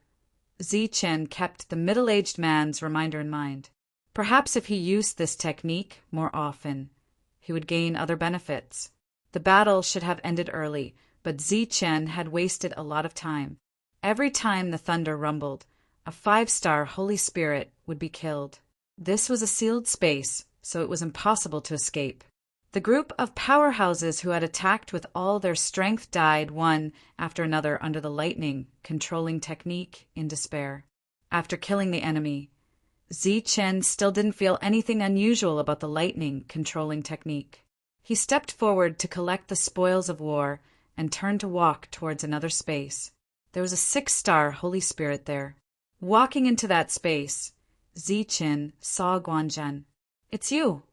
[SPEAKER 1] Zichen kept the middle-aged man's reminder in mind. Perhaps if he used this technique more often, he would gain other benefits. The battle should have ended early, but Zichen had wasted a lot of time. Every time the thunder rumbled, a 5-star Holy Spirit would be killed. This was a sealed space, so it was impossible to escape. The group of powerhouses who had attacked with all their strength died one after another under the lightning controlling technique in despair. After killing the enemy, Zichen still didn't feel anything unusual about the lightning controlling technique. He stepped forward to collect the spoils of war and turned to walk towards another space. There was a 6-star Holy Spirit there. Walking into that space, Zichen saw Guanzhen. "It's you."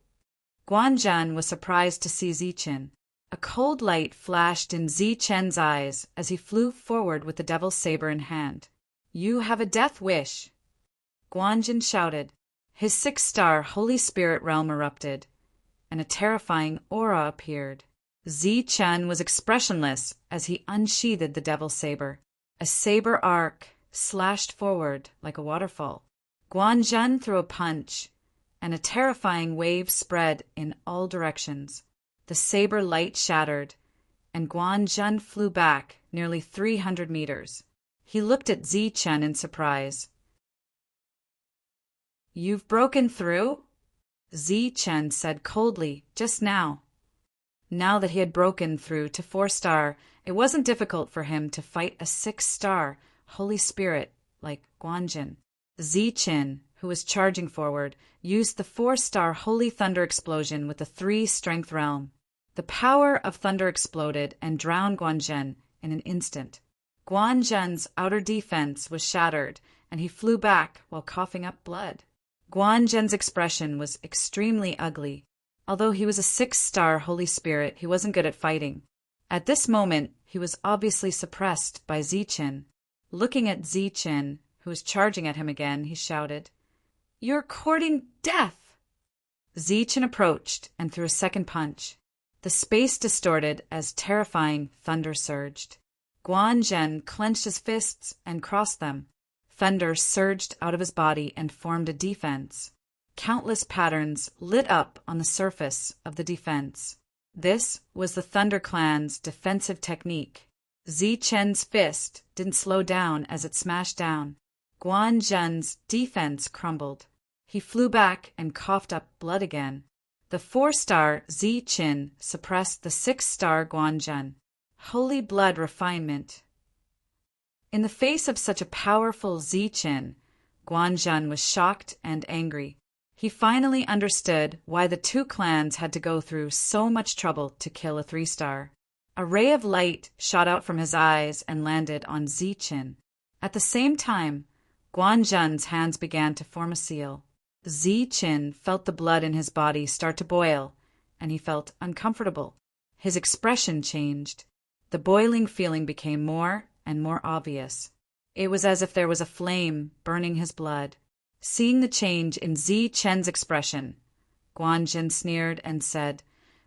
[SPEAKER 1] Guanzhen was surprised to see Zichen. A cold light flashed in Zichen's eyes as he flew forward with the devil's saber in hand. "You have a death wish." Guanzhen shouted. His 6-star Holy Spirit realm erupted, and a terrifying aura appeared. Zichen was expressionless as he unsheathed the devil's saber. A saber arc slashed forward like a waterfall. Guanzhen threw a punch, and a terrifying wave spread in all directions. The saber light shattered, and Guanzhen flew back nearly 300 meters. He looked at Zichen in surprise. "You've broken through?" Zichen said coldly, just now. Now that he had broken through to 4-star, it wasn't difficult for him to fight a 6-star Holy Spirit like Guanzhen. Zichen, who was charging forward, used the 4-star Holy Thunder Explosion with the 3 Strength Realm. The power of thunder exploded and drowned Guanzhen in an instant. Guanzhen's outer defense was shattered, and he flew back while coughing up blood. Guanzhen's expression was extremely ugly. Although he was a 6-star Holy Spirit, he wasn't good at fighting. At this moment, he was obviously suppressed by Zichen. Looking at Zichen, who was charging at him again, he shouted, "You're courting death!" Zichen approached and threw a second punch. The space distorted as terrifying thunder surged. Guanzhen clenched his fists and crossed them. Thunder surged out of his body and formed a defense. Countless patterns lit up on the surface of the defense. This was the Thunder Clan's defensive technique. Zichen's fist didn't slow down as it smashed down. Guanzhen's defense crumbled. He flew back and coughed up blood again. The 4-star Zichen suppressed the 6-star Guanzhen. Holy blood refinement. In the face of such a powerful Zichen, Guanzhen was shocked and angry. He finally understood why the 2 clans had to go through so much trouble to kill a 3-star. A ray of light shot out from his eyes and landed on Zichen. At the same time, Guanzhen's hands began to form a seal. Zichen felt the blood in his body start to boil, and he felt uncomfortable. His expression changed. The boiling feeling became more and more obvious. It was as if there was a flame burning his blood. Seeing the change in Zichen's expression, Guanzhen sneered and said,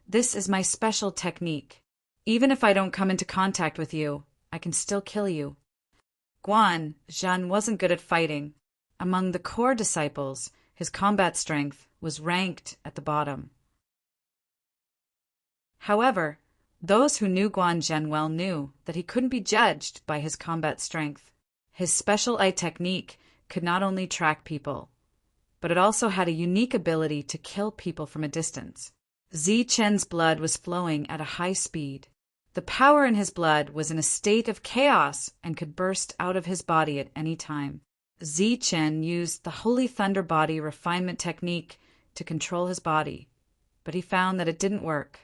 [SPEAKER 1] "This is my special technique. Even if I don't come into contact with you, I can still kill you." Guan Zhen wasn't good at fighting. Among the core disciples, his combat strength was ranked at the bottom. However, those who knew Guan Zhen well knew that he couldn't be judged by his combat strength. His special eye technique could not only track people, but it also had a unique ability to kill people from a distance. Zichen's blood was flowing at a high speed. The power in his blood was in a state of chaos and could burst out of his body at any time. Zichen used the Holy Thunder Body refinement technique to control his body, but he found that it didn't work.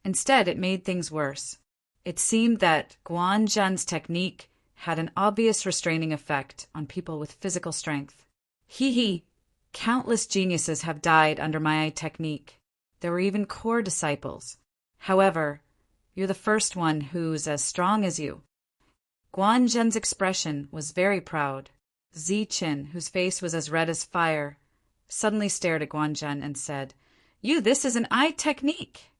[SPEAKER 1] Instead, it made things worse. It seemed that Guan Zhen's technique had an obvious restraining effect on people with physical strength. Countless geniuses have died under my eye technique. There were even core disciples. However, you're the first one who's as strong as you. Guan Zhen's expression was very proud. Zichen, whose face was as red as fire, suddenly stared at Guan Zhen and said, This is an eye technique."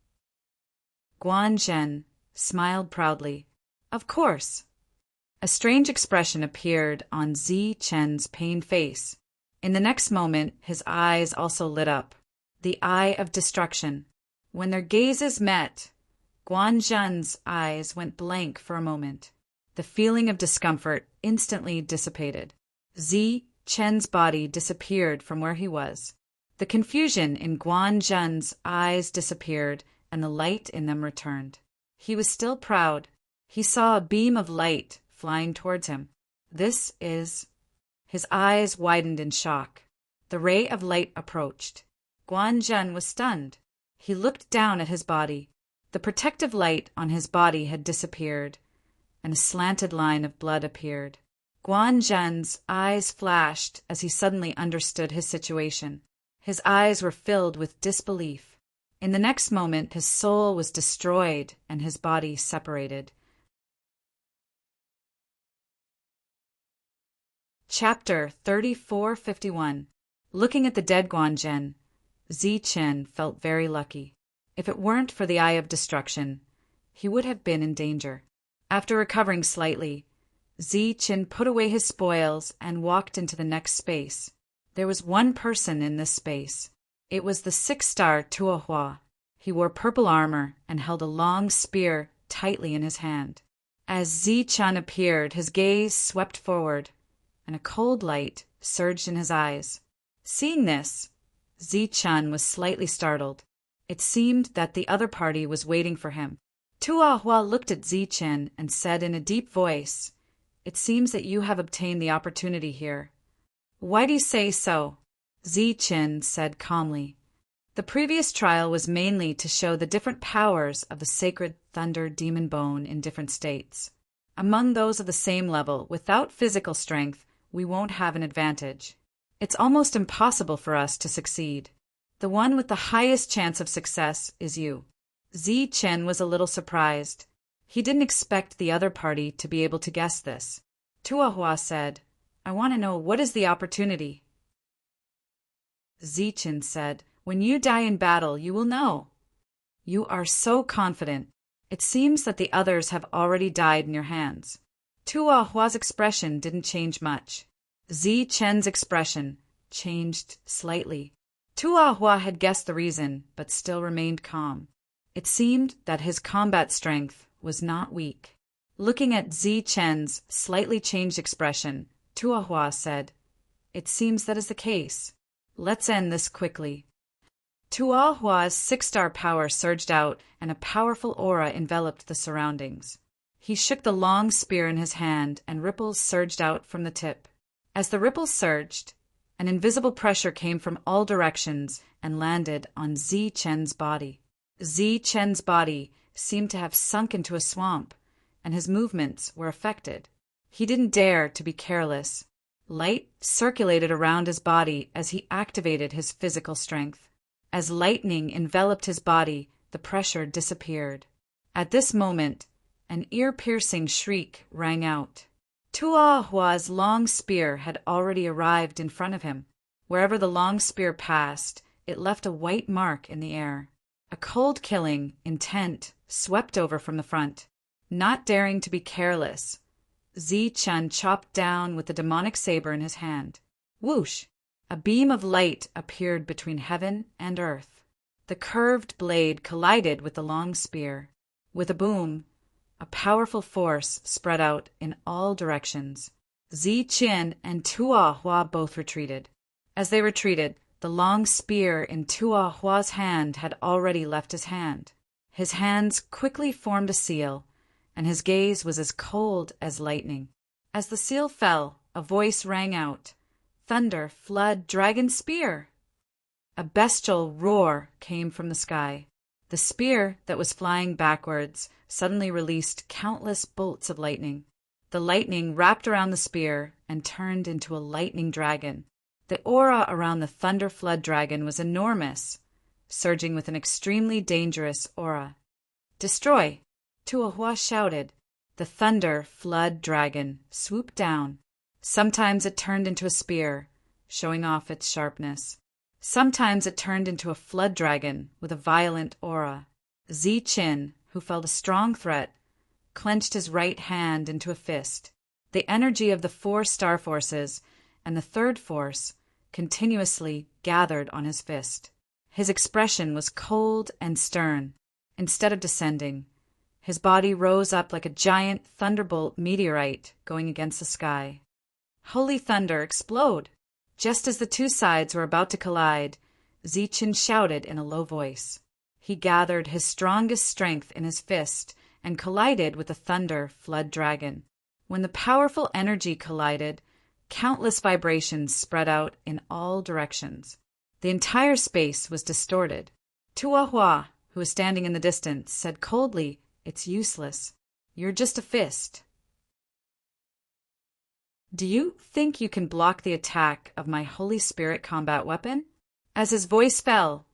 [SPEAKER 1] Guan Zhen smiled proudly. "Of course." A strange expression appeared on Zichen's pained face. In the next moment, his eyes also lit up. The eye of destruction. When their gazes met, Guan Zhen's eyes went blank for a moment. The feeling of discomfort instantly dissipated. Zichen's body disappeared from where he was. The confusion in Guan Zhen's eyes disappeared, and the light in them returned. He was still proud. He saw a beam of light flying towards him. His eyes widened in shock. The ray of light approached. Guan Zhen was stunned. He looked down at his body. The protective light on his body had disappeared, and a slanted line of blood appeared. Guan Zhen's eyes flashed as he suddenly understood his situation. His eyes were filled with disbelief. In the next moment, his soul was destroyed and his body separated. Chapter 3451. Looking at the dead Guan Zhen, Zichen felt very lucky. If it weren't for the Eye of Destruction, he would have been in danger. After recovering slightly, Zichen put away his spoils and walked into the next space. There was one person in this space. It was the 6-star Tuohua. He wore purple armor and held a long spear tightly in his hand. As Zichen appeared, his gaze swept forward, and a cold light surged in his eyes. Seeing this, Zichen was slightly startled. It seemed that the other party was waiting for him. Tuohua looked at Zichen and said in a deep voice, "It seems that you have obtained the opportunity here." "Why do you say so?" Zichen said calmly. The previous trial was mainly to show the different powers of the sacred thunder demon bone in different states. Among those of the same level, without physical strength, we won't have an advantage. It's almost impossible for us to succeed. The one with the highest chance of success is you. Zichen was a little surprised. He didn't expect the other party to be able to guess this. Tuohua said, "I want to know, what is the opportunity?" Zichen said, "When you die in battle, you will know." "You are so confident. It seems that the others have already died in your hands." Tuohua's expression didn't change much. Zichen's expression changed slightly. Tuohua had guessed the reason, but still remained calm. It seemed that his combat strength was not weak. Looking at Zichen's slightly changed expression, Tuohua said, "It seems that is the case. Let's end this quickly." Tuohua's 6-star power surged out, and a powerful aura enveloped the surroundings. He shook the long spear in his hand, and ripples surged out from the tip. As the ripples surged, an invisible pressure came from all directions and landed on Zichen's body. Zichen's body seemed to have sunk into a swamp, and his movements were affected. He didn't dare to be careless. Light circulated around his body as he activated his physical strength. As lightning enveloped his body, the pressure disappeared. At this moment, an ear-piercing shriek rang out. Tuohua's long spear had already arrived in front of him. Wherever the long spear passed, it left a white mark in the air. A cold killing intent swept over from the front. Not daring to be careless, Zi-Chun chopped down with the demonic saber in his hand. Whoosh! A beam of light appeared between heaven and earth. The curved blade collided with the long spear. With a boom, a powerful force spread out in all directions. Zi-Chun and Tua Hua both retreated. As they retreated, the long spear in Tua Hua's hand had already left his hand. His hands quickly formed a seal, and his gaze was as cold as lightning. As the seal fell, a voice rang out, "Thunder, flood, dragon spear!" A bestial roar came from the sky. The spear that was flying backwards suddenly released countless bolts of lightning. The lightning wrapped around the spear and turned into a lightning dragon. The aura around the thunder flood dragon was enormous, surging with an extremely dangerous aura. "Destroy!" Tua Hua shouted. The thunder flood dragon swooped down. Sometimes it turned into a spear, showing off its sharpness. Sometimes it turned into a flood dragon with a violent aura. Zi-Chun, who felt a strong threat, clenched his right hand into a fist. The energy of the 4 star forces and the third force continuously gathered on his fist. His expression was cold and stern. Instead of descending, his body rose up like a giant thunderbolt meteorite going against the sky. "Holy thunder, explode!" Just as the two sides were about to collide, Zi-Chun shouted in a low voice. He gathered his strongest strength in his fist and collided with the thunder flood dragon. When the powerful energy collided, countless vibrations spread out in all directions. The entire space was distorted. Tua Hua, who was standing in the distance, said coldly, "It's useless. You're just a fist. Do you think you can block the attack of my Holy Spirit combat weapon?" As his voice fell,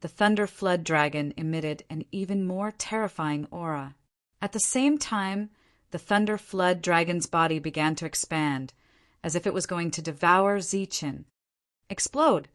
[SPEAKER 1] the Thunder Flood Dragon emitted an even more terrifying aura. At the same time, the Thunder Flood Dragon's body began to expand, as if it was going to devour Zi-Chun. "Explode!"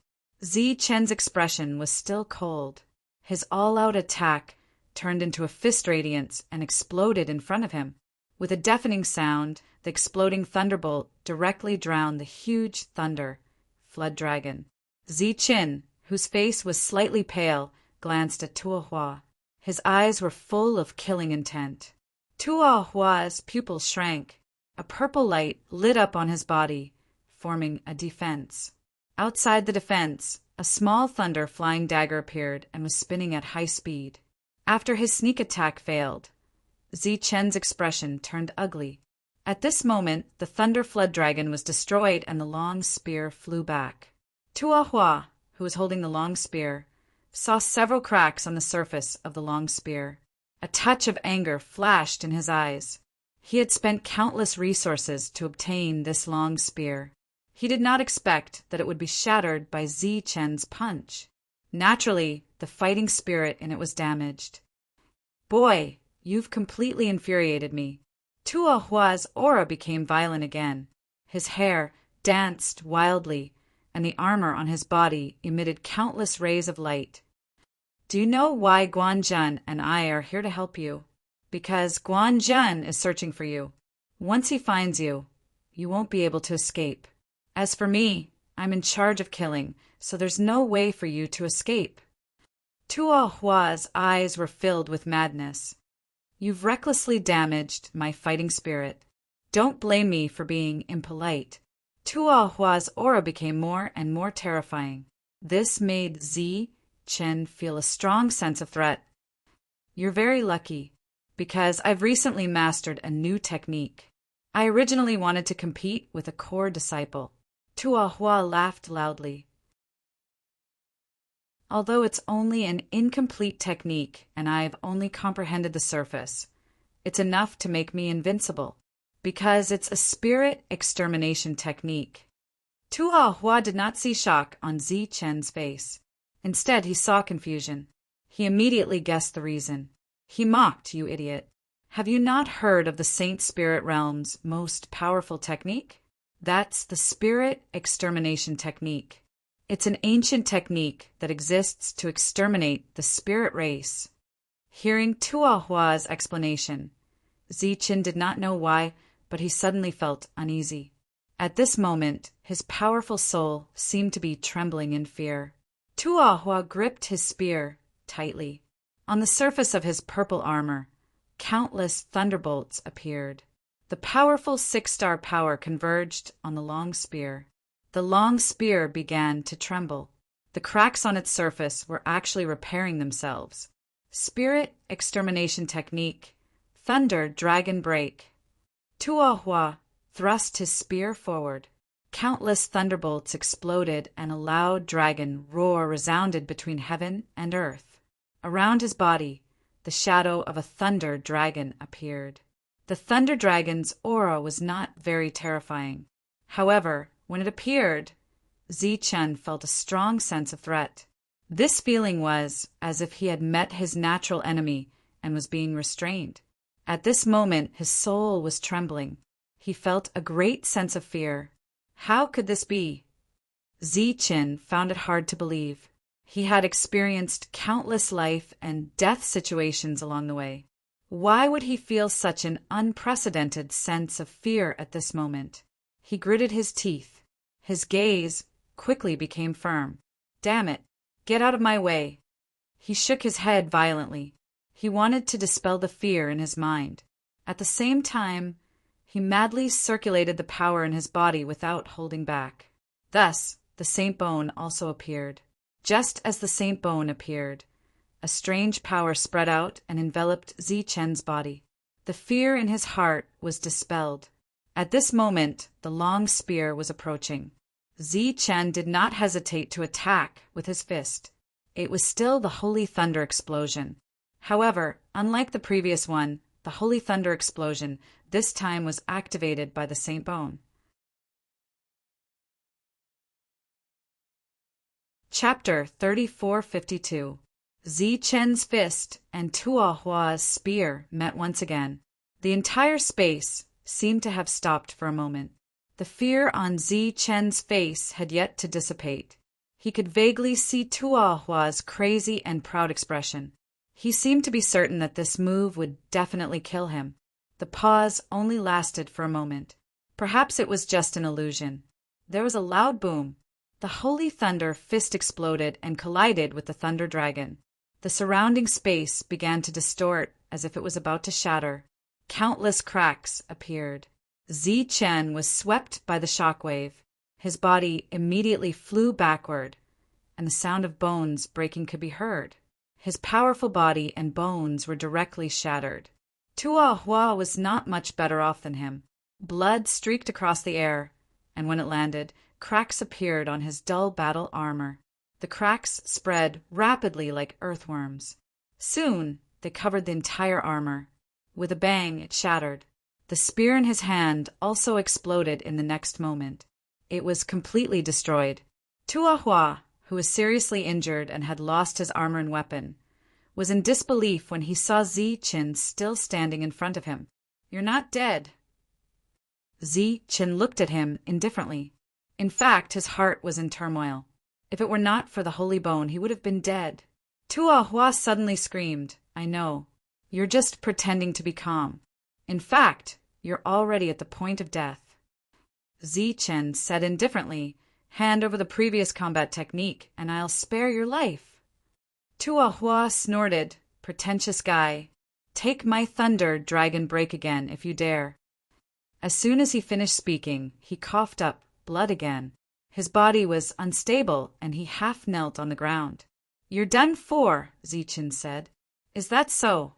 [SPEAKER 1] Zi-Chun's expression was still cold. His all-out attack turned into a fist radiance and exploded in front of him. With a deafening sound, the exploding thunderbolt directly drowned the huge thunder flood dragon. Zi-Chun, whose face was slightly pale, glanced at Tua Hua. His eyes were full of killing intent. Tua Hua's pupils shrank. A purple light lit up on his body, forming a defense. Outside the defense, a small thunder flying dagger appeared and was spinning at high speed. After his sneak attack failed, Zi-Chun's expression turned ugly. At this moment, the Thunder Flood Dragon was destroyed and the long spear flew back. Tua Hua, who was holding the long spear, saw several cracks on the surface of the long spear. A touch of anger flashed in his eyes. He had spent countless resources to obtain this long spear. He did not expect that it would be shattered by Zi-Chun's punch. Naturally, the fighting spirit in it was damaged. "Boy, you've completely infuriated me." Tua Hua's aura became violent again. His hair danced wildly, and the armor on his body emitted countless rays of light. "Do you know why Guanjun and I are here to help you?" "Because Guanjun is searching for you. Once he finds you, you won't be able to escape. As for me, I'm in charge of killing, so there's no way for you to escape." Tua Hua's eyes were filled with madness. "You've recklessly damaged my fighting spirit. Don't blame me for being impolite." Tua Hua's aura became more and more terrifying. This made Zi-Chun feel a strong sense of threat. "You're very lucky, because I've recently mastered a new technique. I originally wanted to compete with a core disciple." Tua Hua laughed loudly. "Although it's only an incomplete technique and I've only comprehended the surface, it's enough to make me invincible, because it's a spirit extermination technique." Tua Hua did not see shock on Zi-Chun's face. Instead, he saw confusion. He immediately guessed the reason. He mocked, "You idiot. Have you not heard of the Saint Spirit Realm's most powerful technique? That's the spirit extermination technique. It's an ancient technique that exists to exterminate the spirit race." Hearing Tua Hua's explanation, Zi-Chun did not know why, but he suddenly felt uneasy. At this moment, his powerful soul seemed to be trembling in fear. Tuahua gripped his spear tightly. On the surface of his purple armor, countless thunderbolts appeared. The powerful six-star power converged on the long spear. The long spear began to tremble. The cracks on its surface were actually repairing themselves. Spirit extermination technique. Thunder Dragon Break. Tuahua thrust his spear forward. Countless thunderbolts exploded and a loud dragon roar resounded between heaven and earth. Around his body, the shadow of a thunder dragon appeared. The thunder dragon's aura was not very terrifying. However, when it appeared, Zichen felt a strong sense of threat. This feeling was as if he had met his natural enemy and was being restrained. At this moment, his soul was trembling. He felt a great sense of fear. How could this be? Zichen found it hard to believe. He had experienced countless life and death situations along the way. Why would he feel such an unprecedented sense of fear at this moment? He gritted his teeth. His gaze quickly became firm. Damn it! Get out of my way! He shook his head violently. He wanted to dispel the fear in his mind. At the same time, he madly circulated the power in his body without holding back. Thus, the Saint Bone also appeared. Just as the Saint Bone appeared, a strange power spread out and enveloped Zichen's body. The fear in his heart was dispelled. At this moment, the long spear was approaching. Zichen did not hesitate to attack with his fist. It was still the Holy Thunder Explosion. However, unlike the previous one, the Holy Thunder Explosion this time was activated by the Saint Bone. Chapter 3452. Zichen's fist and Tuahua's spear met once again. The entire space seemed to have stopped for a moment. The fear on Zichen's face had yet to dissipate. He could vaguely see Tuahua's crazy and proud expression. He seemed to be certain that this move would definitely kill him. The pause only lasted for a moment. Perhaps it was just an illusion. There was a loud boom. The Holy Thunder fist exploded and collided with the Thunder Dragon. The surrounding space began to distort as if it was about to shatter. Countless cracks appeared. Zichen was swept by the shockwave. His body immediately flew backward, and the sound of bones breaking could be heard. His powerful body and bones were directly shattered. Tuahua was not much better off than him. Blood streaked across the air, and when it landed, cracks appeared on his dull battle armor. The cracks spread rapidly like earthworms. Soon, they covered the entire armor. With a bang, it shattered. The spear in his hand also exploded in the next moment. It was completely destroyed. Tuahua, who was seriously injured and had lost his armor and weapon, was in disbelief when he saw Zichen still standing in front of him. "You're not dead." Zichen looked at him indifferently. In fact, his heart was in turmoil. If it were not for the Holy Bone, he would have been dead. Tuahua suddenly screamed, "I know. You're just pretending to be calm. In fact, you're already at the point of death." Zichen said indifferently, "Hand over the previous combat technique, and I'll spare your life." Tuahua snorted, "Pretentious guy. Take my Thunder Dragon Break again, if you dare." As soon as he finished speaking, he coughed up blood again. His body was unstable, and he half knelt on the ground. "You're done for," Zichen said. "Is that so?"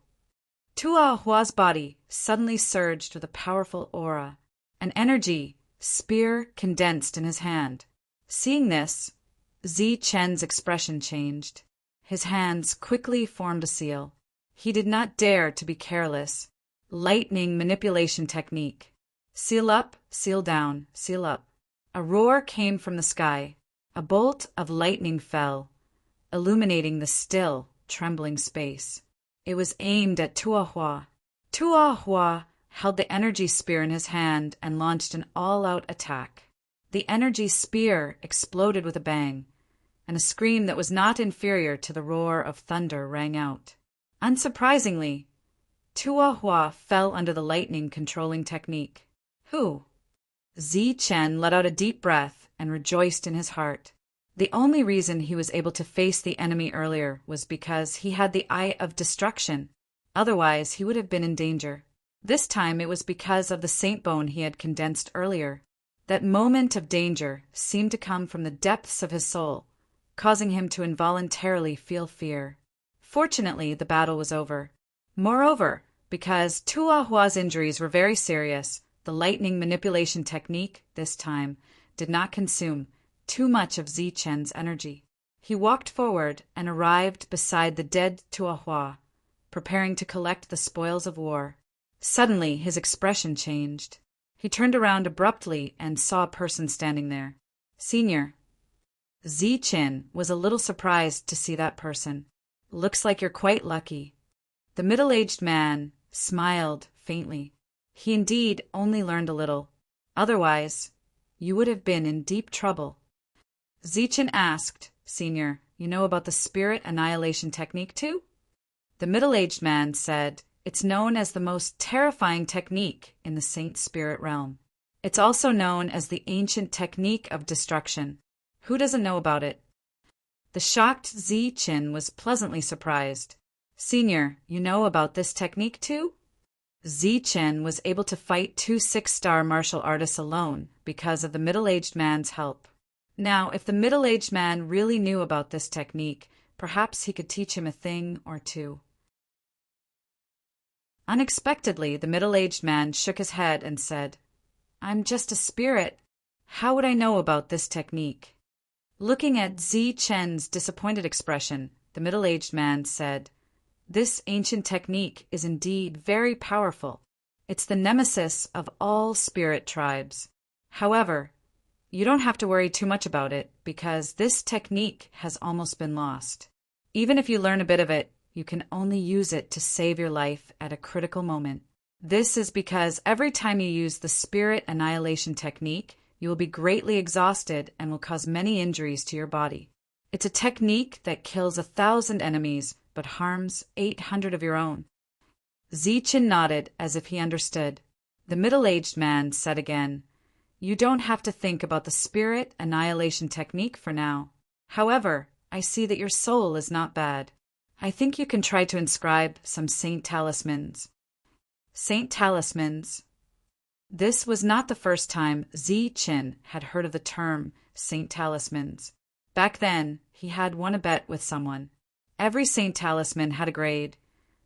[SPEAKER 1] Tuahua's body suddenly surged with a powerful aura. An energy spear condensed in his hand. Seeing this, Zichen's expression changed. His hands quickly formed a seal. He did not dare to be careless. Lightning manipulation technique. Seal up, seal down, seal up. A roar came from the sky. A bolt of lightning fell, illuminating the still, trembling space. It was aimed at Tuahua. Tuahua held the energy spear in his hand and launched an all-out attack. The energy spear exploded with a bang, and a scream that was not inferior to the roar of thunder rang out. Unsurprisingly, Tuahua fell under the lightning controlling technique. Who? Zi Chen let out a deep breath and rejoiced in his heart. The only reason he was able to face the enemy earlier was because he had the Eye of Destruction. Otherwise, he would have been in danger. This time it was because of the saint bone he had condensed earlier. That moment of danger seemed to come from the depths of his soul, causing him to involuntarily feel fear. Fortunately, the battle was over. Moreover, because Tua Hua's injuries were very serious, the lightning manipulation technique, this time, did not consume too much of Zi Chen's energy. He walked forward and arrived beside the dead Tua Hua, preparing to collect the spoils of war. Suddenly, his expression changed. He turned around abruptly and saw a person standing there. Senior. Zi Chen was a little surprised to see that person. Looks like you're quite lucky. The middle-aged man smiled faintly. He indeed only learned a little. Otherwise, you would have been in deep trouble. Zi Chen asked, Senior, you know about the spirit annihilation technique too? The middle-aged man said, it's known as the most terrifying technique in the saint spirit realm. It's also known as the ancient technique of destruction. Who doesn't know about it? The shocked Zi Chen was pleasantly surprised. Senior, you know about this technique too? Zi Chen was able to fight 2 6-star martial artists alone because of the middle-aged man's help. Now, if the middle-aged man really knew about this technique, perhaps he could teach him a thing or two. Unexpectedly, the middle-aged man shook his head and said, I'm just a spirit. How would I know about this technique? Looking at Zi Chen's disappointed expression, the middle-aged man said, This ancient technique is indeed very powerful. It's the nemesis of all spirit tribes. However, you don't have to worry too much about it because this technique has almost been lost. Even if you learn a bit of it, you can only use it to save your life at a critical moment. This is because every time you use the spirit annihilation technique, you will be greatly exhausted and will cause many injuries to your body. It's a technique that kills 1,000 enemies but harms 800 of your own. Zi Chen nodded as if he understood. The middle-aged man said again, You don't have to think about the spirit annihilation technique for now. However, I see that your soul is not bad. I think you can try to inscribe some saint talismans. Saint talismans. This was not the first time Zi Chen had heard of the term saint talismans. Back then, he had won a bet with someone. Every saint talisman had a grade,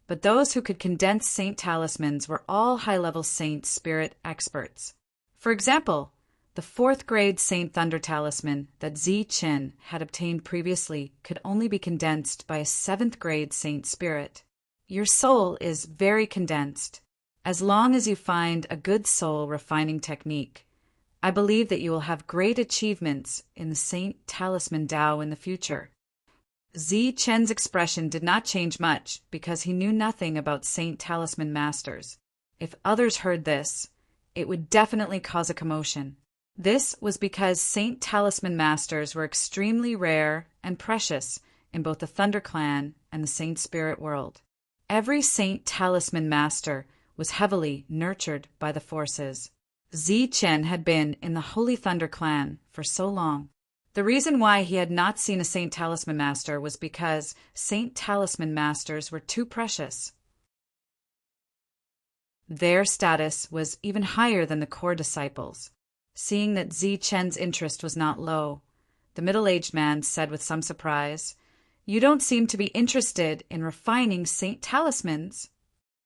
[SPEAKER 1] but those who could condense saint talismans were all high-level saint spirit experts. For example, the 4th grade Saint Thunder talisman that Zi Chen had obtained previously could only be condensed by a 7th grade Saint Spirit. Your soul is very condensed. As long as you find a good soul refining technique, I believe that you will have great achievements in the Saint Talisman Tao in the future. Zi Chen's expression did not change much because he knew nothing about Saint Talisman Masters. If others heard this, it would definitely cause a commotion. This was because Saint Talisman Masters were extremely rare and precious in both the Thunder Clan and the Saint Spirit world. Every Saint Talisman Master was heavily nurtured by the forces. Zi Chen had been in the Holy Thunder Clan for so long. The reason why he had not seen a Saint Talisman Master was because Saint Talisman Masters were too precious. Their status was even higher than the core disciples. Seeing that Zi Chen's interest was not low, the middle-aged man said with some surprise, You don't seem to be interested in refining saint talismans.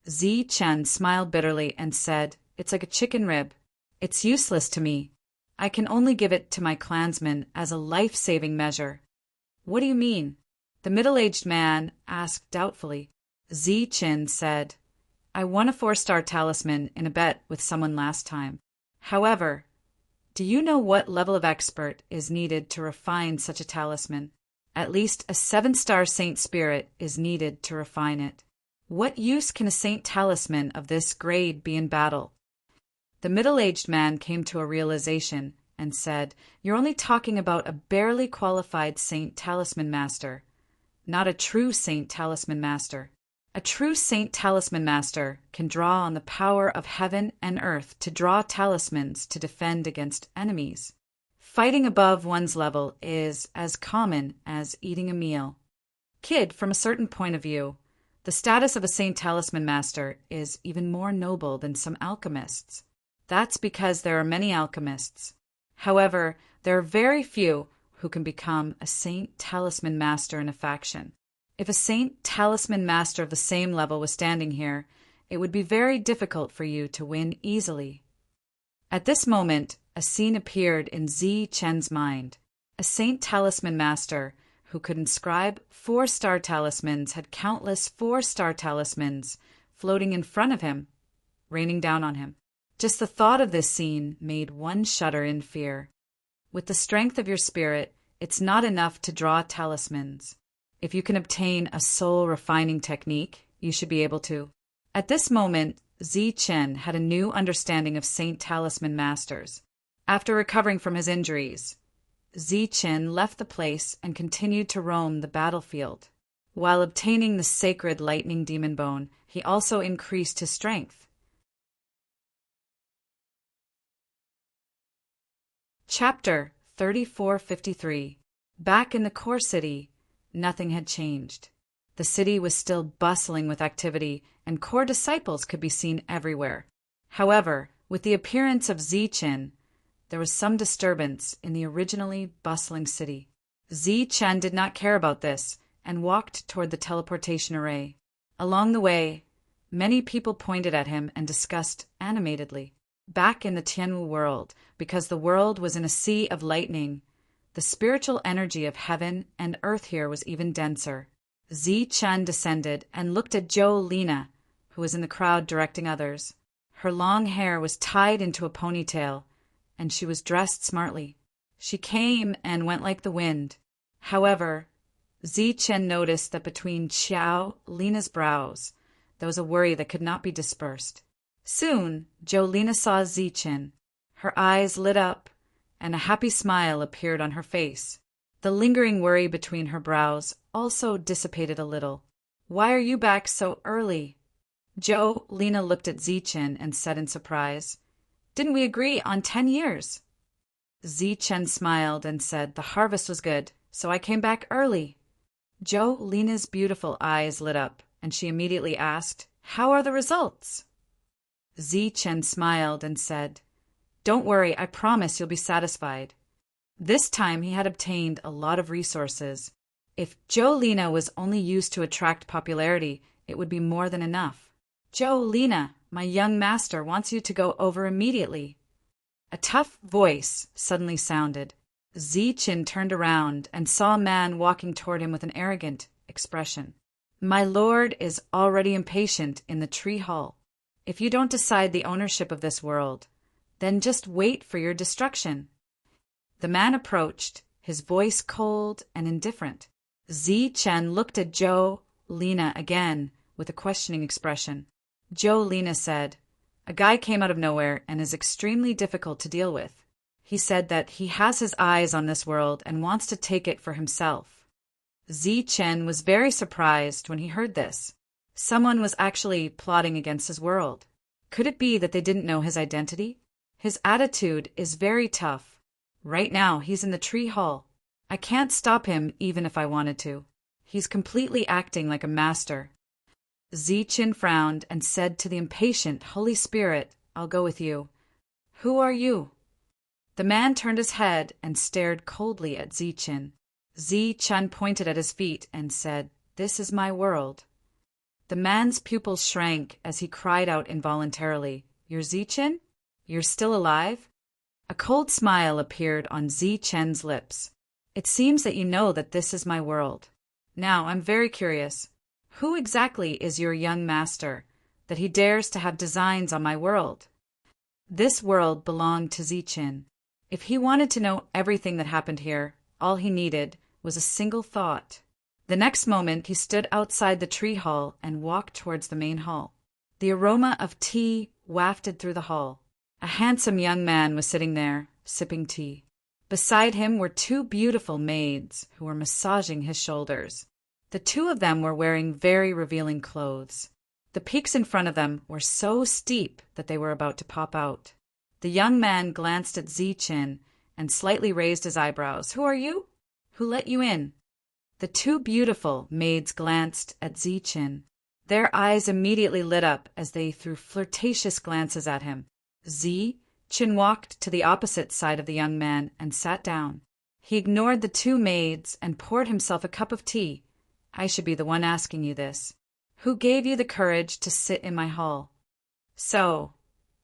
[SPEAKER 1] Zi Chen smiled bitterly and said, It's like a chicken rib. It's useless to me. I can only give it to my clansmen as a life-saving measure. What do you mean? The middle-aged man asked doubtfully. Zi Chen said, I won a 4-star talisman in a bet with someone last time. However, do you know what level of expert is needed to refine such a talisman? At least a 7-star saint spirit is needed to refine it. What use can a saint talisman of this grade be in battle? The middle-aged man came to a realization and said, You're only talking about a barely qualified saint talisman master, not a true saint talisman master. A true Saint Talisman Master can draw on the power of heaven and earth to draw talismans to defend against enemies. Fighting above one's level is as common as eating a meal. Kid, from a certain point of view, the status of a Saint Talisman Master is even more noble than some alchemists. That's because there are many alchemists. However, there are very few who can become a Saint Talisman Master in a faction. If a Saint Talisman Master of the same level was standing here, it would be very difficult for you to win easily. At this moment, a scene appeared in Zi Chen's mind. A Saint Talisman Master who could inscribe 4-star talismans had countless 4-star talismans floating in front of him, raining down on him. Just the thought of this scene made one shudder in fear. With the strength of your spirit, it's not enough to draw talismans. If you can obtain a soul-refining technique, you should be able to. At this moment, Zi Chen had a new understanding of Saint Talisman Masters. After recovering from his injuries, Zi Chen left the place and continued to roam the battlefield. While obtaining the sacred lightning demon bone, he also increased his strength. Chapter 3453. Back in the core city, nothing had changed. The city was still bustling with activity, and core disciples could be seen everywhere. However, with the appearance of Zi Chen, there was some disturbance in the originally bustling city. Zi Chen did not care about this and walked toward the teleportation array. Along the way, many people pointed at him and discussed animatedly. Back in the Tianwu world, because the world was in a sea of lightning, the spiritual energy of heaven and earth here was even denser. Zi Chen descended and looked at Zhou Lina, who was in the crowd directing others. Her long hair was tied into a ponytail, and she was dressed smartly. She came and went like the wind. However, Zi Chen noticed that between Zhou Lina's brows, there was a worry that could not be dispersed. Soon, Zhou Lina saw Zi Chen. Her eyes lit up, and a happy smile appeared on her face. The lingering worry between her brows also dissipated a little. "Why are you back so early?" Zhou Lina looked at Zi Chen and said in surprise, "Didn't we agree on 10 years? Zi Chen smiled and said the harvest was good, so I came back early. Zhou Lina's beautiful eyes lit up, and she immediately asked, "How are the results?" Zi Chen smiled and said, "Don't worry, I promise you'll be satisfied." This time he had obtained a lot of resources. If Zhou Lina was only used to attract popularity, it would be more than enough. "Zhou Lina, my young master wants you to go over immediately." A tough voice suddenly sounded. Zi Chen turned around and saw a man walking toward him with an arrogant expression. "My lord is already impatient in the tree hall. If you don't decide the ownership of this world, then just wait for your destruction." The man approached, his voice cold and indifferent. Zi Chen looked at Zhou Lina again with a questioning expression. Zhou Lina said, "A guy came out of nowhere and is extremely difficult to deal with. He said that he has his eyes on this world and wants to take it for himself." Zi Chen was very surprised when he heard this. Someone was actually plotting against his world. Could it be that they didn't know his identity? His attitude is very tough. Right now, he's in the tree hall. I can't stop him even if I wanted to. He's completely acting like a master. Zi Chen frowned and said to the impatient Holy Spirit, "I'll go with you." "Who are you?" The man turned his head and stared coldly at Zi Chen. Zi Chen pointed at his feet and said, "This is my world." The man's pupils shrank as he cried out involuntarily, "You're Zi Chen? You're still alive?" A cold smile appeared on Zi Chen's lips. "It seems that you know that this is my world. Now, I'm very curious. Who exactly is your young master, that he dares to have designs on my world?" This world belonged to Zi Chen. If he wanted to know everything that happened here, all he needed was a single thought. The next moment, he stood outside the tree hall and walked towards the main hall. The aroma of tea wafted through the hall. A handsome young man was sitting there, sipping tea. Beside him were 2 beautiful maids who were massaging his shoulders. The two of them were wearing very revealing clothes. The peaks in front of them were so steep that they were about to pop out. The young man glanced at Ziqin and slightly raised his eyebrows. "Who are you? Who let you in?" The two beautiful maids glanced at Ziqin. Their eyes immediately lit up as they threw flirtatious glances at him. Ziqin walked to the opposite side of the young man and sat down. He ignored the two maids and poured himself a cup of tea. "I should be the one asking you this. Who gave you the courage to sit in my hall?" "So,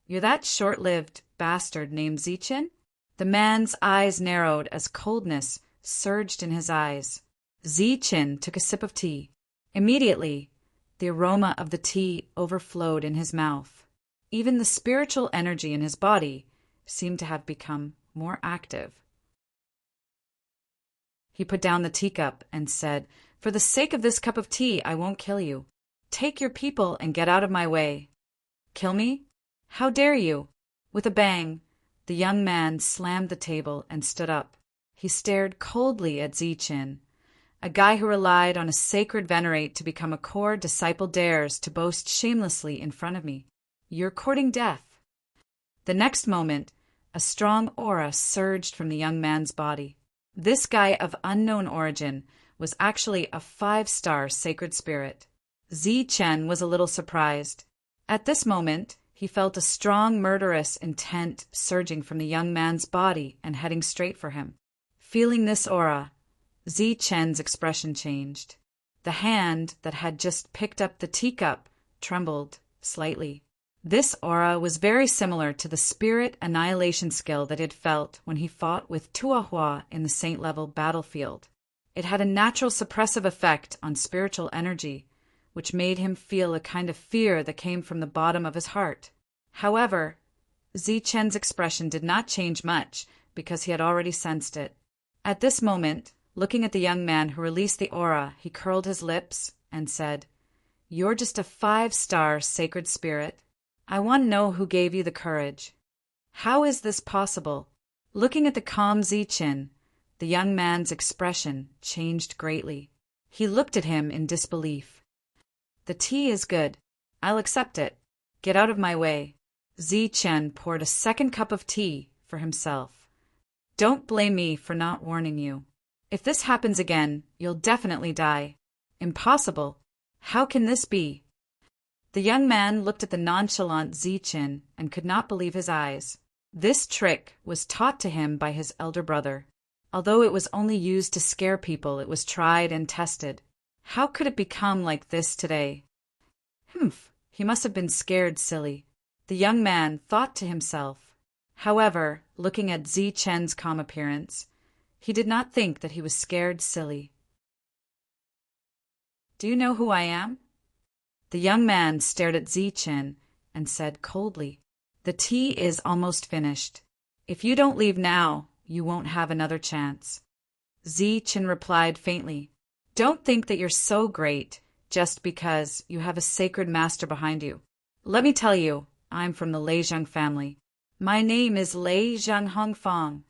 [SPEAKER 1] you're that short-lived bastard named Ziqin?" The man's eyes narrowed as coldness surged in his eyes. Ziqin took a sip of tea. Immediately, the aroma of the tea overflowed in his mouth. Even the spiritual energy in his body seemed to have become more active. He put down the teacup and said, "For the sake of this cup of tea, I won't kill you. Take your people and get out of my way." "Kill me? How dare you?" With a bang, the young man slammed the table and stood up. He stared coldly at Ziqin. A guy who relied on a sacred venerate to become a core disciple dares to boast shamelessly in front of me. You're courting death. The next moment, a strong aura surged from the young man's body. This guy of unknown origin was actually a 5-star sacred spirit. Ziqin was a little surprised. At this moment, he felt a strong murderous intent surging from the young man's body and heading straight for him. Feeling this aura, Ziqin's expression changed. The hand that had just picked up the teacup trembled slightly. This aura was very similar to the spirit annihilation skill that he had felt when he fought with Tuahua in the saint-level battlefield. It had a natural suppressive effect on spiritual energy, which made him feel a kind of fear that came from the bottom of his heart. However, Ziqin's expression did not change much because he had already sensed it. At this moment, looking at the young man who released the aura, he curled his lips and said, "You're just a 5-star sacred spirit. I want to know who gave you the courage. How is this possible?" Looking at the calm Ziqin, the young man's expression changed greatly. He looked at him in disbelief. "The tea is good. I'll accept it. Get out of my way." Ziqin poured a second cup of tea for himself. "Don't blame me for not warning you. If this happens again, you'll definitely die." "Impossible. How can this be?" The young man looked at the nonchalant Ziqin and could not believe his eyes. This trick was taught to him by his elder brother. Although it was only used to scare people, it was tried and tested. How could it become like this today? He must have been scared silly. The young man thought to himself. However, looking at Ziqin's calm appearance, he did not think that he was scared silly. "Do you know who I am?" The young man stared at Ziqin and said coldly, "The tea is almost finished. If you don't leave now, you won't have another chance." Ziqin replied faintly, "Don't think that you're so great just because you have a sacred master behind you. Let me tell you, I'm from the Leizheng family. My name is Leizheng Hongfang."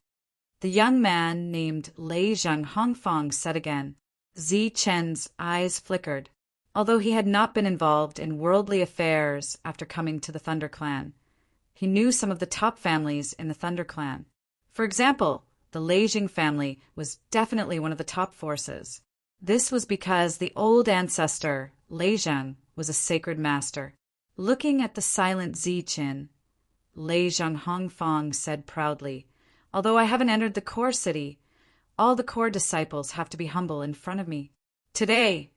[SPEAKER 1] The young man named Leizheng Hongfang said again. Ziqin's eyes flickered. Although he had not been involved in worldly affairs after coming to the Thunder Clan, he knew some of the top families in the Thunder Clan. For example, the Leizheng family was definitely one of the top forces. This was because the old ancestor, Leizheng, was a sacred master. Looking at the silent Ziqin, Leizheng Hongfang said proudly, "Although I haven't entered the core city, all the core disciples have to be humble in front of me. Today,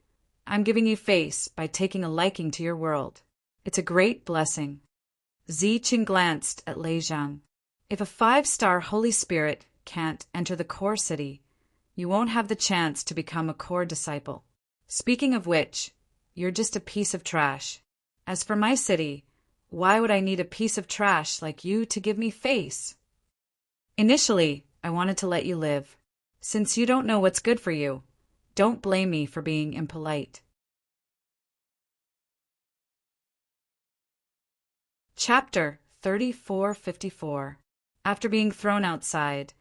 [SPEAKER 1] I'm giving you face by taking a liking to your world. It's a great blessing." Ziqin glanced at Leizheng. "If a 5-star Holy Spirit can't enter the core city, you won't have the chance to become a core disciple. Speaking of which, you're just a piece of trash. As for my city, why would I need a piece of trash like you to give me face? Initially, I wanted to let you live. Since you don't know what's good for you, don't blame me for being impolite." Chapter 3454. After being thrown outside,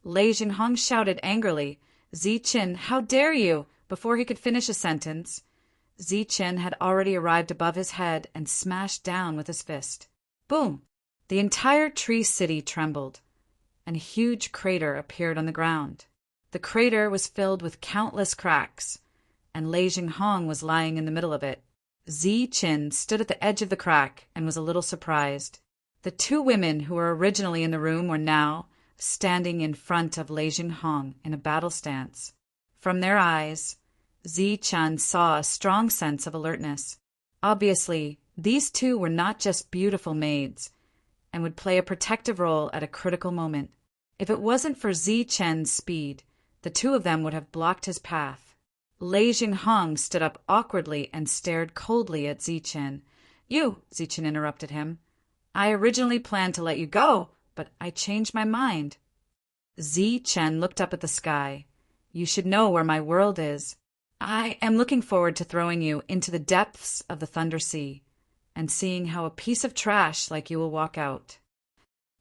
[SPEAKER 1] Lei Jinghong shouted angrily, "Ziqin, how dare you? Before he could finish a sentence, Zichen had already arrived above his head and smashed down with his fist. Boom! The entire tree city trembled, and a huge crater appeared on the ground. The crater was filled with countless cracks, and Lei Jinghong was lying in the middle of it. Zichen stood at the edge of the crack and was a little surprised. The two women who were originally in the room were now standing in front of Lei Jinghong in a battle stance. From their eyes, Zichen saw a strong sense of alertness. Obviously, these two were not just beautiful maids, and would play a protective role at a critical moment. If it wasn't for Zichen's speed, the two of them would have blocked his path. Lei Jinghong stood up awkwardly and stared coldly at Zichen. Zichen interrupted him. I originally planned to let you go, but I changed my mind. Zichen looked up at the sky. You should know where my world is. I am looking forward to throwing you into the depths of the Thunder Sea and seeing how a piece of trash like you will walk out.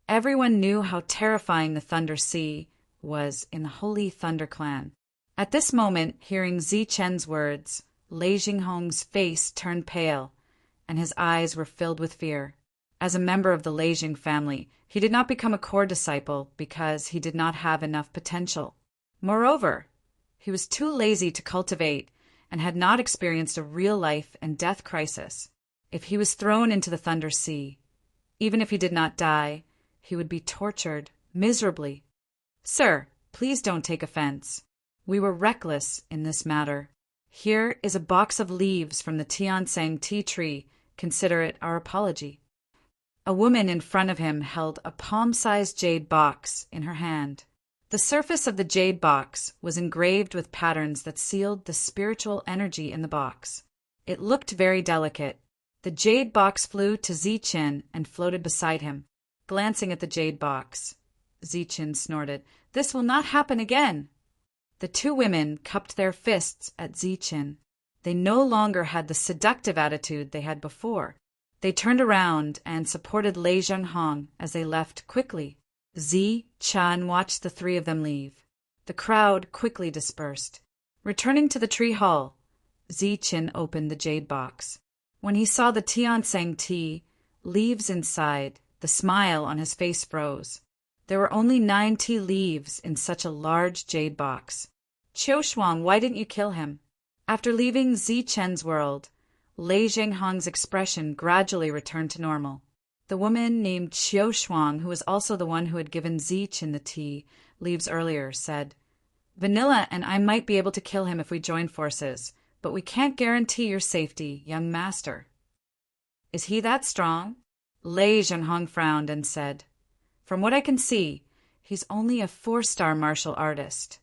[SPEAKER 1] Everyone knew how terrifying the Thunder Sea was in the Holy Thunder Clan. At this moment, hearing Zichen's words, Lei Jinghong's face turned pale, and his eyes were filled with fear. As a member of the Lei Jing family, he did not become a core disciple because he did not have enough potential. Moreover, he was too lazy to cultivate and had not experienced a real life and death crisis. If he was thrown into the Thunder Sea, even if he did not die, he would be tortured miserably. Sir, please don't take offense. We were reckless in this matter. Here is a box of leaves from the Tiansang tea tree. Consider it our apology. A woman in front of him held a palm-sized jade box in her hand. The surface of the jade box was engraved with patterns that sealed the spiritual energy in the box. It looked very delicate. The jade box flew to Zichen and floated beside him. Glancing at the jade box, Zichen snorted, "This will not happen again." The two women cupped their fists at Zichen. They no longer had the seductive attitude they had before. They turned around and supported Lei Jinghong as they left quickly. Zichen watched the three of them leave. The crowd quickly dispersed. Returning to the tree hall, Zichen opened the jade box. When he saw the Tiansang tea leaves inside, the smile on his face froze. There were only 9 tea leaves in such a large jade box. Qiu Shuang, why didn't you kill him? After leaving Zichen's world, Lei Jinghong's expression gradually returned to normal. The woman named Qiu Shuang, who was also the one who had given Zichen the tea leaves earlier, said, "Vanilla and I might be able to kill him if we join forces, but we can't guarantee your safety, young master." "Is he that strong?" Lei Jinghong frowned and said, "From what I can see, he's only a 4-star martial artist.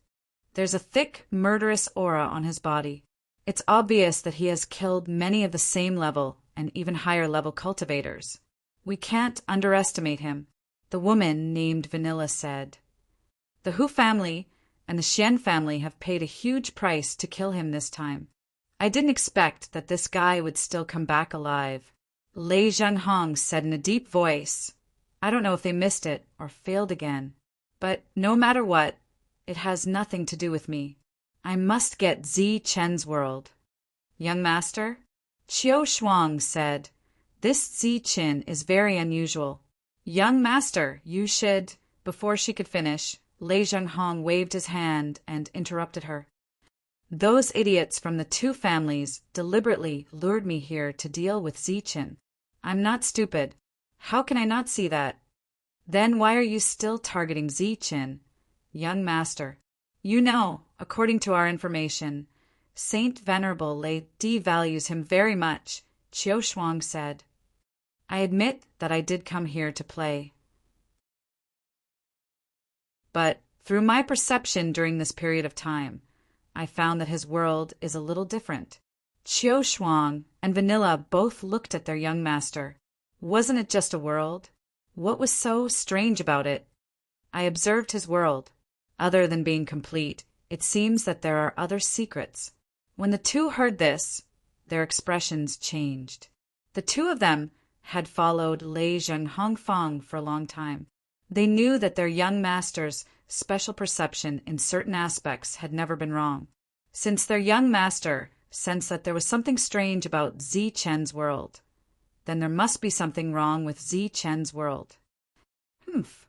[SPEAKER 1] There's a thick, murderous aura on his body. It's obvious that he has killed many of the same level and even higher level cultivators. We can't underestimate him," the woman named Vanilla said. "The Hu family and the Xian family have paid a huge price to kill him this time. I didn't expect that this guy would still come back alive," Lei Jinghong said in a deep voice. "I don't know if they missed it or failed again, but no matter what, it has nothing to do with me. I must get Zichen's world." "Young master?" Qiu Shuang said, "This Zichen is very unusual. Young master, you should—" Before she could finish, Lei Jinghong waved his hand and interrupted her. "Those idiots from the 2 families deliberately lured me here to deal with Zichen. I'm not stupid. How can I not see that? Then why are you still targeting Zichen? Young master, you know, according to our information, Saint Venerable Lei devalues him very much," Qiu Shuang said. "I admit that I did come here to play. But through my perception during this period of time, I found that his world is a little different." Qiu Shuang and Vanilla both looked at their young master. Wasn't it just a world? What was so strange about it? I observed his world. Other than being complete, it seems that there are other secrets. When the two heard this, their expressions changed. The two of them had followed Lei Jinghong for a long time. They knew that their young master's special perception in certain aspects had never been wrong. since their young master sensed that there was something strange about Zi Chen's world. Then there must be something wrong with Zi Chen's world. Humph.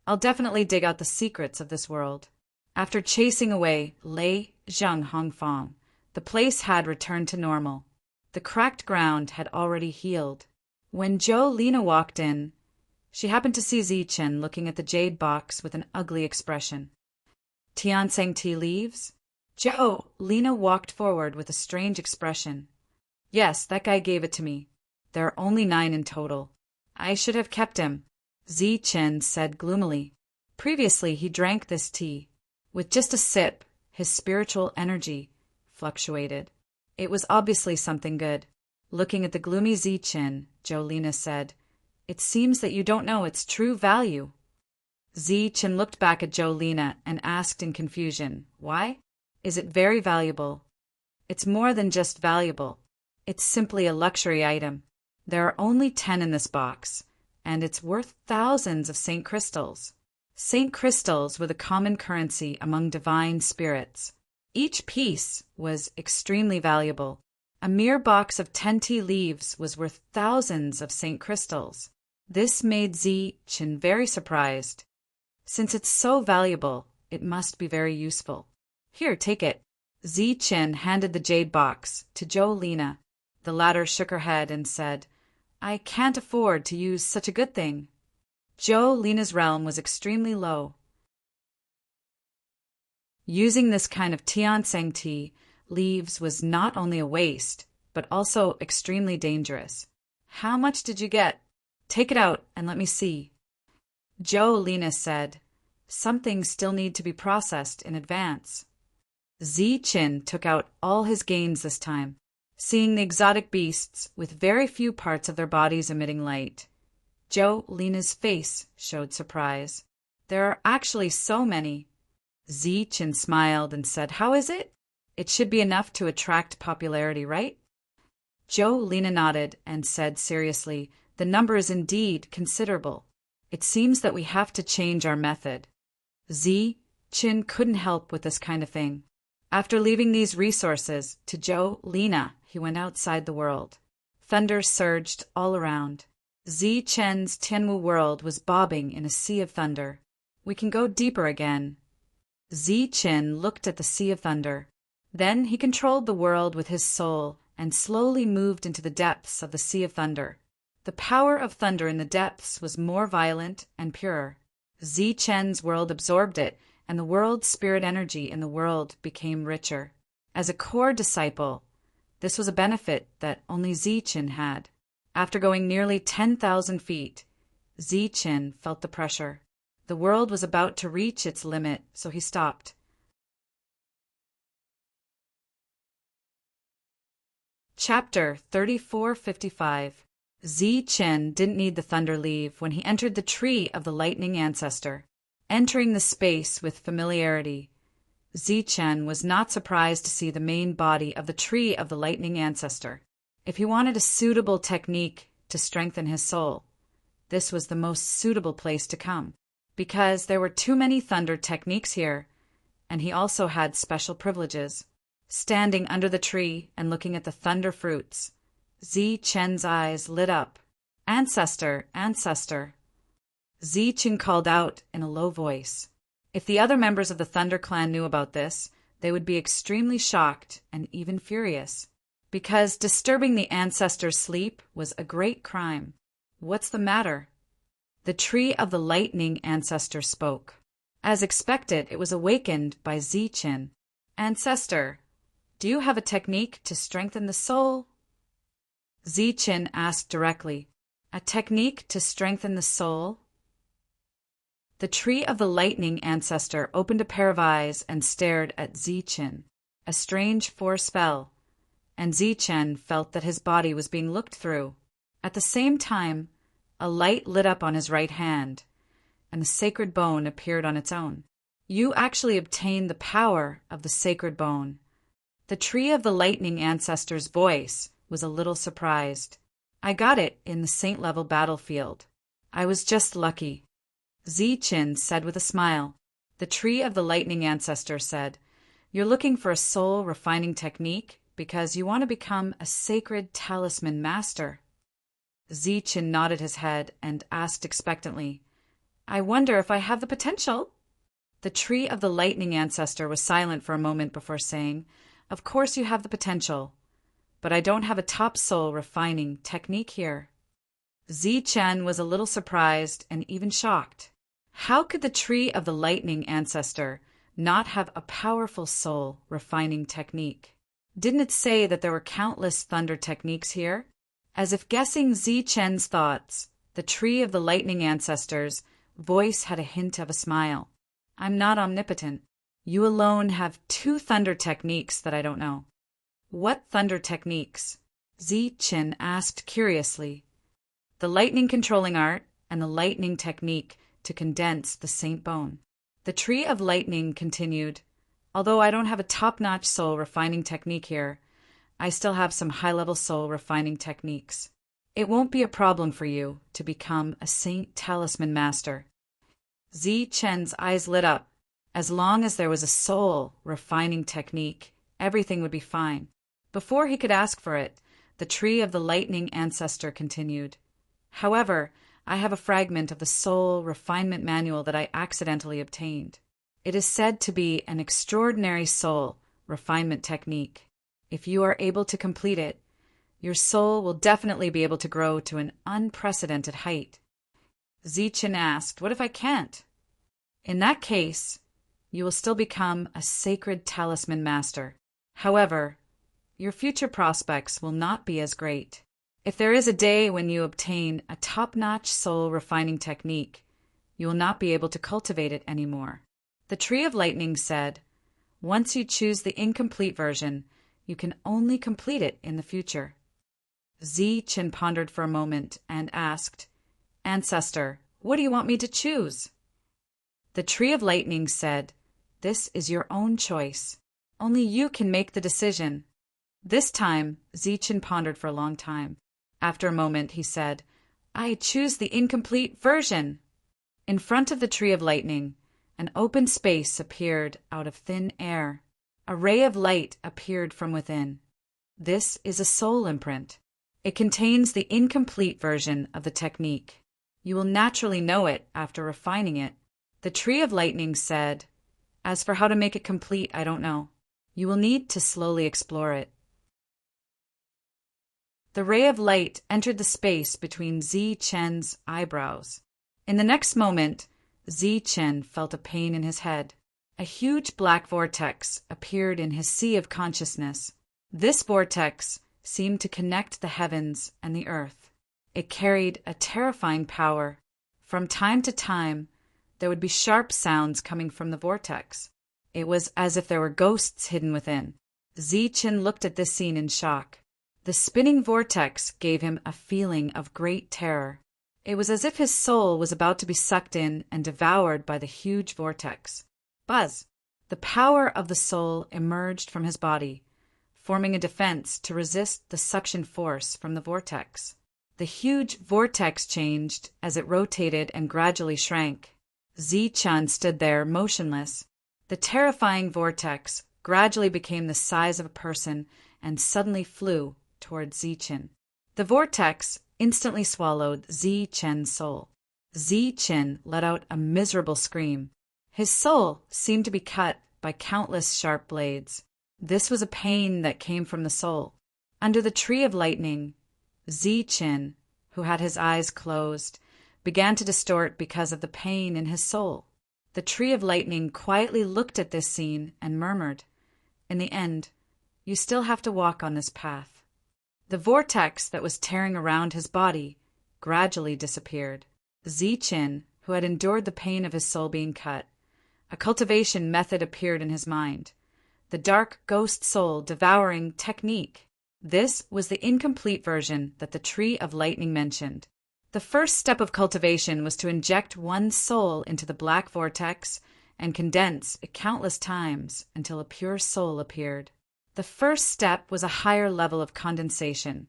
[SPEAKER 1] I'll definitely dig out the secrets of this world. After chasing away Lei Zheng Hongfang, the place had returned to normal. The cracked ground had already healed. When Zhou Lina walked in, she happened to see Zi Chen looking at the jade box with an ugly expression. Tiansang tea leaves? Zhou Lina walked forward with a strange expression. Yes, that guy gave it to me. There are only 9 in total. I should have kept him, Zi Chen said gloomily. Previously he drank this tea. With just a sip, his spiritual energy fluctuated. It was obviously something good. Looking at the gloomy Zi Chen, Zhou Lina said, "It seems that you don't know its true value." Zi Chen looked back at Zhou Lina and asked in confusion, "Why? Is it very valuable?" "It's more than just valuable. It's simply a luxury item. There are only 10 in this box, and it's worth thousands of Saint Crystals." Saint Crystals were the common currency among divine spirits. Each piece was extremely valuable. A mere box of 10 tea leaves was worth thousands of Saint Crystals. This made Zi Chen very surprised. Since it's so valuable, it must be very useful. "Here, take it." Zi Chen handed the jade box to Zhou Lina. The latter shook her head and said, "I can't afford to use such a good thing." Zhou Lina's realm was extremely low. Using this kind of Tiansang tea leaves was not only a waste, but also extremely dangerous. "How much did you get? Take it out and let me see." Zhou Lina said, "Some things still need to be processed in advance." Zi Chen took out all his gains this time. Seeing the exotic beasts with very few parts of their bodies emitting light, Zhou Lina's face showed surprise. "There are actually so many." Zi Chen smiled and said, "How is it? It should be enough to attract popularity, right?" Zhou Lina nodded and said seriously, "The number is indeed considerable. It seems that we have to change our method." Zi Chen couldn't help with this kind of thing. After leaving these resources to Zhou Lina, he went outside the world. Thunder surged all around. Zi Chen's Tianwu world was bobbing in a sea of thunder. "We can go deeper again." Zi Chen looked at the sea of thunder. Then he controlled the world with his soul and slowly moved into the depths of the sea of thunder. The power of thunder in the depths was more violent and purer. Zi Chen's world absorbed it, and the world's spirit energy in the world became richer. As a core disciple, this was a benefit that only Zi Chen had. After going nearly 10,000 feet, Zi Chen felt the pressure. The world was about to reach its limit, so he stopped. Chapter 3455. Zi Chen didn't need the thunder leave when he entered the tree of the lightning ancestor. Entering the space with familiarity, Zi Chen was not surprised to see the main body of the tree of the lightning ancestor. If he wanted a suitable technique to strengthen his soul, this was the most suitable place to come, because there were too many thunder techniques here, and he also had special privileges. Standing under the tree and looking at the thunder fruits, Zi Chen's eyes lit up. "Ancestor, ancestor!" Zi Chen called out in a low voice. If the other members of the Thunder clan knew about this, they would be extremely shocked and even furious, because disturbing the ancestor's sleep was a great crime. "What's the matter?" The tree of the lightning ancestor spoke. As expected, it was awakened by Zi Chen. "Ancestor, do you have a technique to strengthen the soul?" Zi Chen asked directly. "A technique to strengthen the soul?" The tree of the lightning ancestor opened a pair of eyes and stared at Zi Chen. A strange force fell, and Zi Chen felt that his body was being looked through. At the same time, a light lit up on his right hand, and the sacred bone appeared on its own. "You actually obtained the power of the sacred bone." The tree of the lightning ancestor's voice was a little surprised. "I got it in the saint-level battlefield. I was just lucky." Zi Chen said with a smile. The tree of the lightning ancestor said, You're looking for a soul refining technique because you want to become a sacred talisman master. Zichen nodded his head and asked expectantly, I wonder if I have the potential? The tree of the lightning ancestor was silent for a moment before saying, Of course you have the potential, but I don't have a top soul refining technique here. Zichen was a little surprised and even shocked. How could the tree of the lightning ancestor not have a powerful soul refining technique? Didn't it say that there were countless thunder techniques here? As if guessing Zichen's thoughts, the tree of the lightning ancestor's voice had a hint of a smile. I'm not omnipotent. You alone have 2 thunder techniques that I don't know. What thunder techniques? Zichen asked curiously. The lightning controlling art and the lightning technique to condense the Saint Bone. The tree of lightning continued, Although I don't have a top-notch soul refining technique here, I still have some high-level soul refining techniques. It won't be a problem for you to become a Saint Talisman Master. Zichen's eyes lit up. As long as there was a soul refining technique, everything would be fine. Before he could ask for it, the tree of the lightning ancestor continued. However, I have a fragment of the soul refinement manual that I accidentally obtained. It is said to be an extraordinary soul refinement technique. If you are able to complete it, your soul will definitely be able to grow to an unprecedented height. Zichen asked, What if I can't? In that case, you will still become a sacred talisman master. However, your future prospects will not be as great. If there is a day when you obtain a top-notch soul refining technique, you will not be able to cultivate it anymore. The Tree of Lightning said, Once you choose the incomplete version, you can only complete it in the future. Zichen pondered for a moment and asked, Ancestor, what do you want me to choose? The Tree of Lightning said, This is your own choice. Only you can make the decision. This time, Zichen pondered for a long time. After a moment, he said, I choose the incomplete version. In front of the Tree of Lightning, an open space appeared out of thin air. A ray of light appeared from within. This is a soul imprint. It contains the incomplete version of the technique. You will naturally know it after refining it. The Tree of Lightning said, As for how to make it complete, I don't know. You will need to slowly explore it. The ray of light entered the space between Zichen's eyebrows. In the next moment, Zichen felt a pain in his head. A huge black vortex appeared in his sea of consciousness. This vortex seemed to connect the heavens and the earth. It carried a terrifying power. From time to time, there would be sharp sounds coming from the vortex. It was as if there were ghosts hidden within. Zichen looked at this scene in shock. The spinning vortex gave him a feeling of great terror. It was as if his soul was about to be sucked in and devoured by the huge vortex. Buzz! The power of the soul emerged from his body, forming a defense to resist the suction force from the vortex. The huge vortex changed as it rotated and gradually shrank. Zichen stood there motionless. The terrifying vortex gradually became the size of a person and suddenly flew toward Zichen. The vortex instantly swallowed Zichen's soul. Zichen let out a miserable scream. His soul seemed to be cut by countless sharp blades. This was a pain that came from the soul. Under the Tree of Lightning, Zichen, who had his eyes closed, began to distort because of the pain in his soul. The Tree of Lightning quietly looked at this scene and murmured, In the end, you still have to walk on this path. The vortex that was tearing around his body gradually disappeared. Zichen, who had endured the pain of his soul being cut, a cultivation method appeared in his mind. The dark ghost soul devouring technique. This was the incomplete version that the Tree of Lightning mentioned. The first step of cultivation was to inject one's soul into the black vortex and condense it countless times until a pure soul appeared. The first step was a higher level of condensation,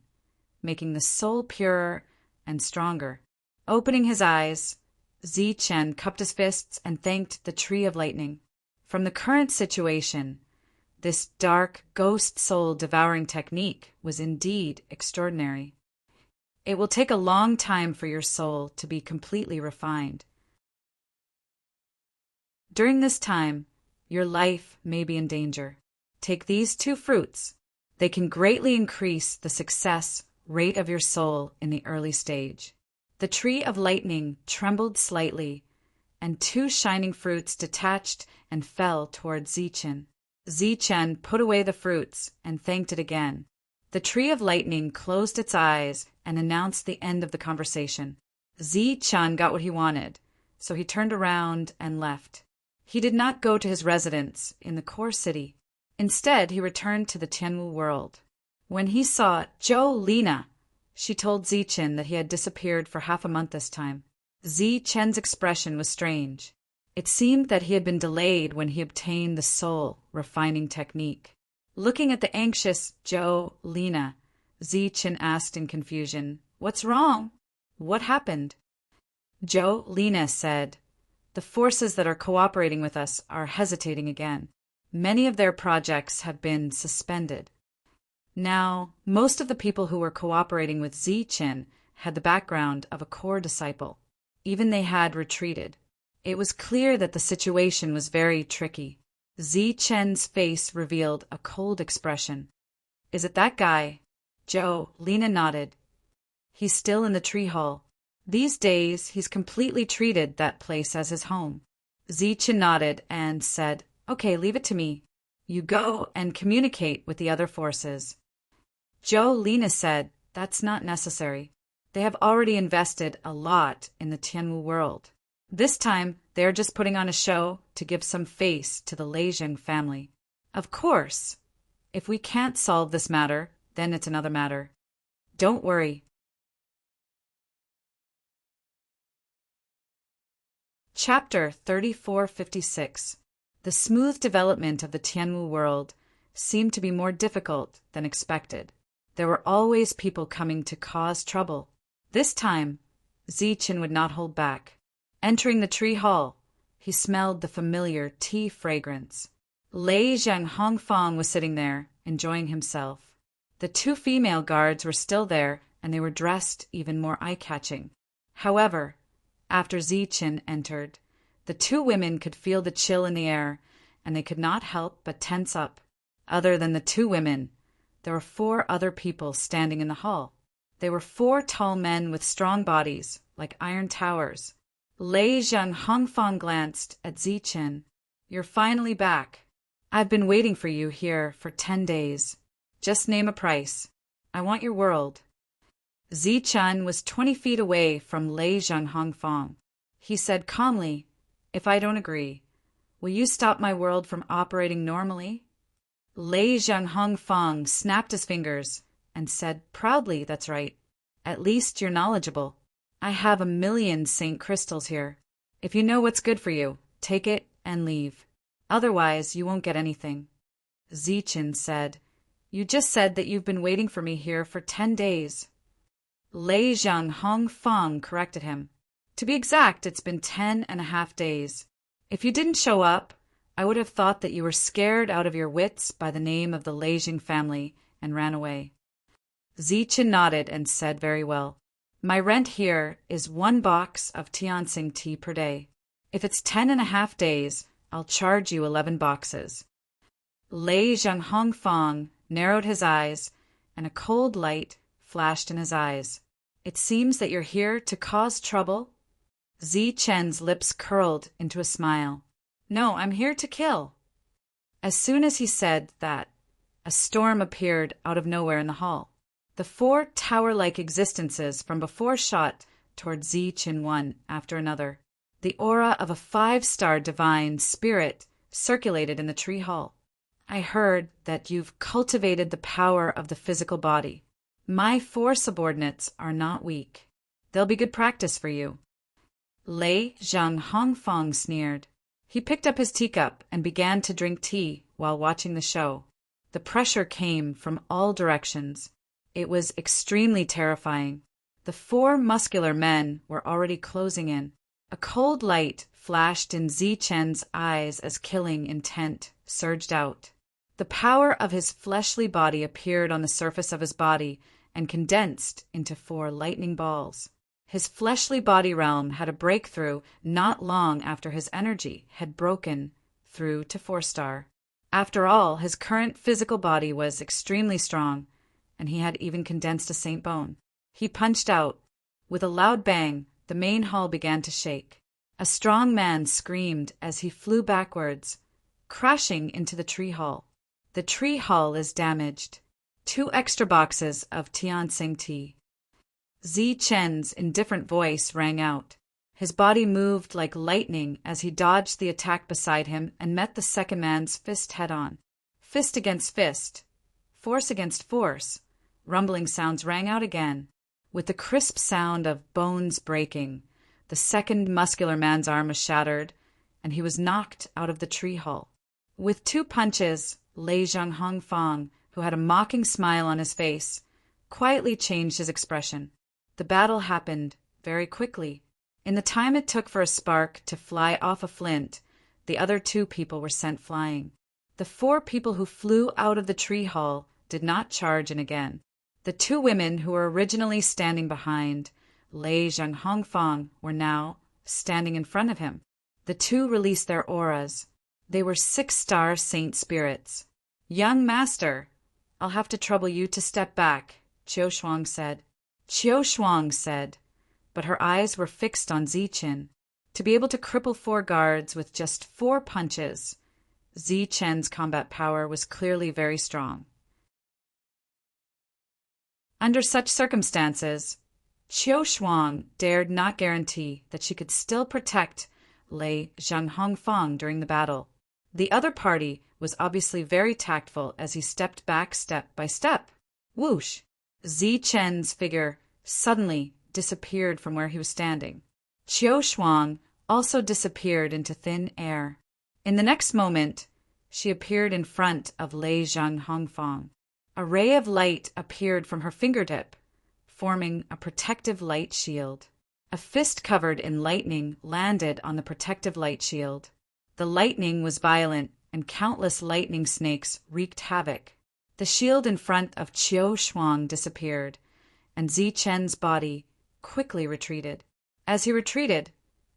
[SPEAKER 1] making the soul purer and stronger. Opening his eyes, Zichen cupped his fists and thanked the Tree of Lightning. From the current situation, This dark, ghost soul devouring technique was indeed extraordinary. It will take a long time for your soul to be completely refined. During this time, your life may be in danger. Take these two fruits. They can greatly increase the success rate of your soul in the early stage. The tree of lightning trembled slightly, and two shining fruits detached and fell toward Zichen. Zichen put away the fruits and thanked it again. The tree of lightning closed its eyes and announced the end of the conversation. Zichen got what he wanted, so he turned around and left. He did not go to his residence in the core city. Instead, he returned to the Tianwu world. When he saw Lina, she told Zichen that he had disappeared for half a month this time. Zichen's expression was strange. It seemed that he had been delayed when he obtained the soul-refining technique. Looking at the anxious Lina, Zichen asked in confusion, "What's wrong? What happened?" Lina said, "The forces that are cooperating with us are hesitating again. Many of their projects have been suspended." Now, most of the people who were cooperating with Zichen had the background of a core disciple. Even they had retreated. It was clear that the situation was very tricky. Zichen's face revealed a cold expression. "Is it that guy?" Lina nodded. "He's still in the tree hall. These days, he's completely treated that place as his home." Zichen nodded and said, "Okay, leave it to me. You go and communicate with the other forces." Lina said, "That's not necessary. They have already invested a lot in the Tianwu world. This time, they are just putting on a show to give some face to the Leizheng family. Of course, if we can't solve this matter, then it's another matter. Don't worry." Chapter 3456. The smooth development of the Tianwu world seemed to be more difficult than expected. There were always people coming to cause trouble. This time, Zichen would not hold back. Entering the tree hall, he smelled the familiar tea fragrance. Leizheng Hongfang was sitting there, enjoying himself. The two female guards were still there, and they were dressed even more eye-catching. However, after Zichen entered, the two women could feel the chill in the air, and they could not help but tense up. Other than the two women, there were 4 other people standing in the hall. They were 4 tall men with strong bodies, like iron towers. Leizheng Hongfang glanced at Zichen. "You're finally back. I've been waiting for you here for 10 days. Just name a price. I want your world." Zichen was 20 feet away from Leizheng Hongfang. He said calmly, "If I don't agree, will you stop my world from operating normally?" Leizheng Hongfang snapped his fingers and said proudly, "That's right. At least you're knowledgeable. I have 1,000,000 Saint crystals here. If you know what's good for you, take it and leave. Otherwise, you won't get anything." Zichen said, "You just said that you've been waiting for me here for 10 days. Leizheng Hongfang corrected him. "To be exact, it's been 10.5 days. If you didn't show up, I would have thought that you were scared out of your wits by the name of the Leizheng family and ran away." Zichen nodded and said, "Very well. My rent here is 1 box of Tianxing tea per day. If it's 10.5 days, I'll charge you 11 boxes. Leizheng Hongfang narrowed his eyes, and a cold light flashed in his eyes. "It seems that you're here to cause trouble?" Zichen's lips curled into a smile. "No, I'm here to kill." As soon as he said that, a storm appeared out of nowhere in the hall. The 4 tower-like existences from before shot toward Zichen one after another. The aura of a 5-star divine spirit circulated in the tree hall. "I heard that you've cultivated the power of the physical body. My 4 subordinates are not weak. They'll be good practice for you." Leizheng Hongfang sneered. He picked up his teacup and began to drink tea while watching the show. The pressure came from all directions. It was extremely terrifying. The 4 muscular men were already closing in. A cold light flashed in Zichen's eyes as killing intent surged out. The power of his fleshly body appeared on the surface of his body and condensed into 4 lightning balls. His fleshly body realm had a breakthrough not long after his energy had broken through to 4-star. After all, his current physical body was extremely strong, and he had even condensed a saint bone. He punched out. With a loud bang, the main hall began to shake. A strong man screamed as he flew backwards, crashing into the tree hall. The tree hall is damaged. 2 extra boxes of Tianxing tea. Zi Chen's indifferent voice rang out. His body moved like lightning as he dodged the attack beside him and met the second man's fist head-on. Fist against fist. Force against force. Rumbling sounds rang out again. With the crisp sound of bones breaking, the second muscular man's arm was shattered, and he was knocked out of the tree hall. With 2 punches, Lei Zhenghongfang, who had a mocking smile on his face, quietly changed his expression. The battle happened very quickly. In the time it took for a spark to fly off a flint, the other 2 people were sent flying. The 4 people who flew out of the tree hall did not charge in again. The 2 women who were originally standing behind Lei Zhenghongfang were now standing in front of him. The 2 released their auras. They were 6-star saint spirits. "Young master, I'll have to trouble you to step back," Qiu Shuang said, but her eyes were fixed on Zichen. To be able to cripple 4 guards with just 4 punches, Zichen's combat power was clearly very strong. Under such circumstances, Qiu Shuang dared not guarantee that she could still protect Lei Zhenghongfang during the battle. The other party was obviously very tactful as he stepped back step by step. Whoosh! Zichen's figure suddenly disappeared from where he was standing. Qiu Shuang also disappeared into thin air. In the next moment, she appeared in front of Lei Zhenghongfang. A ray of light appeared from her fingertip, forming a protective light shield. A fist covered in lightning landed on the protective light shield. The lightning was violent, and countless lightning snakes wreaked havoc. The shield in front of Qiu Shuang disappeared, and Zichen's body quickly retreated. As he retreated,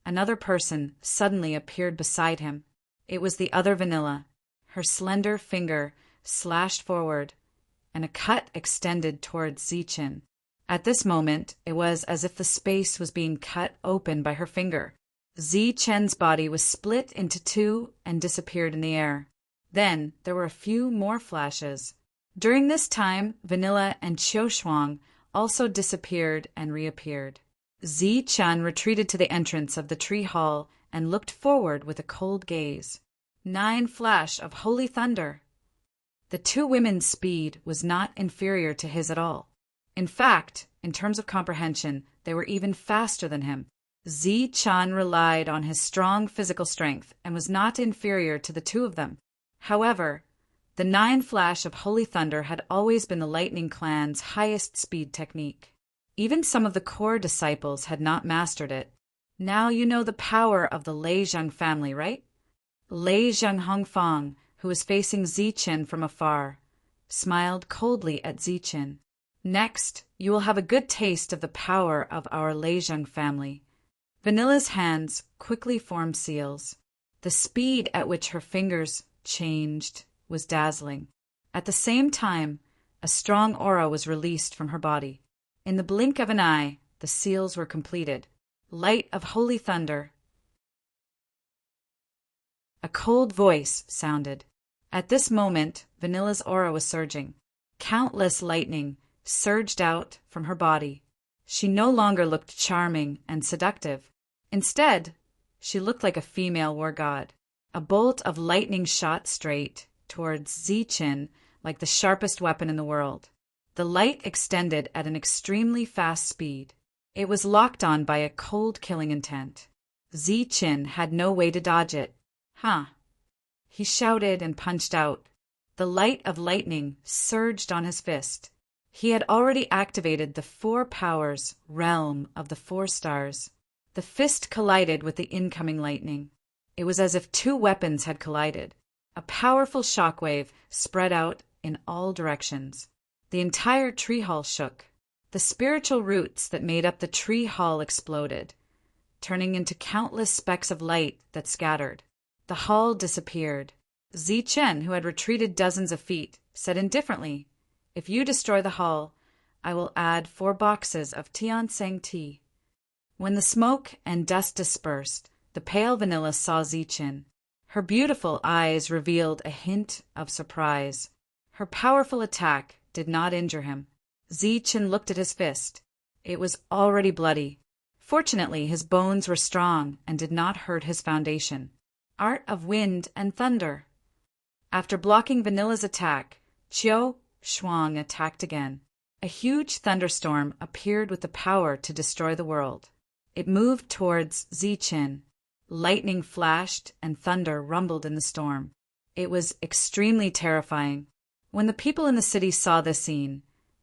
[SPEAKER 1] another person suddenly appeared beside him. It was the other Vanilla. Her slender finger slashed forward, and a cut extended towards Zichen. At this moment, it was as if the space was being cut open by her finger. Zichen's body was split into 2 and disappeared in the air. Then there were a few more flashes. During this time, Vanilla and Qiu Shuang also disappeared and reappeared. Zichen retreated to the entrance of the tree hall and looked forward with a cold gaze. 9 flash of holy thunder. The 2 women's speed was not inferior to his at all. In fact, in terms of comprehension, they were even faster than him. Zichen relied on his strong physical strength and was not inferior to the 2 of them. However, the 9 flash of holy thunder had always been the Lightning Clan's highest speed technique. Even some of the core disciples had not mastered it. Now you know the power of the Lei Zheng family, right? Lei Zhenghongfang, who was facing Zichen from afar, smiled coldly at Zichen. Next, you will have a good taste of the power of our Lei Zheng family. Vanilla's hands quickly formed seals. The speed at which her fingers changed was dazzling. At the same time, a strong aura was released from her body. In the blink of an eye, the seals were completed. Light of holy thunder. A cold voice sounded. At this moment, Vanilla's aura was surging. Countless lightning surged out from her body. She no longer looked charming and seductive. Instead, she looked like a female war god. A bolt of lightning shot straight towards Zichen like the sharpest weapon in the world. The light extended at an extremely fast speed. It was locked on by a cold killing intent. Zichen had no way to dodge it. He shouted and punched out. The light of lightning surged on his fist. He had already activated the 4 powers realm of the 4 stars. The fist collided with the incoming lightning. It was as if 2 weapons had collided. A powerful shockwave spread out in all directions. The entire tree hall shook. The spiritual roots that made up the tree hall exploded, turning into countless specks of light that scattered. The hall disappeared. Zichen, who had retreated dozens of feet, said indifferently, "If you destroy the hall, I will add 4 boxes of Tianseng tea." When the smoke and dust dispersed, the pale Vanilla saw Zichen. Her beautiful eyes revealed a hint of surprise. Her powerful attack did not injure him. Zichen looked at his fist. It was already bloody. Fortunately, his bones were strong and did not hurt his foundation. Art of Wind and Thunder. After blocking Vanilla's attack, Qiu Shuang attacked again. A huge thunderstorm appeared with the power to destroy the world. It moved towards Zichen. Lightning flashed and thunder rumbled in the storm. It was extremely terrifying. When the people in the city saw this scene,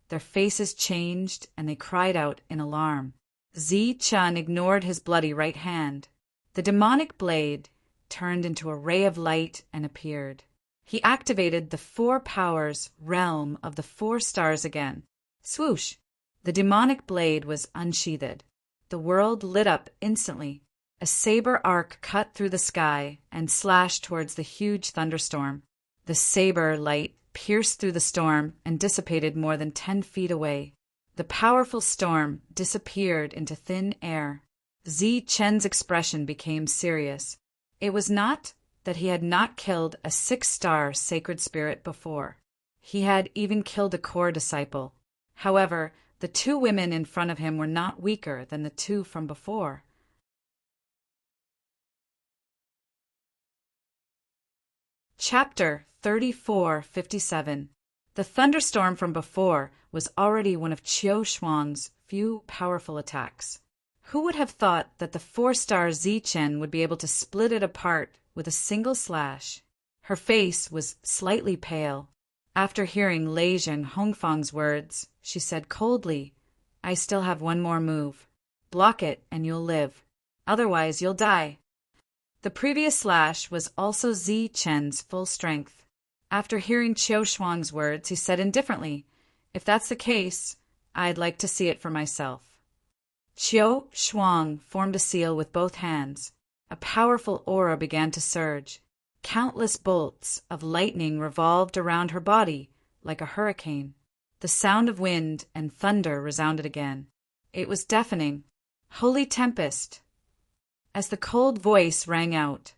[SPEAKER 1] their faces changed and they cried out in alarm. Zichen ignored his bloody right hand. The demonic blade turned into a ray of light and appeared. He activated the 4 powers realm of the 4 stars again. Swoosh! The demonic blade was unsheathed. The world lit up instantly. A saber arc cut through the sky and slashed towards the huge thunderstorm. The saber light pierced through the storm and dissipated more than 10 feet away. The powerful storm disappeared into thin air. Zichen's expression became serious. It was not that he had not killed a 6-star sacred spirit before. He had even killed a core disciple. However, the 2 women in front of him were not weaker than the 2 from before. Chapter 3457. The thunderstorm from before was already one of Qiu Shuang's few powerful attacks. Who would have thought that the 4-star Zichen would be able to split it apart with a single slash? Her face was slightly pale. After hearing Lei Zheng Hongfang's words, she said coldly, "I still have 1 more move. Block it and you'll live. Otherwise you'll die." The previous slash was also Zichen's full strength. After hearing Qiu Shuang's words, he said indifferently, "If that's the case, I'd like to see it for myself." Qiu Shuang formed a seal with both hands. A powerful aura began to surge. Countless bolts of lightning revolved around her body like a hurricane. The sound of wind and thunder resounded again. It was deafening. Holy tempest! As the cold voice rang out,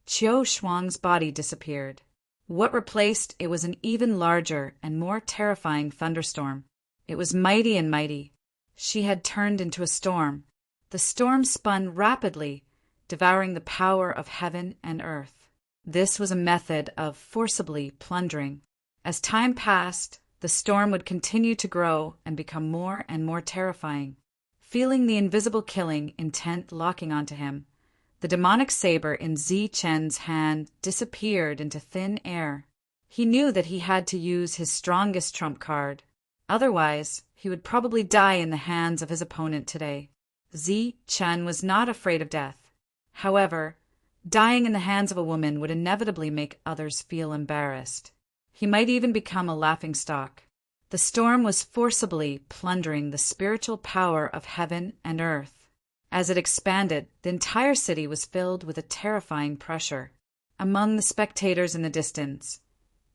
[SPEAKER 1] Qiu Shuang's body disappeared. What replaced it was an even larger and more terrifying thunderstorm. It was mighty and mighty. She had turned into a storm. The storm spun rapidly, devouring the power of heaven and earth. This was a method of forcibly plundering. As time passed, the storm would continue to grow and become more and more terrifying. Feeling the invisible killing intent locking onto him, the demonic saber in Zichen's hand disappeared into thin air. He knew that he had to use his strongest trump card. Otherwise, he would probably die in the hands of his opponent today. Zichen was not afraid of death. However, dying in the hands of a woman would inevitably make others feel embarrassed. He might even become a laughingstock. The storm was forcibly plundering the spiritual power of heaven and earth. As it expanded, the entire city was filled with a terrifying pressure. Among the spectators in the distance,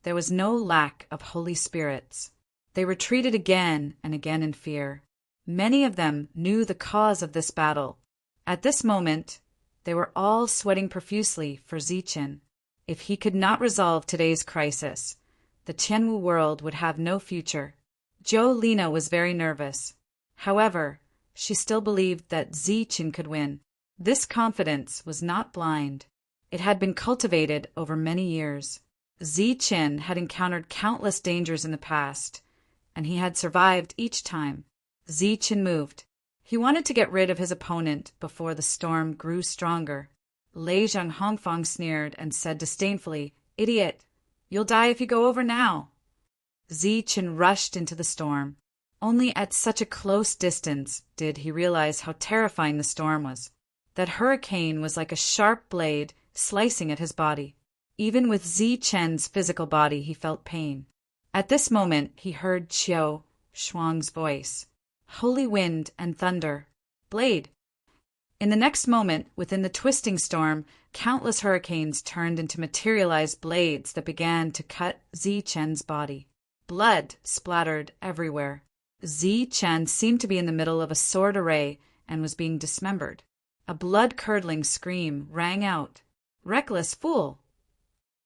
[SPEAKER 1] there was no lack of holy spirits. They retreated again and again in fear. Many of them knew the cause of this battle. At this moment, they were all sweating profusely for Zichen. If he could not resolve today's crisis, the Tianwu world would have no future. Lina was very nervous. However, she still believed that Zichen could win. This confidence was not blind. It had been cultivated over many years. Zichen had encountered countless dangers in the past, and he had survived each time. Zichen moved. He wanted to get rid of his opponent before the storm grew stronger. Lei Zheng Hongfang sneered and said disdainfully, "Idiot! You'll die if you go over now." Zichen rushed into the storm. Only at such a close distance did he realize how terrifying the storm was. That hurricane was like a sharp blade slicing at his body. Even with Zi Chen's physical body, he felt pain. At this moment, he heard Qiu Shuang's voice. Holy wind and thunder. Blade. In the next moment, within the twisting storm, countless hurricanes turned into materialized blades that began to cut Zi Chen's body. Blood splattered everywhere. Zi Chen seemed to be in the middle of a sword array and was being dismembered. A blood-curdling scream rang out. Reckless fool!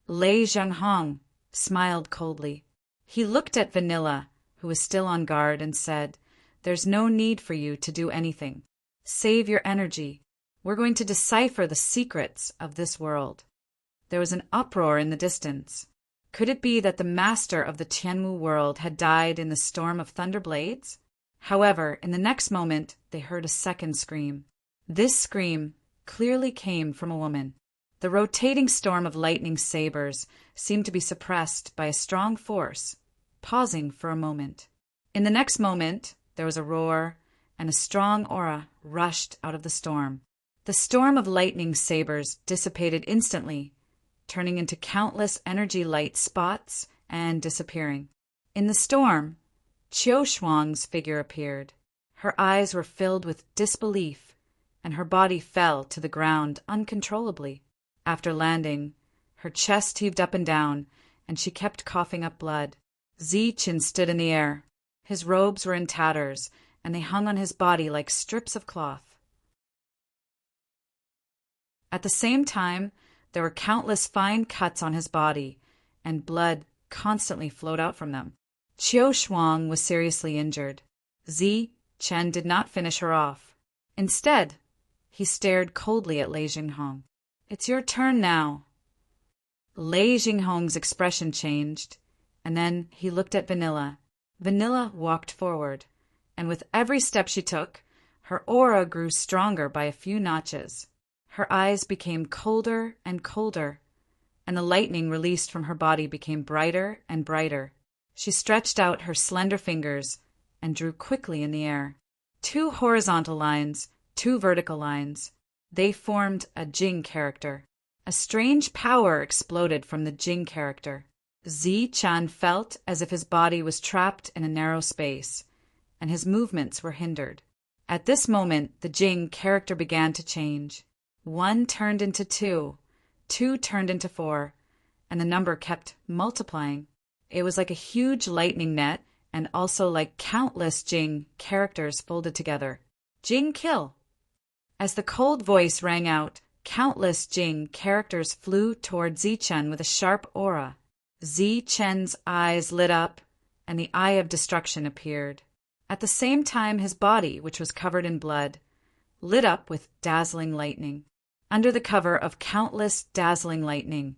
[SPEAKER 1] Lei Zhenghong smiled coldly. He looked at Vanilla, who was still on guard, and said, There's no need for you to do anything. Save your energy. We're going to decipher the secrets of this world. There was an uproar in the distance. Could it be that the master of the Tianmu world had died in the storm of thunder blades? However, in the next moment, they heard a second scream. This scream clearly came from a woman. The rotating storm of lightning sabers seemed to be suppressed by a strong force, pausing for a moment. In the next moment, there was a roar, and a strong aura rushed out of the storm. The storm of lightning sabers dissipated instantly, turning into countless energy light spots and disappearing. In the storm, Qiu Shuang's figure appeared. Her eyes were filled with disbelief, and her body fell to the ground uncontrollably. After landing, her chest heaved up and down, and she kept coughing up blood. Zi Qin stood in the air. His robes were in tatters, and they hung on his body like strips of cloth. At the same time, there were countless fine cuts on his body, and blood constantly flowed out from them. Qiu Shuang was seriously injured. Zi Chen did not finish her off. Instead, he stared coldly at Lei Jinghong. It's your turn now. Lei Jinghong's expression changed, and then he looked at Vanilla. Vanilla walked forward, and with every step she took, her aura grew stronger by a few notches. Her eyes became colder and colder, and the lightning released from her body became brighter and brighter. She stretched out her slender fingers and drew quickly in the air. 2 horizontal lines, 2 vertical lines. They formed a Jing character. A strange power exploded from the Jing character. Zi Chan felt as if his body was trapped in a narrow space, and his movements were hindered. At this moment, the Jing character began to change. 1 turned into 2, 2 turned into 4, and the number kept multiplying. It was like a huge lightning net, and also like countless Jing characters folded together. Jing kill! As the cold voice rang out, countless Jing characters flew toward Zi Chen with a sharp aura. Zi Chen's eyes lit up, and the eye of destruction appeared. At the same time, his body, which was covered in blood, lit up with dazzling lightning. Under the cover of countless dazzling lightning,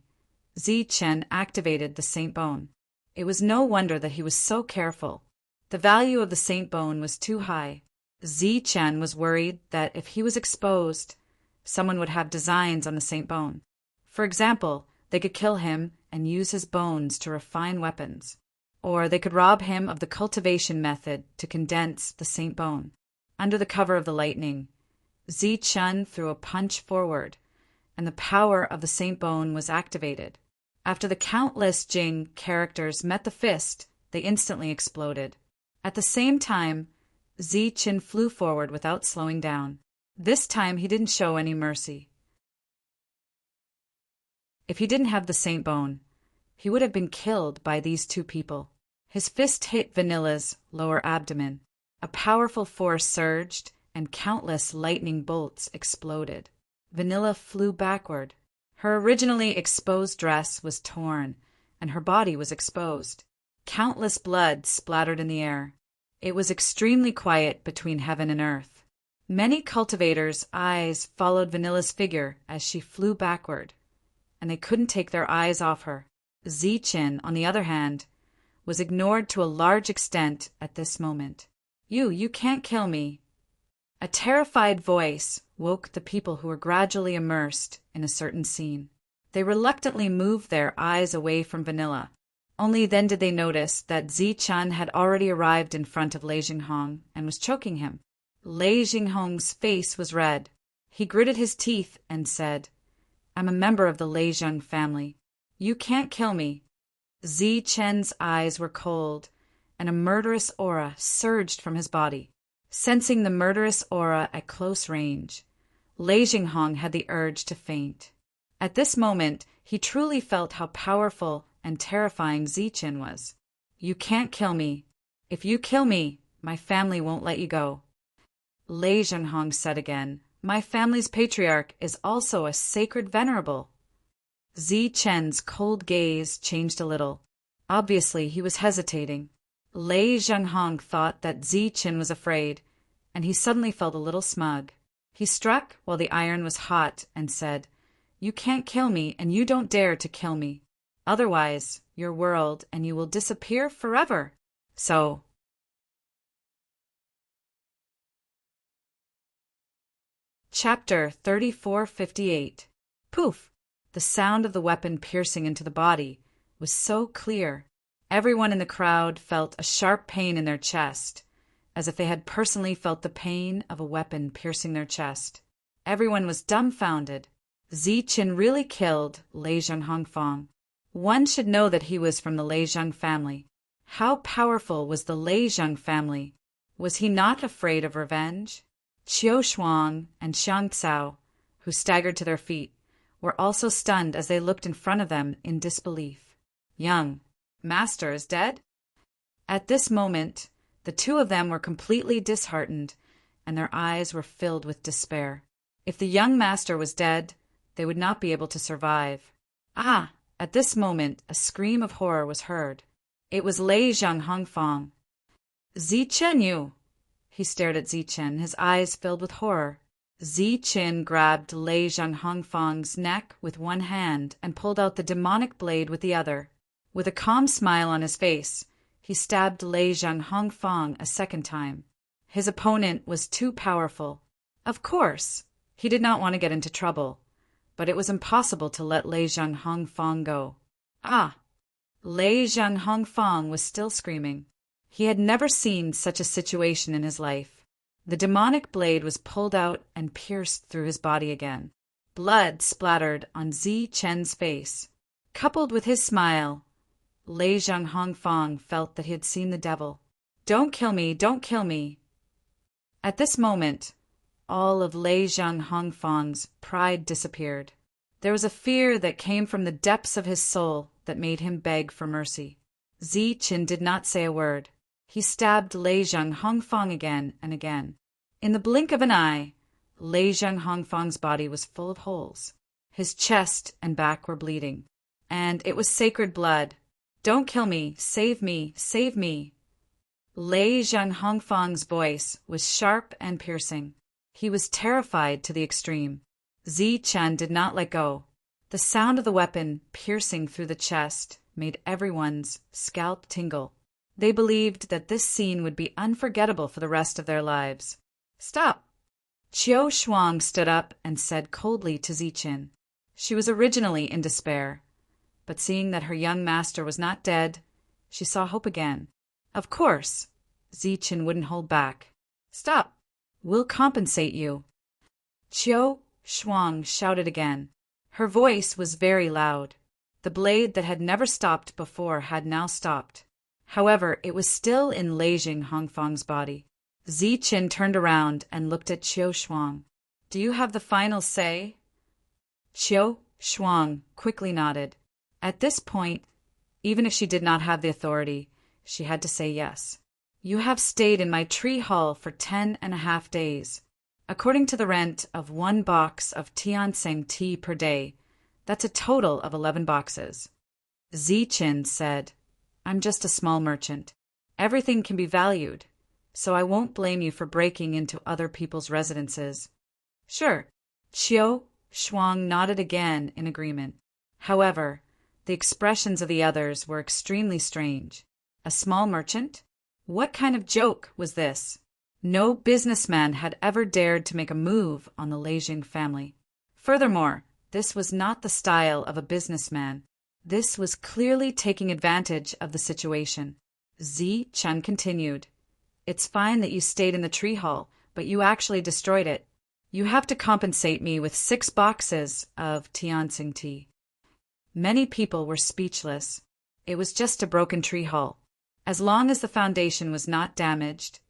[SPEAKER 1] Zi Chen activated the Saint Bone. It was no wonder that he was so careful. The value of the Saint Bone was too high. Zi Chen was worried that if he was exposed, someone would have designs on the Saint Bone. For example, they could kill him and use his bones to refine weapons. Or they could rob him of the cultivation method to condense the Saint Bone. Under the cover of the lightning, Zi Chen threw a punch forward, and the power of the Saint Bone was activated. After the countless Jing characters met the fist, they instantly exploded. At the same time, Zi Chen flew forward without slowing down. This time he didn't show any mercy. If he didn't have the Saint Bone, he would have been killed by these 2 people. His fist hit Vanilla's lower abdomen. A powerful force surged, and countless lightning bolts exploded. Vanilla flew backward. Her originally exposed dress was torn, and her body was exposed. Countless blood splattered in the air. It was extremely quiet between heaven and earth. Many cultivators' eyes followed Vanilla's figure as she flew backward, and they couldn't take their eyes off her. Zi Qin, on the other hand, was ignored to a large extent at this moment. You can't kill me." A terrified voice woke the people who were gradually immersed in a certain scene. They reluctantly moved their eyes away from Vanilla. Only then did they notice that Zi Chun had already arrived in front of Lei Jinghong and was choking him. Lei Jinghong's face was red. He gritted his teeth and said, "I'm a member of the Lei Zheng family. You can't kill me. Zi Chen's eyes were cold, and a murderous aura surged from his body. Sensing the murderous aura at close range, Lei Jinghong had the urge to faint. At this moment, he truly felt how powerful and terrifying Zi Chen was. You can't kill me. If you kill me, my family won't let you go. Lei Jinghong said again, my family's patriarch is also a sacred venerable. Zi Chen's cold gaze changed a little. Obviously, he was hesitating. Lei Jinghong thought that Zi Chen was afraid, and he suddenly felt a little smug. He struck while the iron was hot and said, You can't kill me, and you don't dare to kill me. Otherwise, your world and you will disappear forever. So, Chapter 3458. Poof! The sound of the weapon piercing into the body was so clear. Everyone in the crowd felt a sharp pain in their chest, as if they had personally felt the pain of a weapon piercing their chest. Everyone was dumbfounded. Zi Chen really killed Lei Zhenghongfang. One should know that he was from the Lei Zheng family. How powerful was the Lei Zheng family? Was he not afraid of revenge? Qiu Shuang and Xiang Cao, who staggered to their feet, were also stunned as they looked in front of them in disbelief. Young Master is dead? At this moment, the two of them were completely disheartened, and their eyes were filled with despair. If the young master was dead, they would not be able to survive. Ah! At this moment, a scream of horror was heard. It was Lei Zhenghongfang. Zi Chen, you! He stared at Zi Chen, his eyes filled with horror. Zi Chen grabbed Lei Zhenghongfang's neck with one hand and pulled out the demonic blade with the other. With a calm smile on his face, he stabbed Lei Zhenghongfang a second time. His opponent was too powerful. Of course, he did not want to get into trouble, but it was impossible to let Lei Zhenghongfang go. Ah! Lei Zhenghongfang was still screaming. He had never seen such a situation in his life. The demonic blade was pulled out and pierced through his body again. Blood splattered on Zi Chen's face. Coupled with his smile, Lei Zhenghongfang felt that he had seen the devil. Don't kill me, don't kill me. At this moment, all of Lei Zhenghongfang's pride disappeared. There was a fear that came from the depths of his soul that made him beg for mercy. Zi Chen did not say a word. He stabbed Lei Zhenghongfang again and again. In the blink of an eye, Lei Zhenghongfang's body was full of holes. His chest and back were bleeding. And it was sacred blood. Don't kill me, save me, save me. Lei Zhenghongfang's voice was sharp and piercing. He was terrified to the extreme. Zi Chen did not let go. The sound of the weapon piercing through the chest made everyone's scalp tingle. They believed that this scene would be unforgettable for the rest of their lives. Stop! Qiu Shuang stood up and said coldly to Zi Chen. She was originally in despair, but seeing that her young master was not dead, she saw hope again. Of course, Zi Chen wouldn't hold back. Stop! We'll compensate you. Qiu Shuang shouted again. Her voice was very loud. The blade that had never stopped before had now stopped. However, it was still in Lei Zhenghongfang's body. Zi Chen turned around and looked at Qiu Shuang. Do you have the final say? Qiu Shuang quickly nodded. At this point, even if she did not have the authority, she had to say yes. You have stayed in my tree hall for 10.5 days. According to the rent of 1 box of Tianseng tea per day, that's a total of 11 boxes. Zi Chen said, I'm just a small merchant. Everything can be valued, so I won't blame you for breaking into other people's residences. Sure. Qiu Shuang nodded again in agreement. However, the expressions of the others were extremely strange. A small merchant? What kind of joke was this? No businessman had ever dared to make a move on the Lei Jing family. Furthermore, this was not the style of a businessman. This was clearly taking advantage of the situation. Zi Chen continued. It's fine that you stayed in the tree hall, but you actually destroyed it. You have to compensate me with 6 boxes of Tianxing tea. Many people were speechless. It was just a broken tree hull. As long as the foundation was not damaged,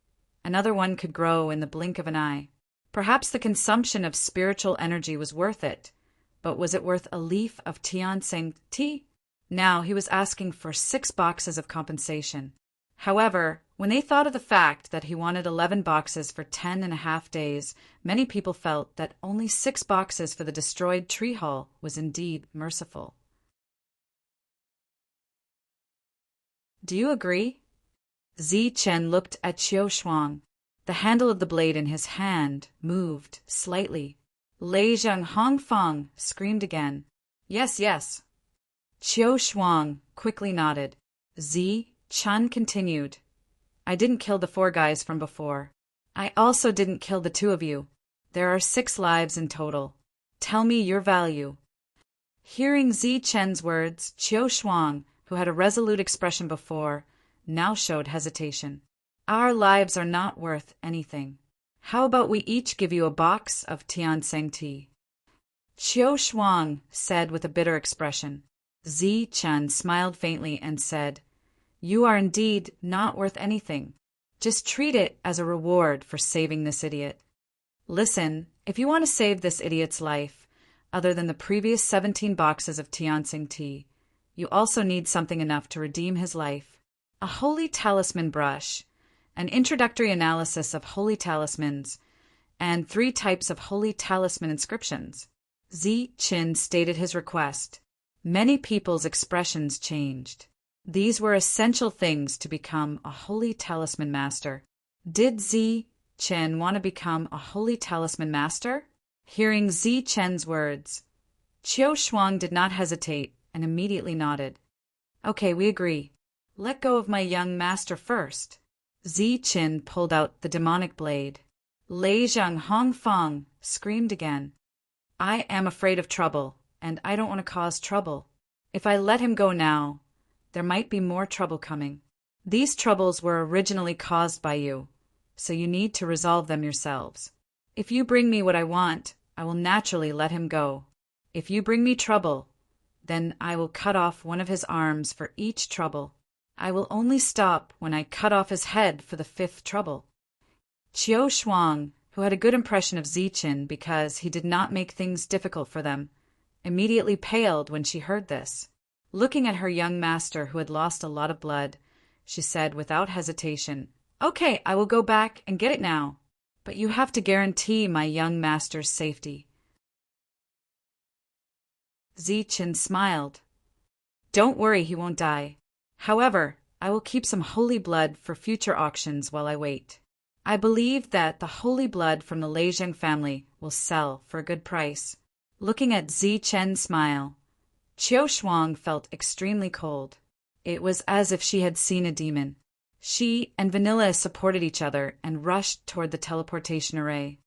[SPEAKER 1] another one could grow in the blink of an eye. Perhaps the consumption of spiritual energy was worth it, but was it worth a leaf of Tianxing tea? Now he was asking for 6 boxes of compensation. However, when they thought of the fact that he wanted 11 boxes for 10.5 days, many people felt that only 6 boxes for the destroyed tree hull was indeed merciful. Do you agree? Zi Chen looked at Qiu Shuang. The handle of the blade in his hand moved slightly. Lei Zheng Hongfang screamed again. Yes, yes. Qiu Shuang quickly nodded. Zi Chen continued. I didn't kill the 4 guys from before. I also didn't kill the 2 of you. There are 6 lives in total. Tell me your value. Hearing Zi Chen's words, Qiu Shuang, who had a resolute expression before, now showed hesitation. Our lives are not worth anything. How about we each give you a box of Tianxing tea? Qiu Shuang said with a bitter expression. Zi Chen smiled faintly and said, You are indeed not worth anything. Just treat it as a reward for saving this idiot. Listen, if you want to save this idiot's life, other than the previous 17 boxes of Tianxing tea, you also need something enough to redeem his life. A holy talisman brush, an introductory analysis of holy talismans, and 3 types of holy talisman inscriptions. Zi Qin stated his request. Many people's expressions changed. These were essential things to become a holy talisman master. Did Zi Chen want to become a holy talisman master? Hearing Zi Chen's words, Qiu Shuang did not hesitate and immediately nodded. Okay, we agree. Let go of my young master first. Zi Chen pulled out the demonic blade. Lei Zheng Hongfang screamed again. I am afraid of trouble, and I don't want to cause trouble. If I let him go now, there might be more trouble coming. These troubles were originally caused by you, so you need to resolve them yourselves. If you bring me what I want, I will naturally let him go. If you bring me trouble, then I will cut off one of his arms for each trouble. I will only stop when I cut off his head for the 5th trouble. Qiu Shuang, who had a good impression of Zi Qin because he did not make things difficult for them, immediately paled when she heard this. Looking at her young master who had lost a lot of blood, she said without hesitation, Okay, I will go back and get it now, but you have to guarantee my young master's safety. Zi Qin smiled. Don't worry, he won't die. However, I will keep some holy blood for future auctions while I wait. I believe that the holy blood from the Leizheng family will sell for a good price. Looking at Zi Chen's smile, Qiu Shuang felt extremely cold. It was as if she had seen a demon. She and Vanilla supported each other and rushed toward the teleportation array.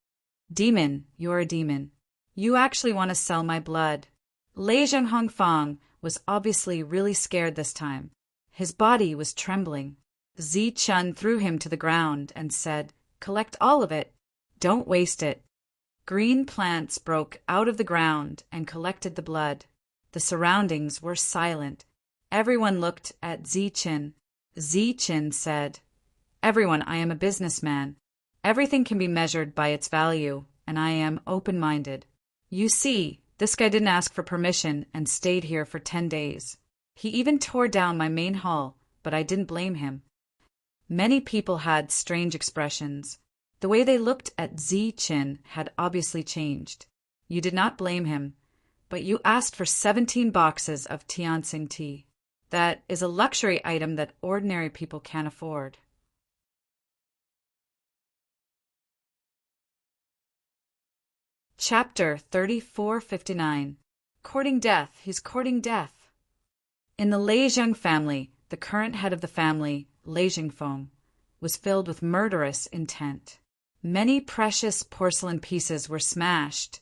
[SPEAKER 1] Demon, you're a demon. You actually want to sell my blood. Leizheng Hongfang was obviously really scared this time. His body was trembling. Zi Chen threw him to the ground and said, Collect all of it. Don't waste it. Green plants broke out of the ground and collected the blood. The surroundings were silent. Everyone looked at Zi Chen. Zi Chen said, Everyone, I am a businessman. Everything can be measured by its value, and I am open-minded. You see, this guy didn't ask for permission and stayed here for 10 days. He even tore down my main hall, but I didn't blame him. Many people had strange expressions. The way they looked at Zi Qin had obviously changed. You did not blame him, but you asked for 17 boxes of Tianxing tea. That is a luxury item that ordinary people can't afford. Chapter 3459. Courting Death. He's courting death. In the Leizheng family, the current head of the family, Lei Jingfeng, was filled with murderous intent. Many precious porcelain pieces were smashed,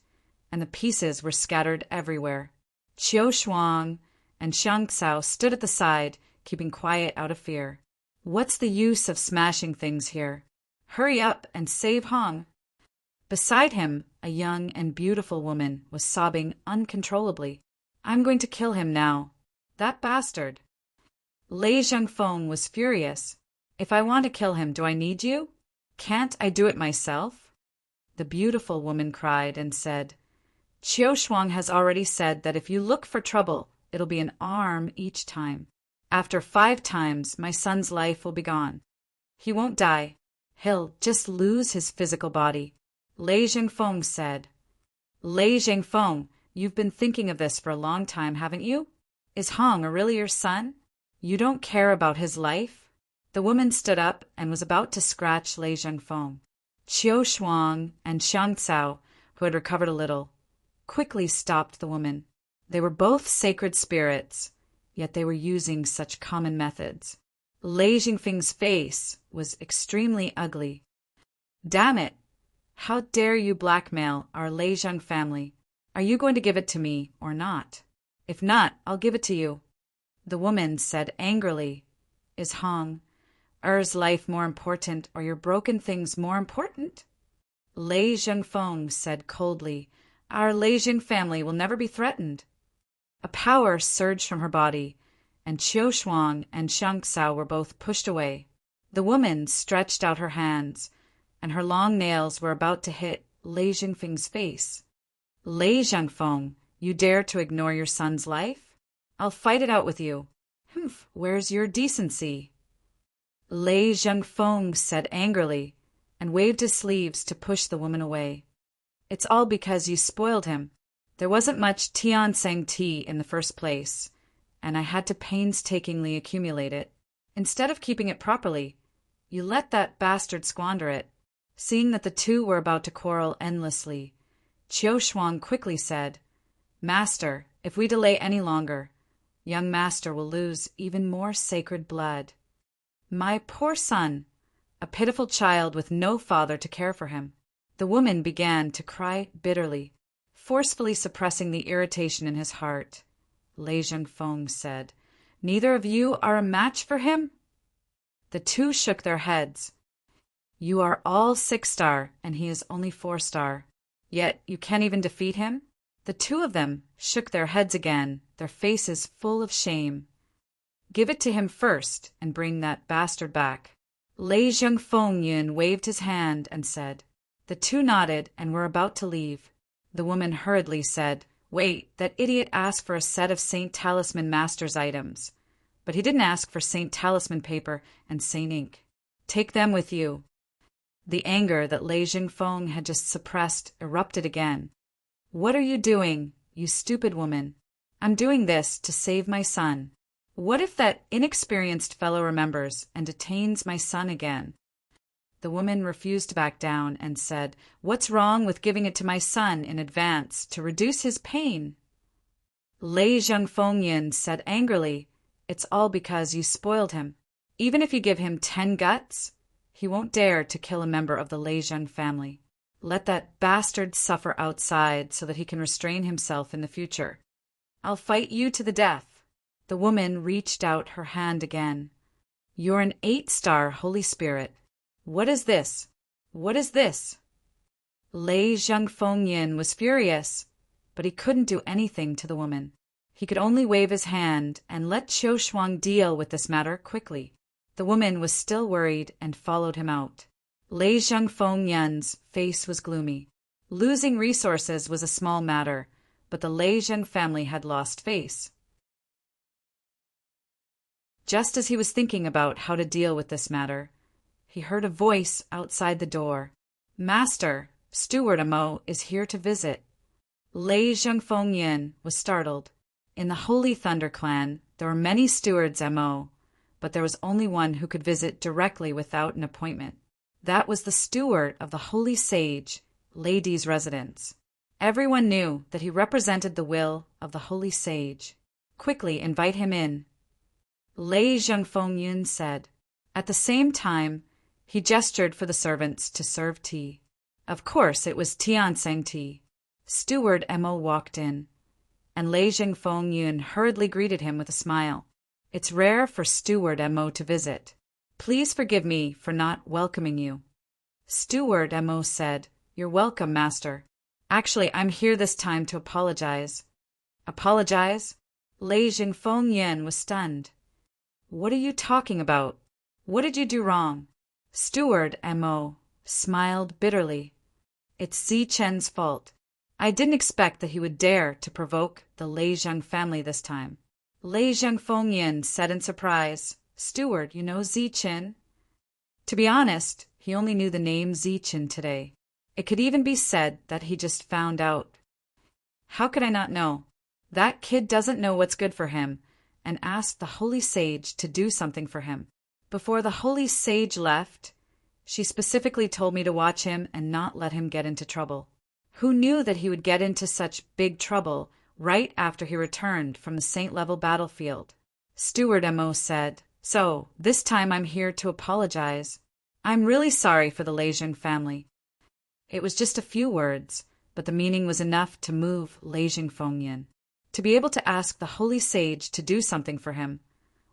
[SPEAKER 1] and the pieces were scattered everywhere. Qiu Shuang and Xiang Cao stood at the side, keeping quiet out of fear. What's the use of smashing things here? Hurry up and save Hong. Beside him, a young and beautiful woman was sobbing uncontrollably. I'm going to kill him now. That bastard. Lei Zhengfeng was furious. If I want to kill him, do I need you? Can't I do it myself? The beautiful woman cried and said, Qiu Shuang has already said that if you look for trouble, it'll be an arm each time. After 5 times, my son's life will be gone. He won't die. He'll just lose his physical body. Lei Zhengfeng said. Lei Zhengfeng, you've been thinking of this for a long time, haven't you? Is Hong really your son? You don't care about his life? The woman stood up and was about to scratch Lei Zhengfeng. Qiu Shuang and Xiang Cao, who had recovered a little, quickly stopped the woman. They were both sacred spirits, yet they were using such common methods. Lei Zhengfeng's face was extremely ugly. Damn it! How dare you blackmail our Lei Zheng family? Are you going to give it to me or not? If not, I'll give it to you. The woman said angrily, Is Hong Er's life more important or your broken things more important? Lei Zhengfeng said coldly, Our Lei Zheng family will never be threatened. A power surged from her body, and Qiu Shuang and Xiang Cao were both pushed away. The woman stretched out her hands, and her long nails were about to hit Lei Zhengfeng's face. Lei Zhengfeng, you dare to ignore your son's life? I'll fight it out with you. Humph, where's your decency? Lei Zhengfeng said angrily, and waved his sleeves to push the woman away. It's all because you spoiled him. There wasn't much Tianseng tea in the first place, and I had to painstakingly accumulate it. Instead of keeping it properly, you let that bastard squander it. Seeing that the two were about to quarrel endlessly, Qiu Shuang quickly said, Master, if we delay any longer, young master will lose even more sacred blood. My poor son, a pitiful child with no father to care for him. The woman began to cry bitterly, forcefully suppressing the irritation in his heart. Lei Zhengfeng said, Neither of you are a match for him? The two shook their heads. You are all 6-star, and he is only 4-star. Yet you can't even defeat him? The two of them shook their heads again, their faces full of shame. Give it to him first, and bring that bastard back. Lei Zhengfeng waved his hand and said. The two nodded and were about to leave. The woman hurriedly said, Wait, that idiot asked for a set of Saint Talisman Master's items. But he didn't ask for Saint Talisman paper and Saint ink. Take them with you. The anger that Lei Zhengfeng had just suppressed erupted again. What are you doing, you stupid woman? I'm doing this to save my son. What if that inexperienced fellow remembers and detains my son again? The woman refused to back down and said, What's wrong with giving it to my son in advance to reduce his pain? Lei Zhengfeng said angrily, It's all because you spoiled him. Even if you give him 10 guts, he won't dare to kill a member of the Lei Zheng family. Let that bastard suffer outside so that he can restrain himself in the future. I'll fight you to the death. The woman reached out her hand again. You're an 8-star Holy Spirit. What is this? What is this? Lei Zhengfeng was furious, but he couldn't do anything to the woman. He could only wave his hand and let Qiu Shuang deal with this matter quickly. The woman was still worried and followed him out. Lei Zhengfeng's face was gloomy. Losing resources was a small matter, but the Lei Zheng family had lost face. Just as he was thinking about how to deal with this matter, he heard a voice outside the door. Master, Steward Amo is here to visit. Lei Zhengfeng was startled. In the Holy Thunder clan, there were many stewards Amo, but there was only one who could visit directly without an appointment. That was the steward of the Holy Sage, Lei Di's residence. Everyone knew that he represented the will of the Holy Sage. Quickly invite him in. Lei Zhengfeng said. At the same time, he gestured for the servants to serve tea. Of course, it was Tianseng tea. Steward Emo walked in, and Lei Zhengfeng hurriedly greeted him with a smile. It's rare for Steward Emo to visit. Please forgive me for not welcoming you. Steward Emo said, You're welcome, Master. Actually, I'm here this time to apologize. Apologize? Lei Jingfeng was stunned. What are you talking about? What did you do wrong? Steward Mo smiled bitterly. It's Zi Chen's fault. I didn't expect that he would dare to provoke the Lei Zhang family this time. Lei Jingfeng said in surprise. Steward, you know Zi Chen? To be honest, he only knew the name Zi Chen today. It could even be said that he just found out. How could I not know? That kid doesn't know what's good for him, and asked the holy sage to do something for him. Before the holy sage left, she specifically told me to watch him and not let him get into trouble. Who knew that he would get into such big trouble right after he returned from the Saint-level battlefield? Steward Mo said, So, this time I'm here to apologize. I'm really sorry for the Leijing family. It was just a few words, but the meaning was enough to move Lei Jingfeng. To be able to ask the holy sage to do something for him.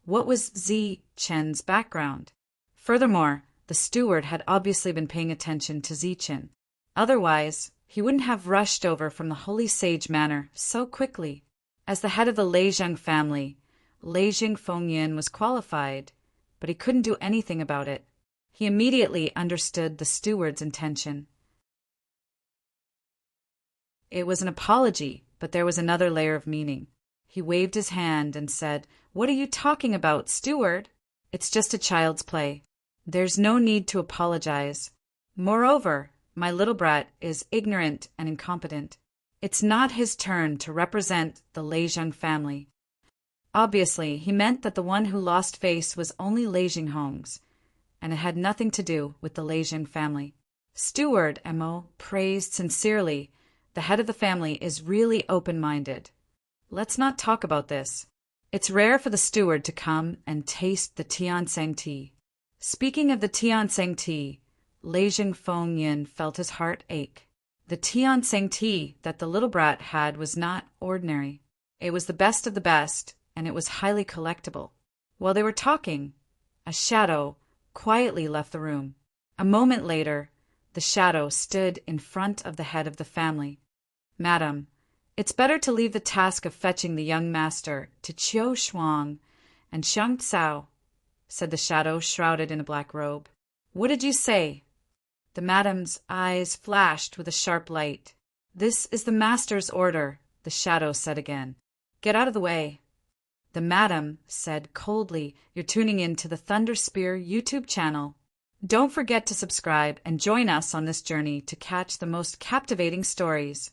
[SPEAKER 1] What was Zi Chen's background? Furthermore, the steward had obviously been paying attention to Zi Chen. Otherwise, he wouldn't have rushed over from the holy sage manor so quickly. As the head of the Leijing family, Lei Jingfeng was qualified, but he couldn't do anything about it. He immediately understood the steward's intention. It was an apology, but there was another layer of meaning. He waved his hand and said, What are you talking about, steward? It's just a child's play. There's no need to apologize. Moreover, my little brat is ignorant and incompetent. It's not his turn to represent the Leijing family. Obviously, he meant that the one who lost face was only Lei Jinghong's, and it had nothing to do with the Leijing family. Steward Mo praised sincerely. The head of the family is really open-minded. Let's not talk about this. It's rare for the steward to come and taste the Tiansang tea. Speaking of the Tiansang tea, Lei Jingfeng felt his heart ache. The Tiansang tea that the little brat had was not ordinary. It was the best of the best, and it was highly collectible. While they were talking, a shadow quietly left the room. A moment later, the shadow stood in front of the head of the family. Madam, it's better to leave the task of fetching the young master to Qiu Shuang and Xiang Tsao, said the shadow shrouded in a black robe. What did you say? The madam's eyes flashed with a sharp light. This is the master's order, the shadow said again. Get out of the way. The madam said coldly, You're tuning in to the Thunder Spear YouTube channel. Don't forget to subscribe and join us on this journey to catch the most captivating stories.